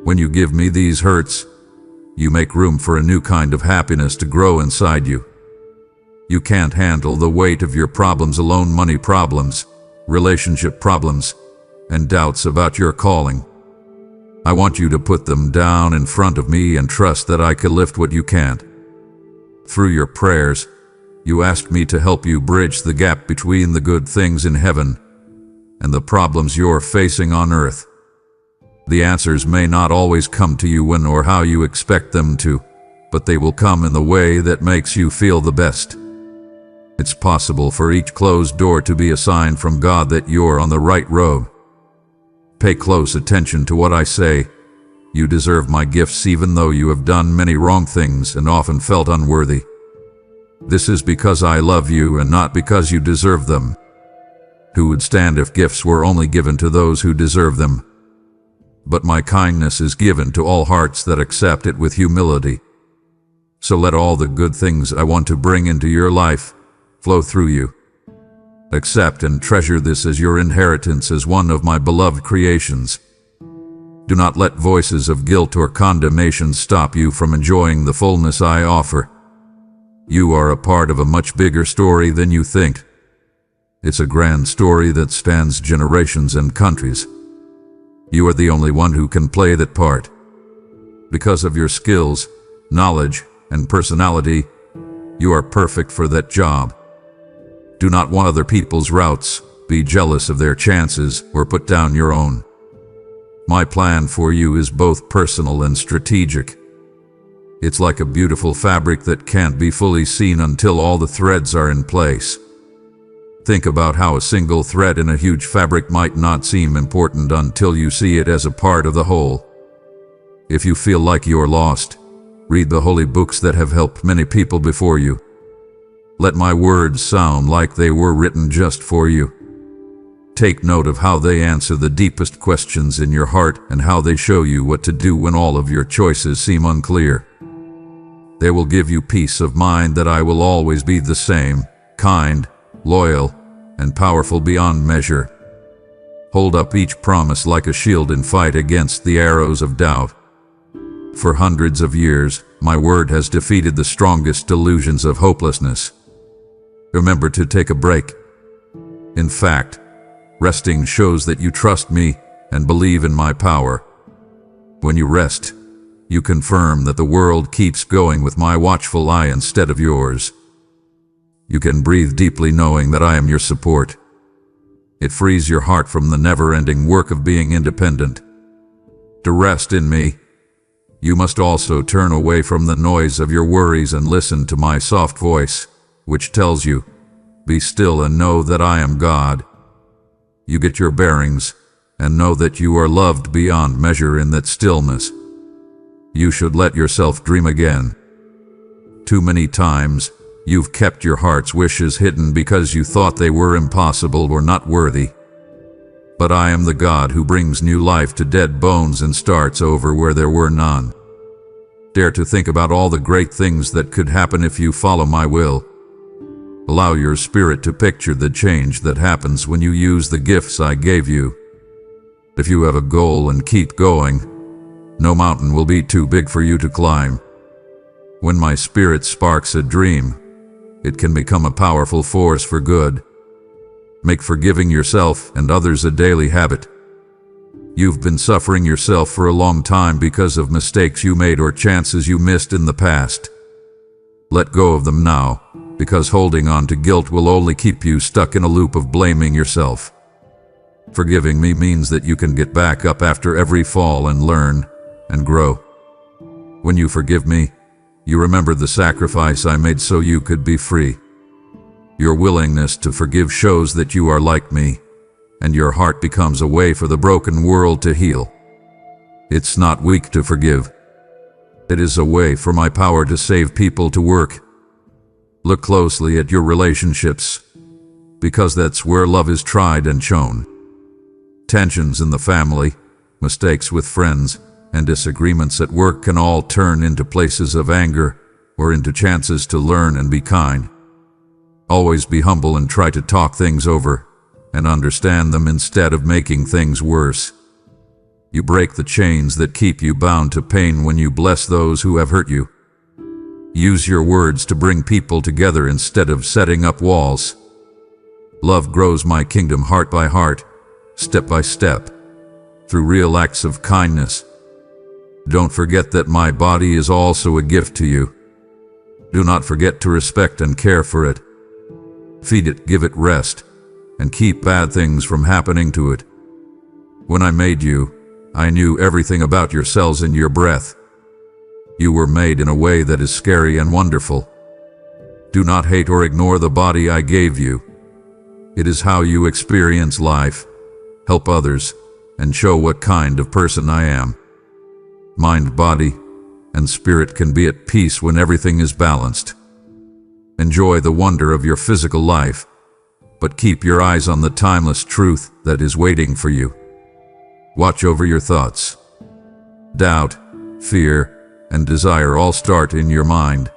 When you give me these hurts, you make room for a new kind of happiness to grow inside you. You can't handle the weight of your problems alone, money problems, relationship problems, and doubts about your calling. I want you to put them down in front of me and trust that I can lift what you can't. Through your prayers, you asked me to help you bridge the gap between the good things in heaven and the problems you're facing on earth. The answers may not always come to you when or how you expect them to, but they will come in the way that makes you feel the best. It's possible for each closed door to be a sign from God that you're on the right road. Pay close attention to what I say. You deserve my gifts even though you have done many wrong things and often felt unworthy. This is because I love you and not because you deserve them. Who would stand if gifts were only given to those who deserve them? But my kindness is given to all hearts that accept it with humility. So let all the good things I want to bring into your life flow through you. Accept and treasure this as your inheritance as one of my beloved creations. Do not let voices of guilt or condemnation stop you from enjoying the fullness I offer. You are a part of a much bigger story than you think. It's a grand story that spans generations and countries. You are the only one who can play that part. Because of your skills, knowledge, and personality, you are perfect for that job. Do not want other people's routes, be jealous of their chances, or put down your own. My plan for you is both personal and strategic. It's like a beautiful fabric that can't be fully seen until all the threads are in place. Think about how a single thread in a huge fabric might not seem important until you see it as a part of the whole. If you feel like you're lost, read the holy books that have helped many people before you. Let my words sound like they were written just for you. Take note of how they answer the deepest questions in your heart and how they show you what to do when all of your choices seem unclear. They will give you peace of mind that I will always be the same, kind, loyal, and powerful beyond measure. Hold up each promise like a shield and fight against the arrows of doubt. For hundreds of years, my word has defeated the strongest delusions of hopelessness. Remember to take a break. In fact, resting shows that you trust me and believe in my power. When you rest, you confirm that the world keeps going with my watchful eye instead of yours. You can breathe deeply knowing that I am your support. It frees your heart from the never-ending work of being independent. To rest in me, you must also turn away from the noise of your worries and listen to my soft voice, which tells you, "Be still and know that I am God." You get your bearings and know that you are loved beyond measure in that stillness. You should let yourself dream again. Too many times, you've kept your heart's wishes hidden because you thought they were impossible or not worthy. But I am the God who brings new life to dead bones and starts over where there were none. Dare to think about all the great things that could happen if you follow my will. Allow your spirit to picture the change that happens when you use the gifts I gave you. If you have a goal and keep going, no mountain will be too big for you to climb. When my spirit sparks a dream, it can become a powerful force for good. Make forgiving yourself and others a daily habit. You've been suffering yourself for a long time because of mistakes you made or chances you missed in the past. Let go of them now, because holding on to guilt will only keep you stuck in a loop of blaming yourself. Forgiving me means that you can get back up after every fall and learn and grow. When you forgive me, you remember the sacrifice I made so you could be free. Your willingness to forgive shows that you are like me, and your heart becomes a way for the broken world to heal. It's not weak to forgive. It is a way for my power to save people to work. Look closely at your relationships, because that's where love is tried and shown. Tensions in the family, mistakes with friends, and disagreements at work can all turn into places of anger or into chances to learn and be kind. Always be humble and try to talk things over and understand them instead of making things worse. You break the chains that keep you bound to pain when you bless those who have hurt you. Use your words to bring people together instead of setting up walls. Love grows my kingdom heart by heart, step by step, through real acts of kindness. Don't forget that my body is also a gift to you. Do not forget to respect and care for it. Feed it, give it rest, and keep bad things from happening to it. When I made you, I knew everything about your cells and your breath. You were made in a way that is scary and wonderful. Do not hate or ignore the body I gave you. It is how you experience life, help others, and show what kind of person I am. Mind, body, and spirit can be at peace when everything is balanced. Enjoy the wonder of your physical life, but keep your eyes on the timeless truth that is waiting for you. Watch over your thoughts. Doubt, fear, and desire all start in your mind.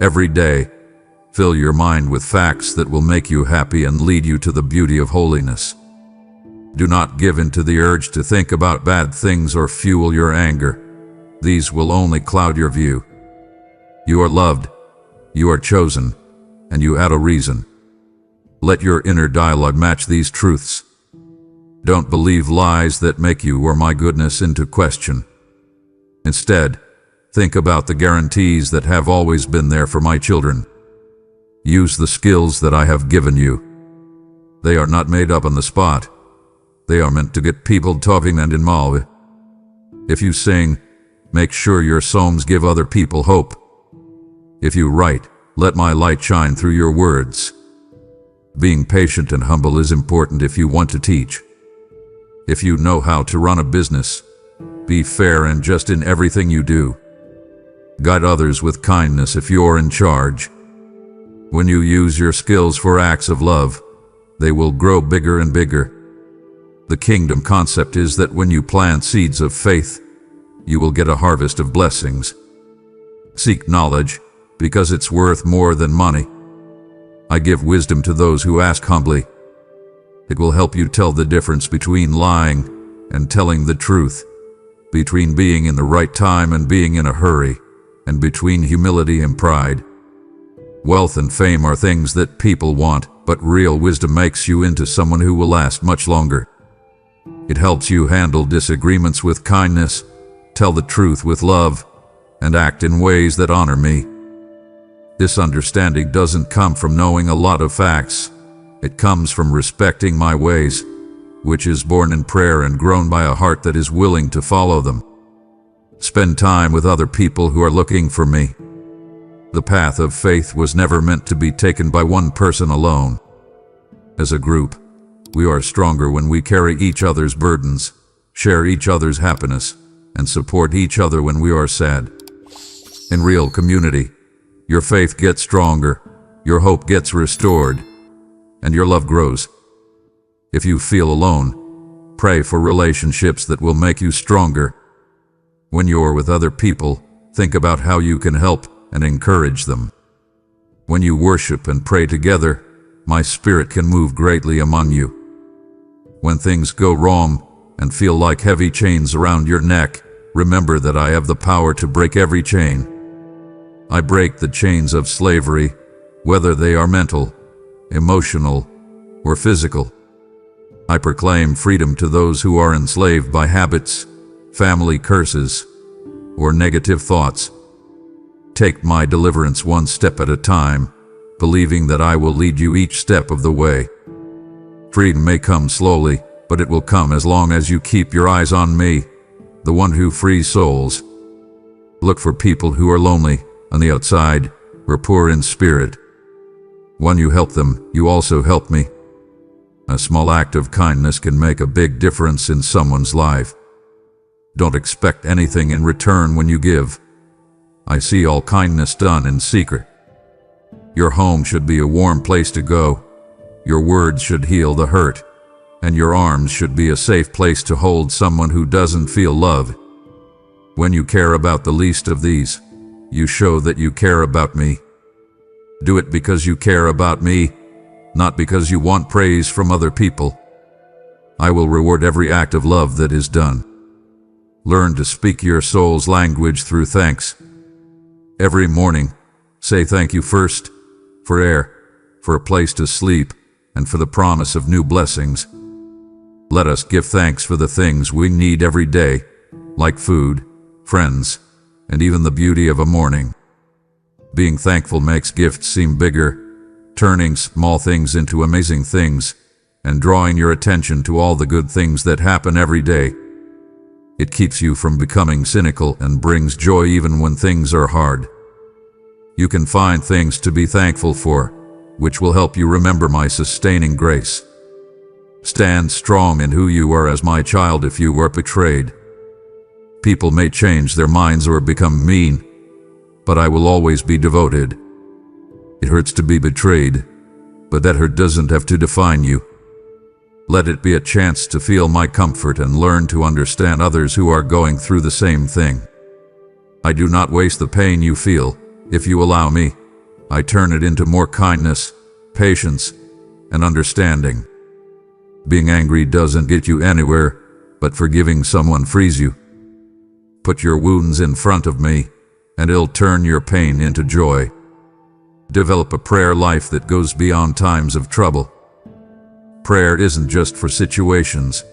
Every day, fill your mind with facts that will make you happy and lead you to the beauty of holiness. Do not give in to the urge to think about bad things or fuel your anger. These will only cloud your view. You are loved, you are chosen, and you had a reason. Let your inner dialogue match these truths. Don't believe lies that make you or my goodness into question. Instead, think about the guarantees that have always been there for my children. Use the skills that I have given you. They are not made up on the spot. They are meant to get people talking and involved. If you sing, make sure your songs give other people hope. If you write, let my light shine through your words. Being patient and humble is important if you want to teach. If you know how to run a business, be fair and just in everything you do. Guide others with kindness if you're in charge. When you use your skills for acts of love, they will grow bigger and bigger. The kingdom concept is that when you plant seeds of faith, you will get a harvest of blessings. Seek knowledge, because it's worth more than money. I give wisdom to those who ask humbly. It will help you tell the difference between lying and telling the truth, between being in the right time and being in a hurry, and between humility and pride. Wealth and fame are things that people want, but real wisdom makes you into someone who will last much longer. It helps you handle disagreements with kindness, tell the truth with love, and act in ways that honor me. This understanding doesn't come from knowing a lot of facts. It comes from respecting my ways, which is born in prayer and grown by a heart that is willing to follow them. Spend time with other people who are looking for me. The path of faith was never meant to be taken by one person alone. As a group, we are stronger when we carry each other's burdens, share each other's happiness, and support each other when we are sad. In real community, your faith gets stronger, your hope gets restored, and your love grows. If you feel alone, pray for relationships that will make you stronger. When you're with other people, think about how you can help and encourage them. When you worship and pray together, my spirit can move greatly among you. When things go wrong and feel like heavy chains around your neck, remember that I have the power to break every chain. I break the chains of slavery, whether they are mental, emotional, or physical. I proclaim freedom to those who are enslaved by habits, family curses, or negative thoughts. Take my deliverance one step at a time, believing that I will lead you each step of the way. Freedom may come slowly, but it will come as long as you keep your eyes on me, the one who frees souls. Look for people who are lonely on the outside or poor in spirit. When you help them, you also help me. A small act of kindness can make a big difference in someone's life. Don't expect anything in return when you give. I see all kindness done in secret. Your home should be a warm place to go. Your words should heal the hurt, and your arms should be a safe place to hold someone who doesn't feel love. When you care about the least of these, you show that you care about me. Do it because you care about me, not because you want praise from other people. I will reward every act of love that is done. Learn to speak your soul's language through thanks. Every morning, say thank you first, for air, for a place to sleep, and for the promise of new blessings. Let us give thanks for the things we need every day, like food, friends, and even the beauty of a morning. Being thankful makes gifts seem bigger, turning small things into amazing things, and drawing your attention to all the good things that happen every day. It keeps you from becoming cynical and brings joy even when things are hard. You can find things to be thankful for, which will help you remember my sustaining grace. Stand strong in who you are as my child if you were betrayed. People may change their minds or become mean, but I will always be devoted. It hurts to be betrayed, but that hurt doesn't have to define you. Let it be a chance to feel my comfort and learn to understand others who are going through the same thing. I do not waste the pain you feel. If you allow me, I turn it into more kindness, patience, and understanding. Being angry doesn't get you anywhere, but forgiving someone frees you. Put your wounds in front of me, and it'll turn your pain into joy. Develop a prayer life that goes beyond times of trouble. Prayer isn't just for situations,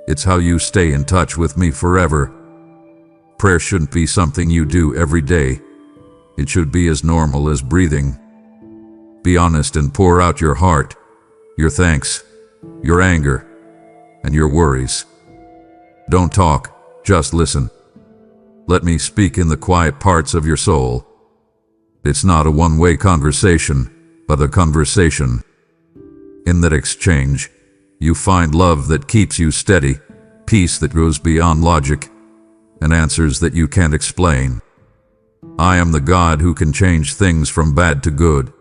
it's how you stay in touch with me forever. Prayer shouldn't be something you do every day. It should be as normal as breathing. Be honest and pour out your heart, your thanks, your anger, and your worries. Don't talk, just listen. Let me speak in the quiet parts of your soul. It's not a one-way conversation, but a conversation. In that exchange, you find love that keeps you steady, peace that goes beyond logic, and answers that you can't explain. I am the God who can change things from bad to good.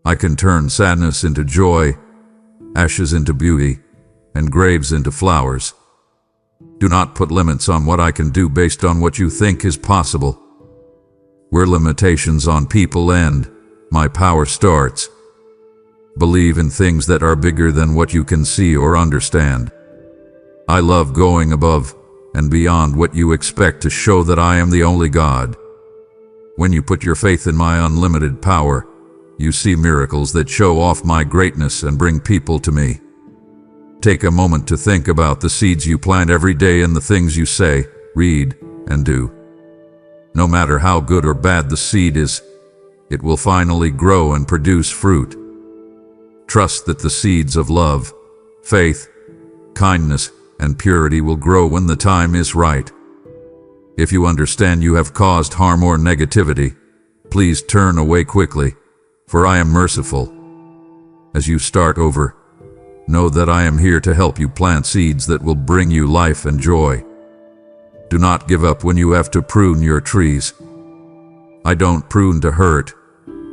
I can turn sadness into joy, ashes into beauty, and graves into flowers. Do not put limits on what I can do based on what you think is possible. Where limitations on people end, my power starts. Believe in things that are bigger than what you can see or understand. I love going above and beyond what you expect to show that I am the only God. When you put your faith in my unlimited power, you see miracles that show off my greatness and bring people to me. Take a moment to think about the seeds you plant every day and the things you say, read, and do. No matter how good or bad the seed is, it will finally grow and produce fruit. Trust that the seeds of love, faith, kindness, and purity will grow when the time is right. If you understand you have caused harm or negativity, please turn away quickly, for I am merciful. As you start over, know that I am here to help you plant seeds that will bring you life and joy. Do not give up when you have to prune your trees. I don't prune to hurt,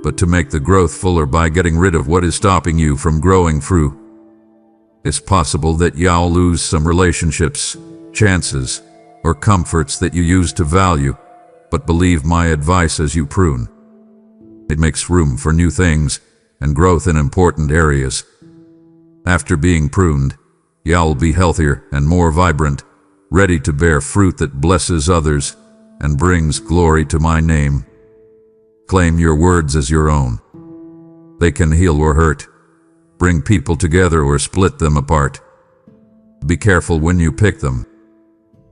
but to make the growth fuller by getting rid of what is stopping you from growing through. It's possible that you'll lose some relationships, chances, or comforts that you used to value, but believe my advice as you prune. It makes room for new things and growth in important areas. After being pruned, you'll be healthier and more vibrant, ready to bear fruit that blesses others and brings glory to my name. Claim your words as your own. They can heal or hurt, bring people together or split them apart. Be careful when you pick them.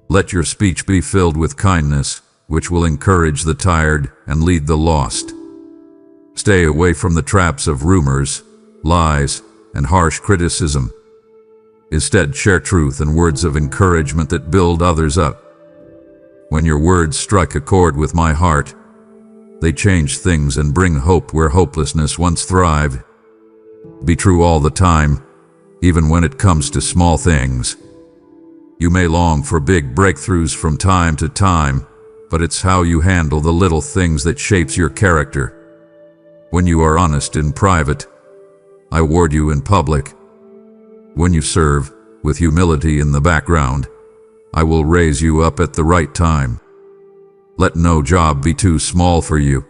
Let your speech be filled with kindness, which will encourage the tired and lead the lost. Stay away from the traps of rumors, lies, and harsh criticism. Instead, share truth and words of encouragement that build others up. When your words strike a chord with my heart, they change things and bring hope where hopelessness once thrived. Be true all the time, even when it comes to small things. You may long for big breakthroughs from time to time, but it's how you handle the little things that shapes your character. When you are honest in private, I reward you in public. When you serve with humility in the background, I will raise you up at the right time. Let no job be too small for you,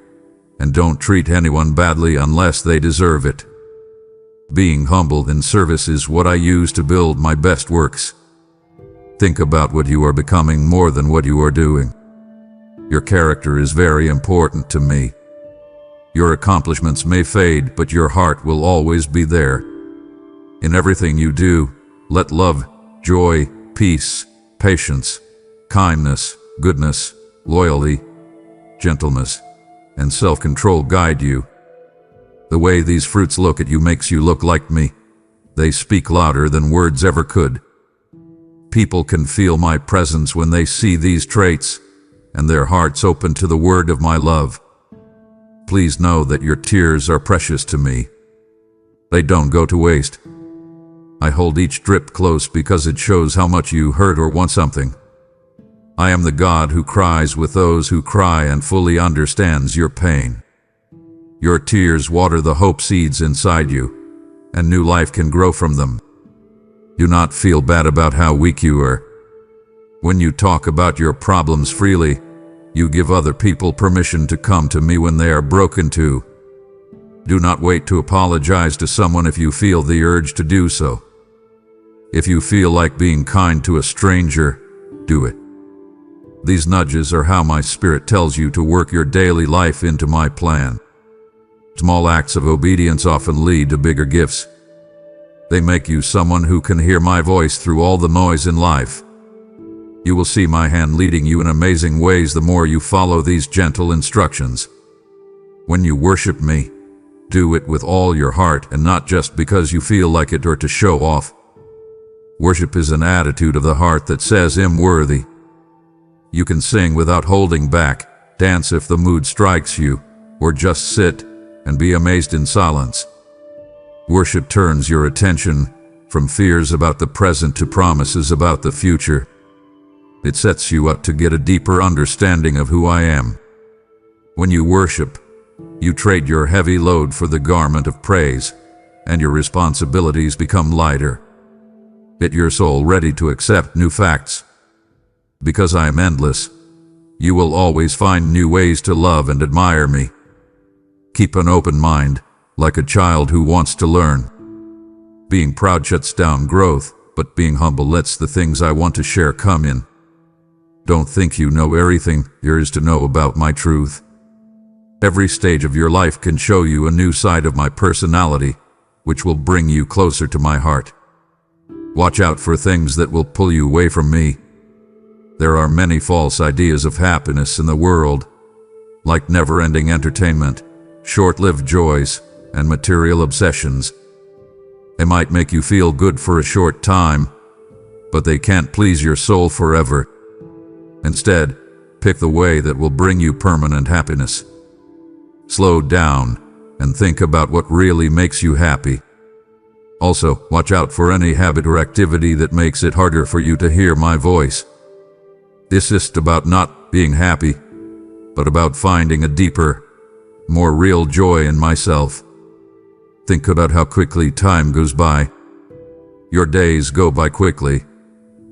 and don't treat anyone badly unless they deserve it. Being humble in service is what I use to build my best works. Think about what you are becoming more than what you are doing. Your character is very important to me. Your accomplishments may fade, but your heart will always be there. In everything you do, let love, joy, peace, patience, kindness, goodness, loyalty, gentleness, and self-control guide you. The way these fruits look at you makes you look like me. They speak louder than words ever could. People can feel my presence when they see these traits, and their hearts open to the word of my love. Please know that your tears are precious to me. They don't go to waste. I hold each drip close because it shows how much you hurt or want something. I am the God who cries with those who cry and fully understands your pain. Your tears water the hope seeds inside you, and new life can grow from them. Do not feel bad about how weak you are. When you talk about your problems freely, you give other people permission to come to me when they are broken too. Do not wait to apologize to someone if you feel the urge to do so. If you feel like being kind to a stranger, do it. These nudges are how my spirit tells you to work your daily life into my plan. Small acts of obedience often lead to bigger gifts. They make you someone who can hear my voice through all the noise in life. You will see my hand leading you in amazing ways the more you follow these gentle instructions. When you worship me, do it with all your heart and not just because you feel like it or to show off. Worship is an attitude of the heart that says, I'm worthy. You can sing without holding back, dance if the mood strikes you, or just sit and be amazed in silence. Worship turns your attention from fears about the present to promises about the future. It sets you up to get a deeper understanding of who I am. When you worship, you trade your heavy load for the garment of praise, and your responsibilities become lighter. Get your soul ready to accept new facts. Because I am endless, you will always find new ways to love and admire me. Keep an open mind, like a child who wants to learn. Being proud shuts down growth, but being humble lets the things I want to share come in. Don't think you know everything there is to know about my truth. Every stage of your life can show you a new side of my personality, which will bring you closer to my heart. Watch out for things that will pull you away from me. There are many false ideas of happiness in the world, like never-ending entertainment, short-lived joys, and material obsessions. They might make you feel good for a short time, but they can't please your soul forever. Instead, pick the way that will bring you permanent happiness. Slow down and think about what really makes you happy. Also, watch out for any habit or activity that makes it harder for you to hear my voice. This isn't about not being happy, but about finding a deeper, more real joy in myself. Think about how quickly time goes by. Your days go by quickly,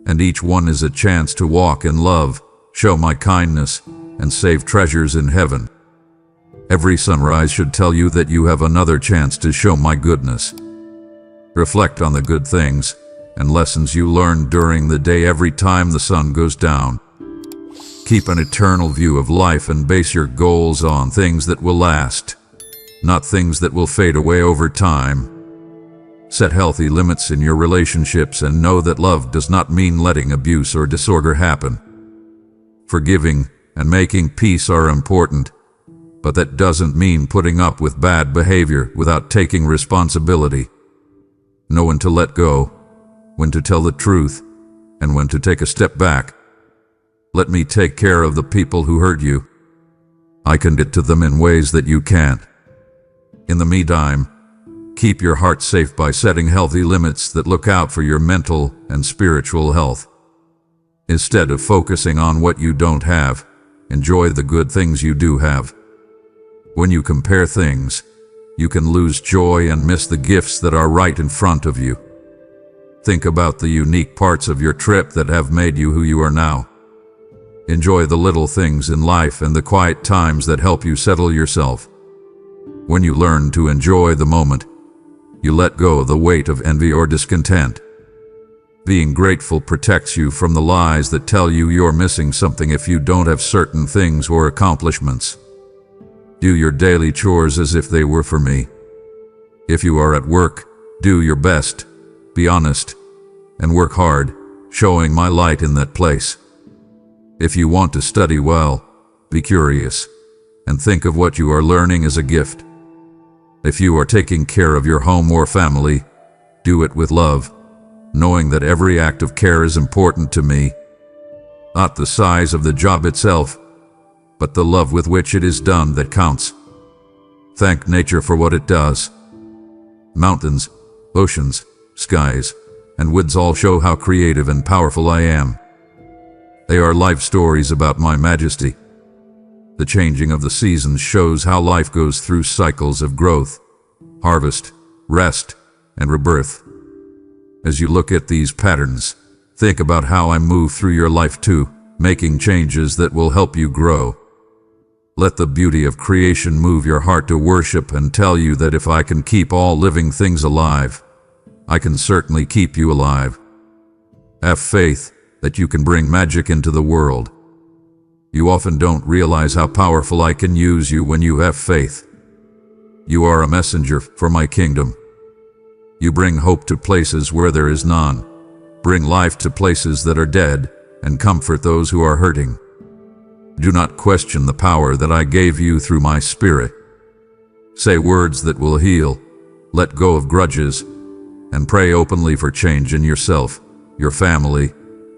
and each one is a chance to walk in love, show my kindness, and save treasures in heaven. Every sunrise should tell you that you have another chance to show my goodness. Reflect on the good things and lessons you learned during the day every time the sun goes down. Keep an eternal view of life and base your goals on things that will last, not things that will fade away over time. Set healthy limits in your relationships and know that love does not mean letting abuse or disorder happen. Forgiving and making peace are important, but that doesn't mean putting up with bad behavior without taking responsibility. Know when to let go, when to tell the truth, and when to take a step back. Let me take care of the people who hurt you. I can get to them in ways that you can't. In the meantime, keep your heart safe by setting healthy limits that look out for your mental and spiritual health. Instead of focusing on what you don't have, enjoy the good things you do have. When you compare things, you can lose joy and miss the gifts that are right in front of you. Think about the unique parts of your trip that have made you who you are now. Enjoy the little things in life and the quiet times that help you settle yourself. When you learn to enjoy the moment, you let go of the weight of envy or discontent. Being grateful protects you from the lies that tell you you're missing something if you don't have certain things or accomplishments. Do your daily chores as if they were for me. If you are at work, do your best, be honest, and work hard, showing my light in that place. If you want to study well, be curious, and think of what you are learning as a gift. If you are taking care of your home or family, do it with love, knowing that every act of care is important to me. Not the size of the job itself, but the love with which it is done that counts. Thank nature for what it does. Mountains, oceans, skies, and woods all show how creative and powerful I am. They are life stories about my majesty. The changing of the seasons shows how life goes through cycles of growth, harvest, rest, and rebirth. As you look at these patterns, think about how I move through your life too, making changes that will help you grow. Let the beauty of creation move your heart to worship and tell you that if I can keep all living things alive, I can certainly keep you alive. Have faith that you can bring magic into the world. You often don't realize how powerful I can use you when you have faith. You are a messenger for my kingdom. You bring hope to places where there is none, bring life to places that are dead, and comfort those who are hurting. Do not question the power that I gave you through my Spirit. Say words that will heal, let go of grudges, and pray openly for change in yourself, your family,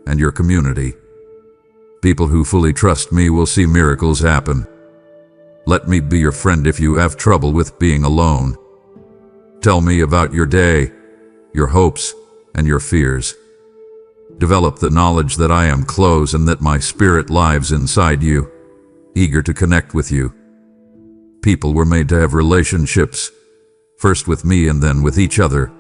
and your community. People who fully trust me will see miracles happen. Let me be your friend if you have trouble with being alone. Tell me about your day, your hopes, and your fears. Develop the knowledge that I am close and that my spirit lives inside you, eager to connect with you. People were made to have relationships, first with me and then with each other.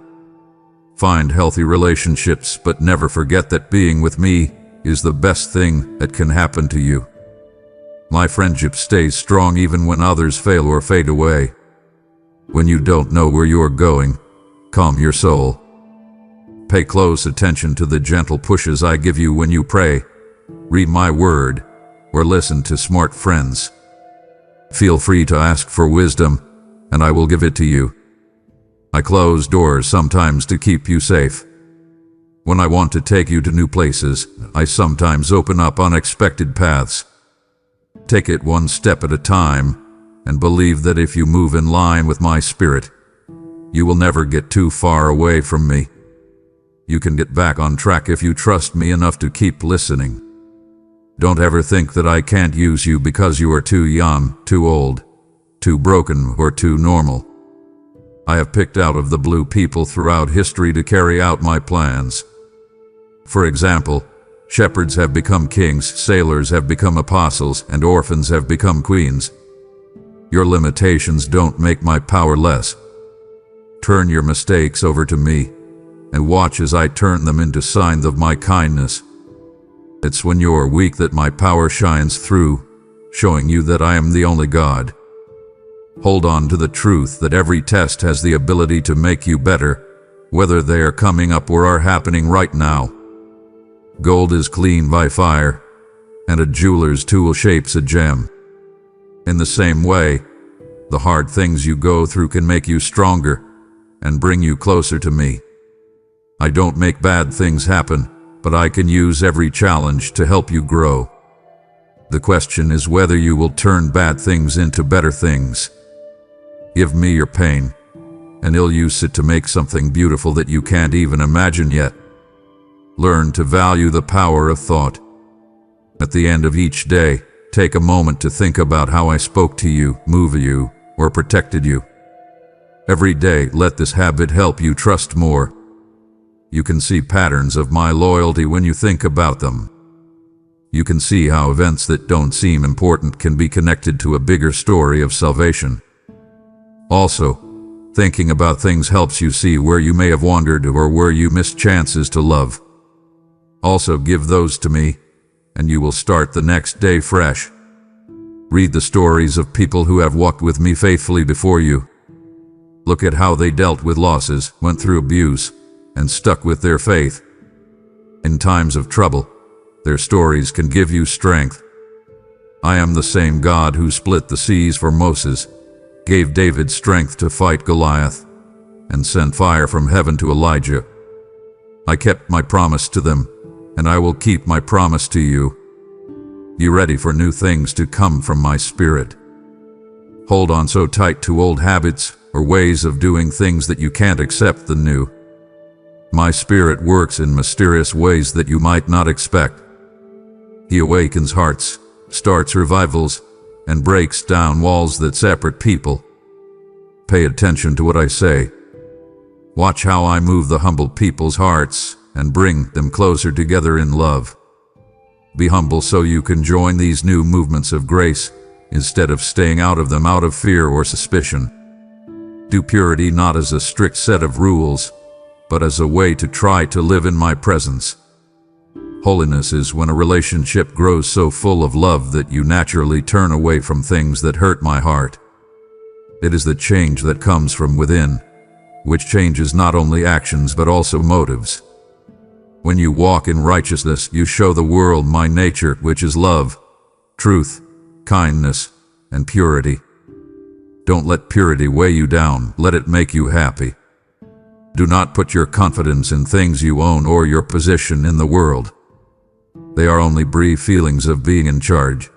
Find healthy relationships, but never forget that being with me is the best thing that can happen to you. My friendship stays strong even when others fail or fade away. When you don't know where you're going, calm your soul. Pay close attention to the gentle pushes I give you when you pray, read my word, or listen to smart friends. Feel free to ask for wisdom, and I will give it to you. I close doors sometimes to keep you safe. When I want to take you to new places, I sometimes open up unexpected paths. Take it one step at a time, and believe that if you move in line with my spirit, you will never get too far away from me. You can get back on track if you trust me enough to keep listening. Don't ever think that I can't use you because you are too young, too old, too broken, or too normal. I have picked out of the blue people throughout history to carry out my plans. For example, Shepherds have become kings, sailors have become apostles, and orphans have become queens. Your limitations don't make my power less. Turn your mistakes over to me, and watch as I turn them into signs of my kindness. It's when you're weak that my power shines through, showing you that I am the only God. Hold on to the truth that every test has the ability to make you better, whether they are coming up or are happening right now. Gold is cleaned by fire, and a jeweler's tool shapes a gem. In the same way, the hard things you go through can make you stronger and bring you closer to me. I don't make bad things happen, but I can use every challenge to help you grow. The question is whether you will turn bad things into better things. Give me your pain, and I'll use it to make something beautiful that you can't even imagine yet. Learn to value the power of thought. At the end of each day, take a moment to think about how I spoke to you, moved you, or protected you. Every day, let this habit help you trust more. You can see patterns of my loyalty when you think about them. You can see how events that don't seem important can be connected to a bigger story of salvation. Also, thinking about things helps you see where you may have wandered or where you missed chances to love. Also, give those to me, and you will start the next day fresh. Read the stories of people who have walked with me faithfully before you. Look at how they dealt with losses, went through abuse, and stuck with their faith. In times of trouble, their stories can give you strength. I am the same God who split the seas for Moses, gave David strength to fight Goliath, and sent fire from heaven to Elijah. I kept my promise to them, and I will keep my promise to you. You ready for new things to come from my spirit? Hold on so tight to old habits or ways of doing things that you can't accept the new. My spirit works in mysterious ways that you might not expect. He awakens hearts, starts revivals, and breaks down walls that separate people. Pay attention to what I say. Watch how I move the humble people's hearts and bring them closer together in love. Be humble so you can join these new movements of grace instead of staying out of them out of fear or suspicion. Do purity not as a strict set of rules, but as a way to try to live in my presence. Holiness is when a relationship grows so full of love that you naturally turn away from things that hurt my heart. It is the change that comes from within, which changes not only actions but also motives. When you walk in righteousness, you show the world my nature, which is love, truth, kindness, and purity. Don't let purity weigh you down, let it make you happy. Do not put your confidence in things you own or your position in the world. They are only brief feelings of being in charge.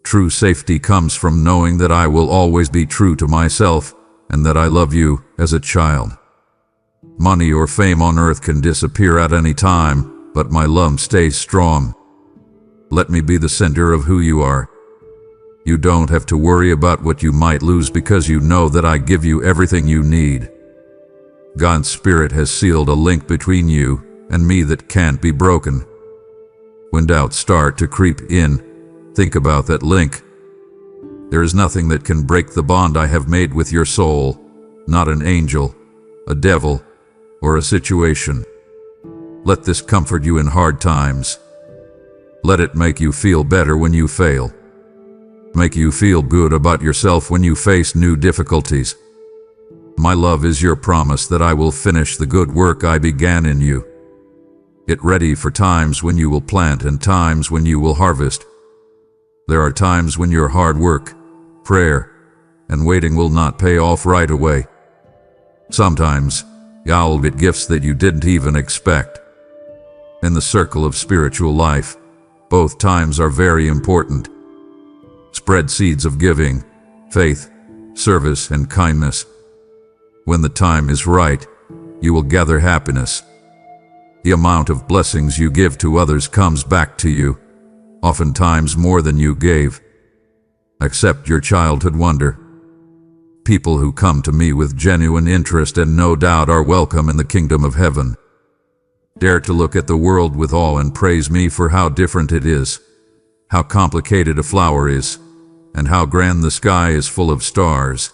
True safety comes from knowing that I will always be true to myself and that I love you as a child. Money or fame on earth can disappear at any time, but my love stays strong. Let me be the center of who you are. You don't have to worry about what you might lose because you know that I give you everything you need. God's Spirit has sealed a link between you and me that can't be broken. When doubts start to creep in, think about that link. There is nothing that can break the bond I have made with your soul, not an angel, a devil, or a situation. Let this comfort you in hard times. Let it make you feel better when you fail. Make you feel good about yourself when you face new difficulties. My love is your promise that I will finish the good work I began in you. Get ready for times when you will plant and times when you will harvest. There are times when your hard work, prayer, and waiting will not pay off right away. Sometimes, you'll get gifts that you didn't even expect. In the circle of spiritual life, both times are very important. Spread seeds of giving, faith, service, and kindness. When the time is right, you will gather happiness. The amount of blessings you give to others comes back to you, oftentimes more than you gave. Accept your childhood wonder. People who come to me with genuine interest and no doubt are welcome in the kingdom of heaven. Dare to look at the world with awe and praise me for how different it is, how complicated a flower is, and how grand the sky is full of stars.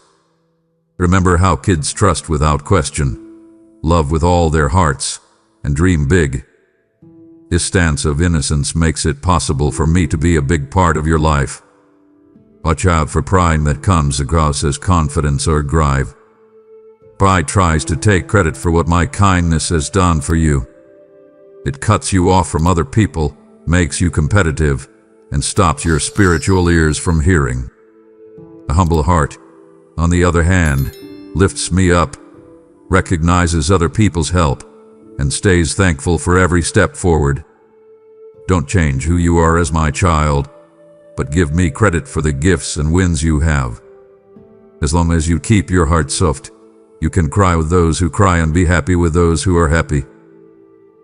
Remember how kids trust without question, love with all their hearts, and dream big. This stance of innocence makes it possible for me to be a big part of your life. Watch out for pride that comes across as confidence or drive. Pride tries to take credit for what my kindness has done for you. It cuts you off from other people, makes you competitive, and stops your spiritual ears from hearing. A humble heart, on the other hand, lifts me up, recognizes other people's help, and stays thankful for every step forward. Don't change who you are as my child, but give me credit for the gifts and wins you have. As long as you keep your heart soft, you can cry with those who cry and be happy with those who are happy.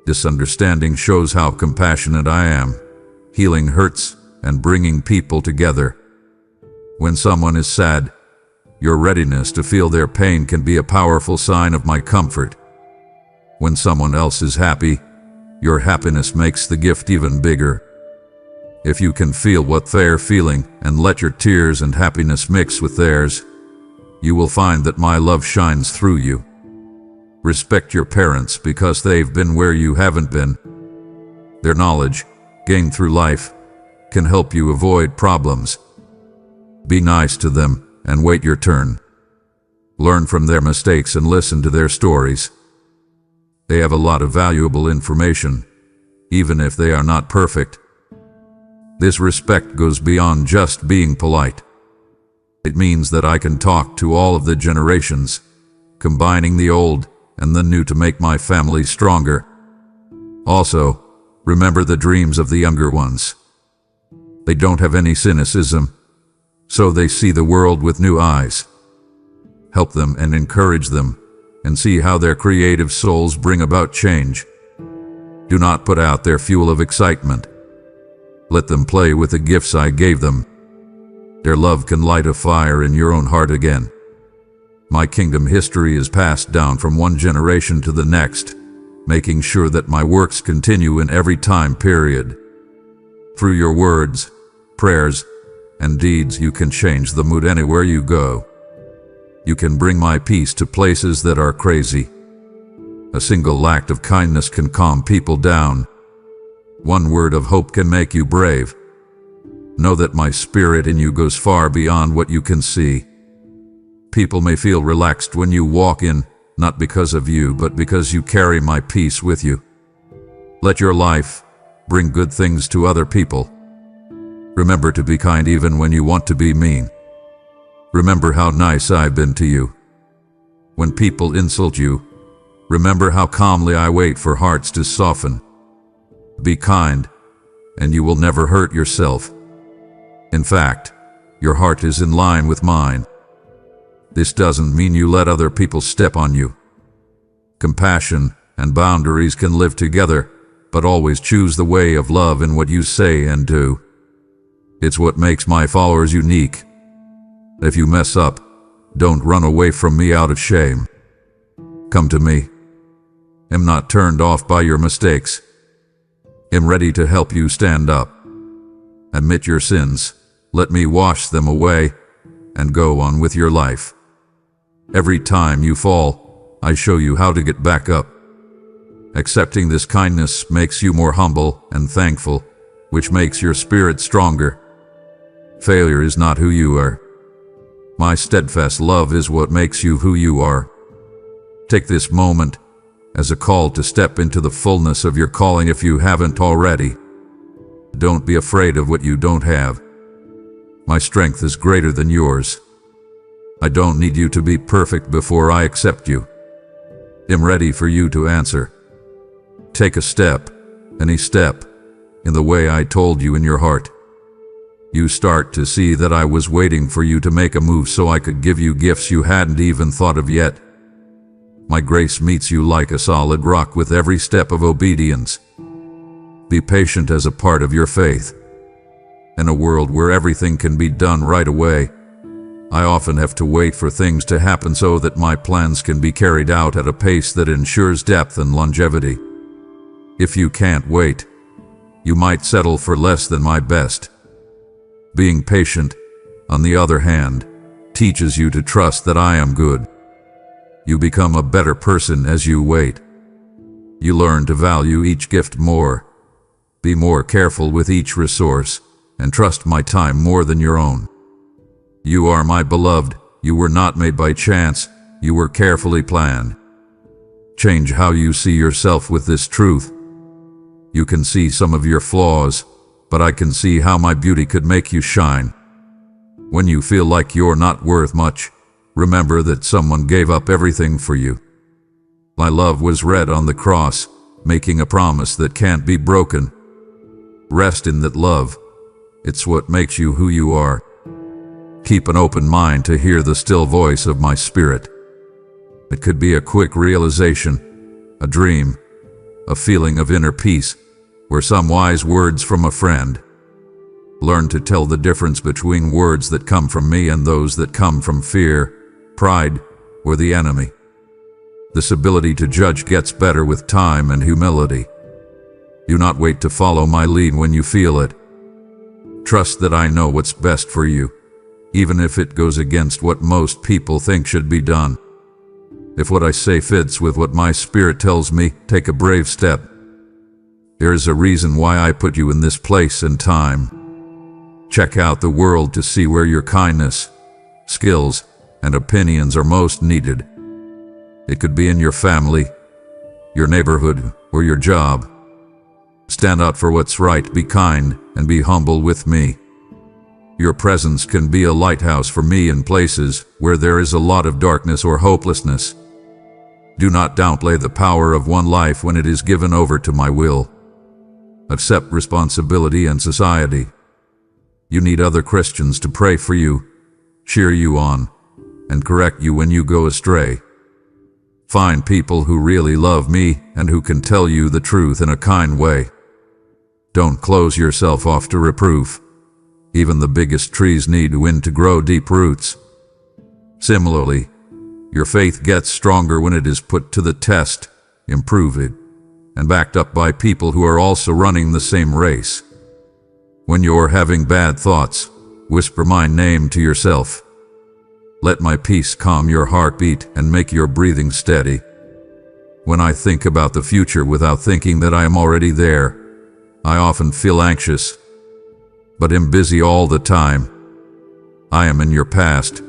This understanding shows how compassionate I am, healing hurts and bringing people together. When someone is sad, your readiness to feel their pain can be a powerful sign of my comfort. When someone else is happy, your happiness makes the gift even bigger. If you can feel what they're feeling and let your tears and happiness mix with theirs, you will find that my love shines through you. Respect your parents because they've been where you haven't been. Their knowledge, gained through life, can help you avoid problems. Be nice to them and wait your turn. Learn from their mistakes and listen to their stories. They have a lot of valuable information, even if they are not perfect. This respect goes beyond just being polite. It means that I can talk to all of the generations, combining the old and the new to make my family stronger. Also, remember the dreams of the younger ones. They don't have any cynicism, so they see the world with new eyes. Help them and encourage them, and see how their creative souls bring about change. Do not put out their fuel of excitement. Let them play with the gifts I gave them. Their love can light a fire in your own heart again. My kingdom history is passed down from one generation to the next, making sure that my works continue in every time period. Through your words, prayers, and deeds, you can change the mood anywhere you go. You can bring my peace to places that are crazy. A single act of kindness can calm people down. One word of hope can make you brave. Know that my spirit in you goes far beyond what you can see. People may feel relaxed when you walk in, not because of you, but because you carry my peace with you. Let your life bring good things to other people. Remember to be kind even when you want to be mean. Remember how nice I've been to you. When people insult you, remember how calmly I wait for hearts to soften. Be kind, and you will never hurt yourself. In fact, your heart is in line with mine. This doesn't mean you let other people step on you. Compassion and boundaries can live together, but always choose the way of love in what you say and do. It's what makes my followers unique. If you mess up, don't run away from me out of shame. Come to me. I'm not turned off by your mistakes. I'm ready to help you stand up. Admit your sins, let me wash them away, and go on with your life. Every time you fall, I show you how to get back up. Accepting this kindness makes you more humble and thankful, which makes your spirit stronger. Failure is not who you are. My steadfast love is what makes you who you are. Take this moment as a call to step into the fullness of your calling if you haven't already. Don't be afraid of what you don't have. My strength is greater than yours. I don't need you to be perfect before I accept you. I'm ready for you to answer. Take a step, any step, in the way I told you in your heart. You start to see that I was waiting for you to make a move so I could give you gifts you hadn't even thought of yet. My grace meets you like a solid rock with every step of obedience. Be patient as a part of your faith. In a world where everything can be done right away, I often have to wait for things to happen so that my plans can be carried out at a pace that ensures depth and longevity. If you can't wait, you might settle for less than my best. Being patient, on the other hand, teaches you to trust that I am good. You become a better person as you wait. You learn to value each gift more, be more careful with each resource, and trust my time more than your own. You are my beloved. You were not made by chance. You were carefully planned. Change how you see yourself with this truth. You can see some of your flaws, but I can see how my beauty could make you shine. When you feel like you're not worth much, remember that someone gave up everything for you. My love was red on the cross, making a promise that can't be broken. Rest in that love. It's what makes you who you are. Keep an open mind to hear the still voice of my spirit. It could be a quick realization, a dream, a feeling of inner peace, or some wise words from a friend. Learn to tell the difference between words that come from me and those that come from fear, pride, or the enemy. This ability to judge gets better with time and humility. Do not wait to follow my lead when you feel it. Trust that I know what's best for you, even if it goes against what most people think should be done. If what I say fits with what my spirit tells me, take a brave step. There is a reason why I put you in this place and time. Check out the world to see where your kindness, skills, and opinions are most needed. It could be in your family, your neighborhood, or your job. Stand up for what's right, be kind, and be humble with me. Your presence can be a lighthouse for me in places where there is a lot of darkness or hopelessness. Do not downplay the power of one life when it is given over to my will. Accept responsibility and society. You need other Christians to pray for you, cheer you on, and correct you when you go astray. Find people who really love me and who can tell you the truth in a kind way. Don't close yourself off to reproof. Even the biggest trees need wind to grow deep roots. Similarly, your faith gets stronger when it is put to the test, improved, and backed up by people who are also running the same race. When you're having bad thoughts, whisper my name to yourself. Let my peace calm your heartbeat and make your breathing steady. When I think about the future without thinking that I am already there, I often feel anxious, but am busy all the time. I am in your past,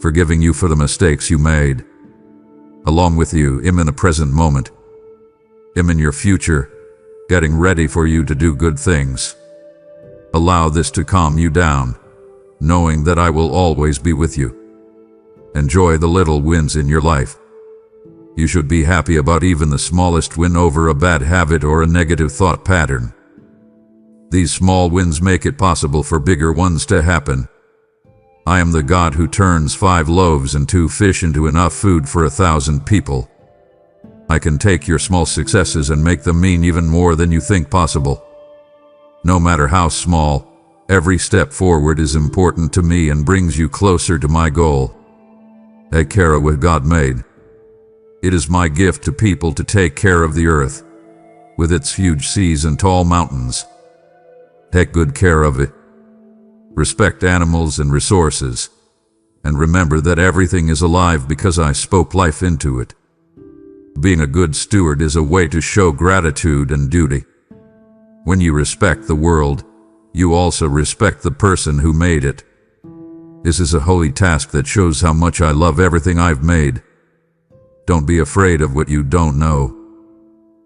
forgiving you for the mistakes you made. Along with you, am in the present moment. Am in your future, getting ready for you to do good things. Allow this to calm you down, knowing that I will always be with you. Enjoy the little wins in your life. You should be happy about even the smallest win over a bad habit or a negative thought pattern. These small wins make it possible for bigger ones to happen. I am the God who turns 5 loaves and 2 fish into enough food for 1,000 people. I can take your small successes and make them mean even more than you think possible. No matter how small, every step forward is important to me and brings you closer to my goal. Take care of what God made. It is my gift to people to take care of the earth, with its huge seas and tall mountains. Take good care of it. Respect animals and resources, and remember that everything is alive because I spoke life into it. Being a good steward is a way to show gratitude and duty. When you respect the world, you also respect the person who made it. This is a holy task that shows how much I love everything I've made. Don't be afraid of what you don't know.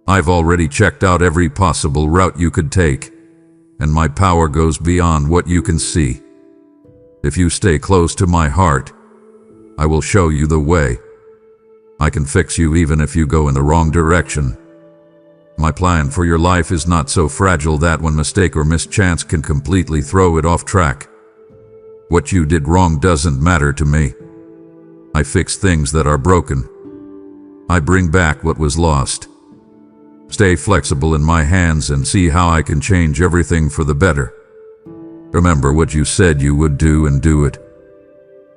I've already checked out every possible route you could take, and my power goes beyond what you can see. If you stay close to my heart, I will show you the way. I can fix you even if you go in the wrong direction. My plan for your life is not so fragile that one mistake or mischance can completely throw it off track. What you did wrong doesn't matter to me. I fix things that are broken. I bring back what was lost. Stay flexible in my hands and see how I can change everything for the better. Remember what you said you would do and do it.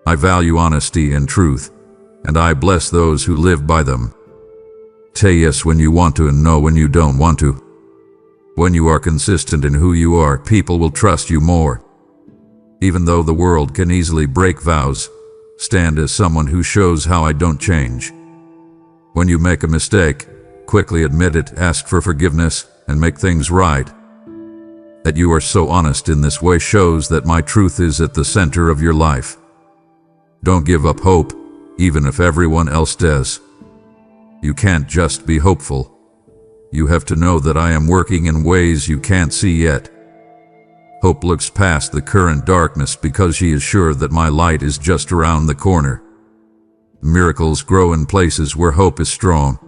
I value honesty and truth, and I bless those who live by them. Say yes when you want to and no when you don't want to. When you are consistent in who you are, people will trust you more. Even though the world can easily break vows, stand as someone who shows how I don't change. When you make a mistake, quickly admit it, ask for forgiveness, and make things right. That you are so honest in this way shows that my truth is at the center of your life. Don't give up hope, even if everyone else does. You can't just be hopeful. You have to know that I am working in ways you can't see yet. Hope looks past the current darkness because she is sure that my light is just around the corner. Miracles grow in places where hope is strong.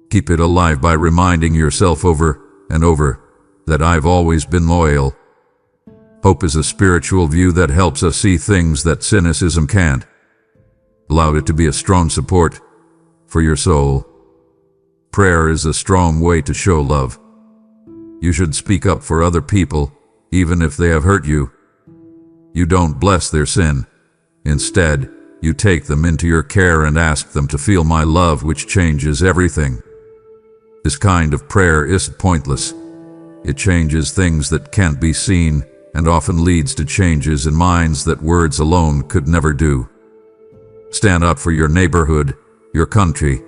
Keep it alive by reminding yourself over and over that I've always been loyal. Hope is a spiritual view that helps us see things that cynicism can't. Allow it to be a strong support for your soul. Prayer is a strong way to show love. You should speak up for other people, even if they have hurt you. You don't bless their sin. Instead, you take them into your care and ask them to feel my love, which changes everything. This kind of prayer isn't pointless. It changes things that can't be seen and often leads to changes in minds that words alone could never do. Stand up for your neighborhood, your country,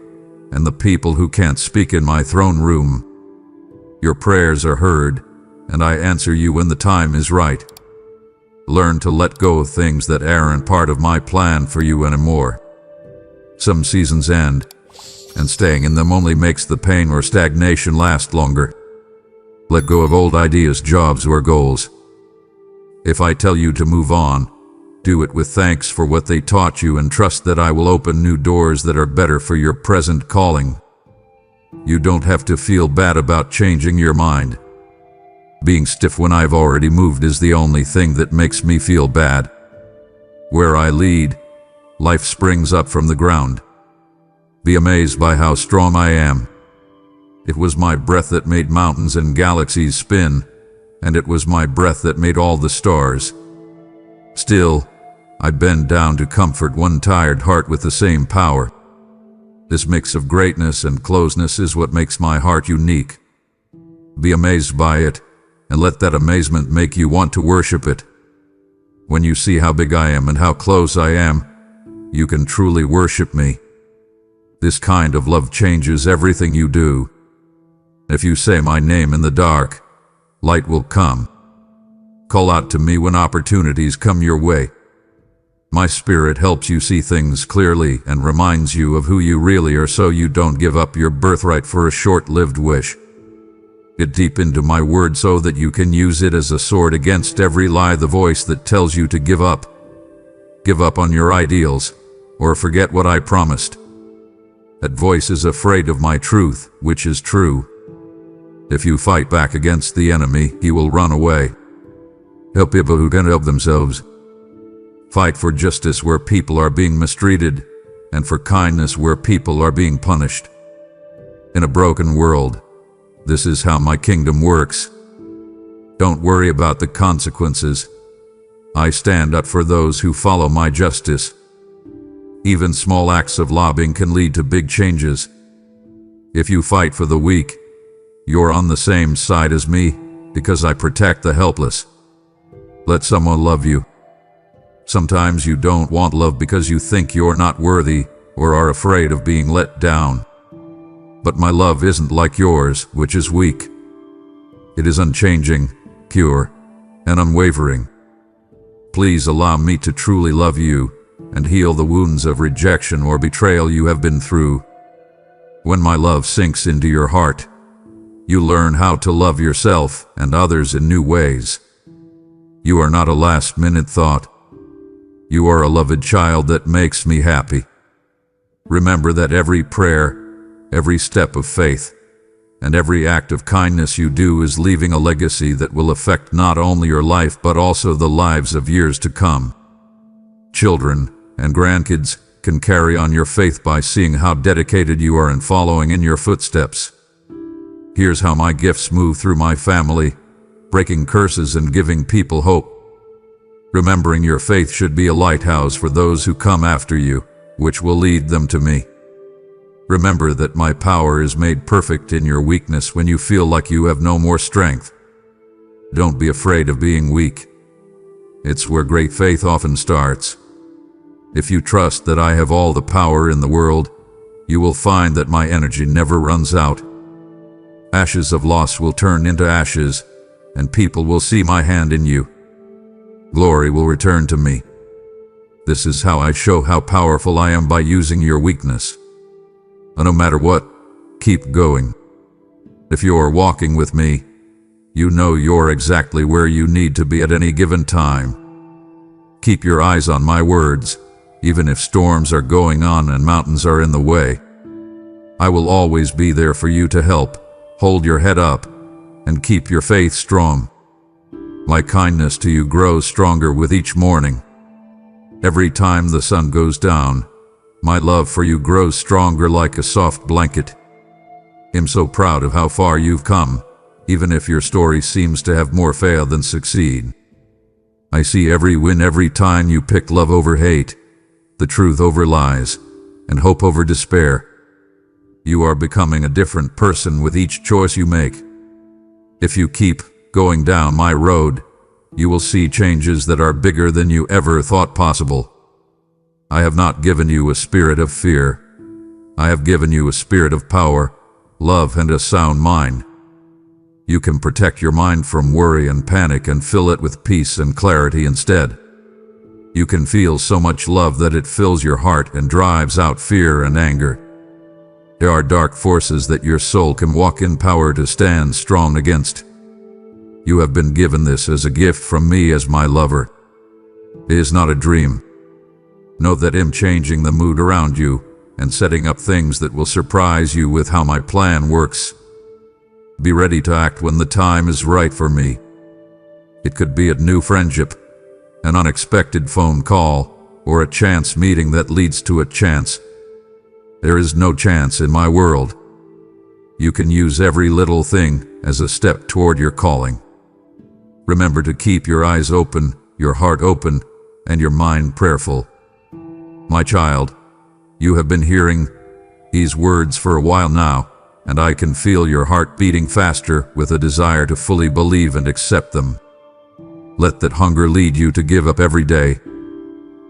and the people who can't speak in my throne room. Your prayers are heard, and I answer you when the time is right. Learn to let go of things that aren't part of my plan for you anymore. Some seasons end, and staying in them only makes the pain or stagnation last longer. Let go of old ideas, jobs, or goals. If I tell you to move on, do it with thanks for what they taught you and trust that I will open new doors that are better for your present calling. You don't have to feel bad about changing your mind. Being stiff when I've already moved is the only thing that makes me feel bad. Where I lead, life springs up from the ground. Be amazed by how strong I am. It was my breath that made mountains and galaxies spin, and it was my breath that made all the stars. Still, I bend down to comfort one tired heart with the same power. This mix of greatness and closeness is what makes my heart unique. Be amazed by it, and let that amazement make you want to worship it. When you see how big I am and how close I am, you can truly worship me. This kind of love changes everything you do. If you say my name in the dark, light will come. Call out to me when opportunities come your way. My spirit helps you see things clearly and reminds you of who you really are so you don't give up your birthright for a short-lived wish. Get deep into my word so that you can use it as a sword against every lie, the voice that tells you to give up. Give up on your ideals, or forget what I promised. That voice is afraid of my truth, which is true. If you fight back against the enemy, he will run away. Help people who can help themselves. Fight for justice where people are being mistreated, and for kindness where people are being punished. In a broken world, this is how my kingdom works. Don't worry about the consequences. I stand up for those who follow my justice. Even small acts of lobbying can lead to big changes. If you fight for the weak, you're on the same side as me, because I protect the helpless. Let someone love you. Sometimes you don't want love because you think you're not worthy or are afraid of being let down. But my love isn't like yours, which is weak. It is unchanging, pure, and unwavering. Please allow me to truly love you and heal the wounds of rejection or betrayal you have been through. When my love sinks into your heart, you learn how to love yourself and others in new ways. You are not a last-minute thought. You are a loved child that makes me happy. Remember that every prayer, every step of faith, and every act of kindness you do is leaving a legacy that will affect not only your life but also the lives of years to come. Children and grandkids can carry on your faith by seeing how dedicated you are in following in your footsteps. Here's how my gifts move through my family, breaking curses and giving people hope. Remembering your faith should be a lighthouse for those who come after you, which will lead them to me. Remember that my power is made perfect in your weakness when you feel like you have no more strength. Don't be afraid of being weak. It's where great faith often starts. If you trust that I have all the power in the world, you will find that my energy never runs out. Ashes of loss will turn into ashes, and people will see my hand in you. Glory will return to me. This is how I show how powerful I am, by using your weakness. And no matter what, keep going. If you're walking with me, you know you're exactly where you need to be at any given time. Keep your eyes on my words, even if storms are going on and mountains are in the way. I will always be there for you to help. Hold your head up and keep your faith strong. My kindness to you grows stronger with each morning. Every time the sun goes down, my love for you grows stronger like a soft blanket. I'm so proud of how far you've come, even if your story seems to have more fail than succeed. I see every win every time you pick love over hate, the truth over lies, and hope over despair. You are becoming a different person with each choice you make. If you keep going down my road, you will see changes that are bigger than you ever thought possible. I have not given you a spirit of fear. I have given you a spirit of power, love, and a sound mind. You can protect your mind from worry and panic and fill it with peace and clarity instead. You can feel so much love that it fills your heart and drives out fear and anger. There are dark forces that your soul can walk in power to stand strong against. You have been given this as a gift from me as my lover. It is not a dream. Know that I'm changing the mood around you and setting up things that will surprise you with how my plan works. Be ready to act when the time is right for me. It could be a new friendship, an unexpected phone call, or a chance meeting that leads to a chance. There is no chance in my world. You can use every little thing as a step toward your calling. Remember to keep your eyes open, your heart open, and your mind prayerful. My child, you have been hearing these words for a while now, and I can feel your heart beating faster with a desire to fully believe and accept them. Let that hunger lead you to give up every day.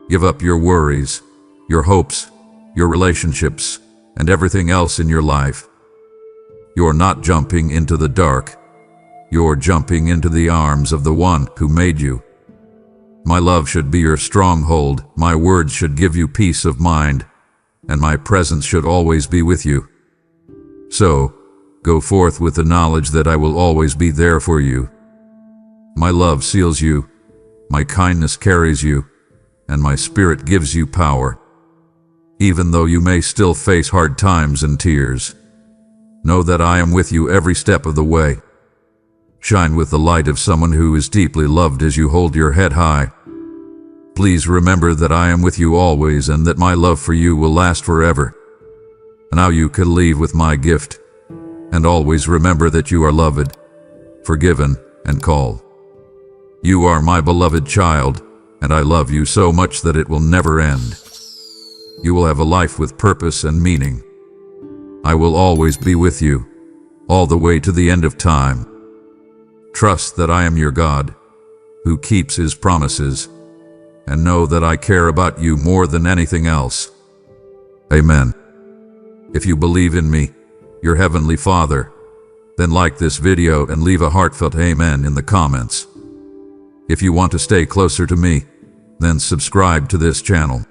Give up your worries, your hopes, your relationships, and everything else in your life. You're not jumping into the dark. You're jumping into the arms of the one who made you. My love should be your stronghold, my words should give you peace of mind, and my presence should always be with you. So, go forth with the knowledge that I will always be there for you. My love seals you, my kindness carries you, and my spirit gives you power. Even though you may still face hard times and tears, know that I am with you every step of the way. Shine with the light of someone who is deeply loved as you hold your head high. Please remember that I am with you always and that my love for you will last forever. Now you can leave with my gift, and always remember that you are loved, forgiven, and called. You are my beloved child, and I love you so much that it will never end. You will have a life with purpose and meaning. I will always be with you, all the way to the end of time. Trust that I am your God, who keeps his promises, and know that I care about you more than anything else. Amen. If you believe in me, your Heavenly Father, then like this video and leave a heartfelt amen in the comments. If you want to stay closer to me, then subscribe to this channel.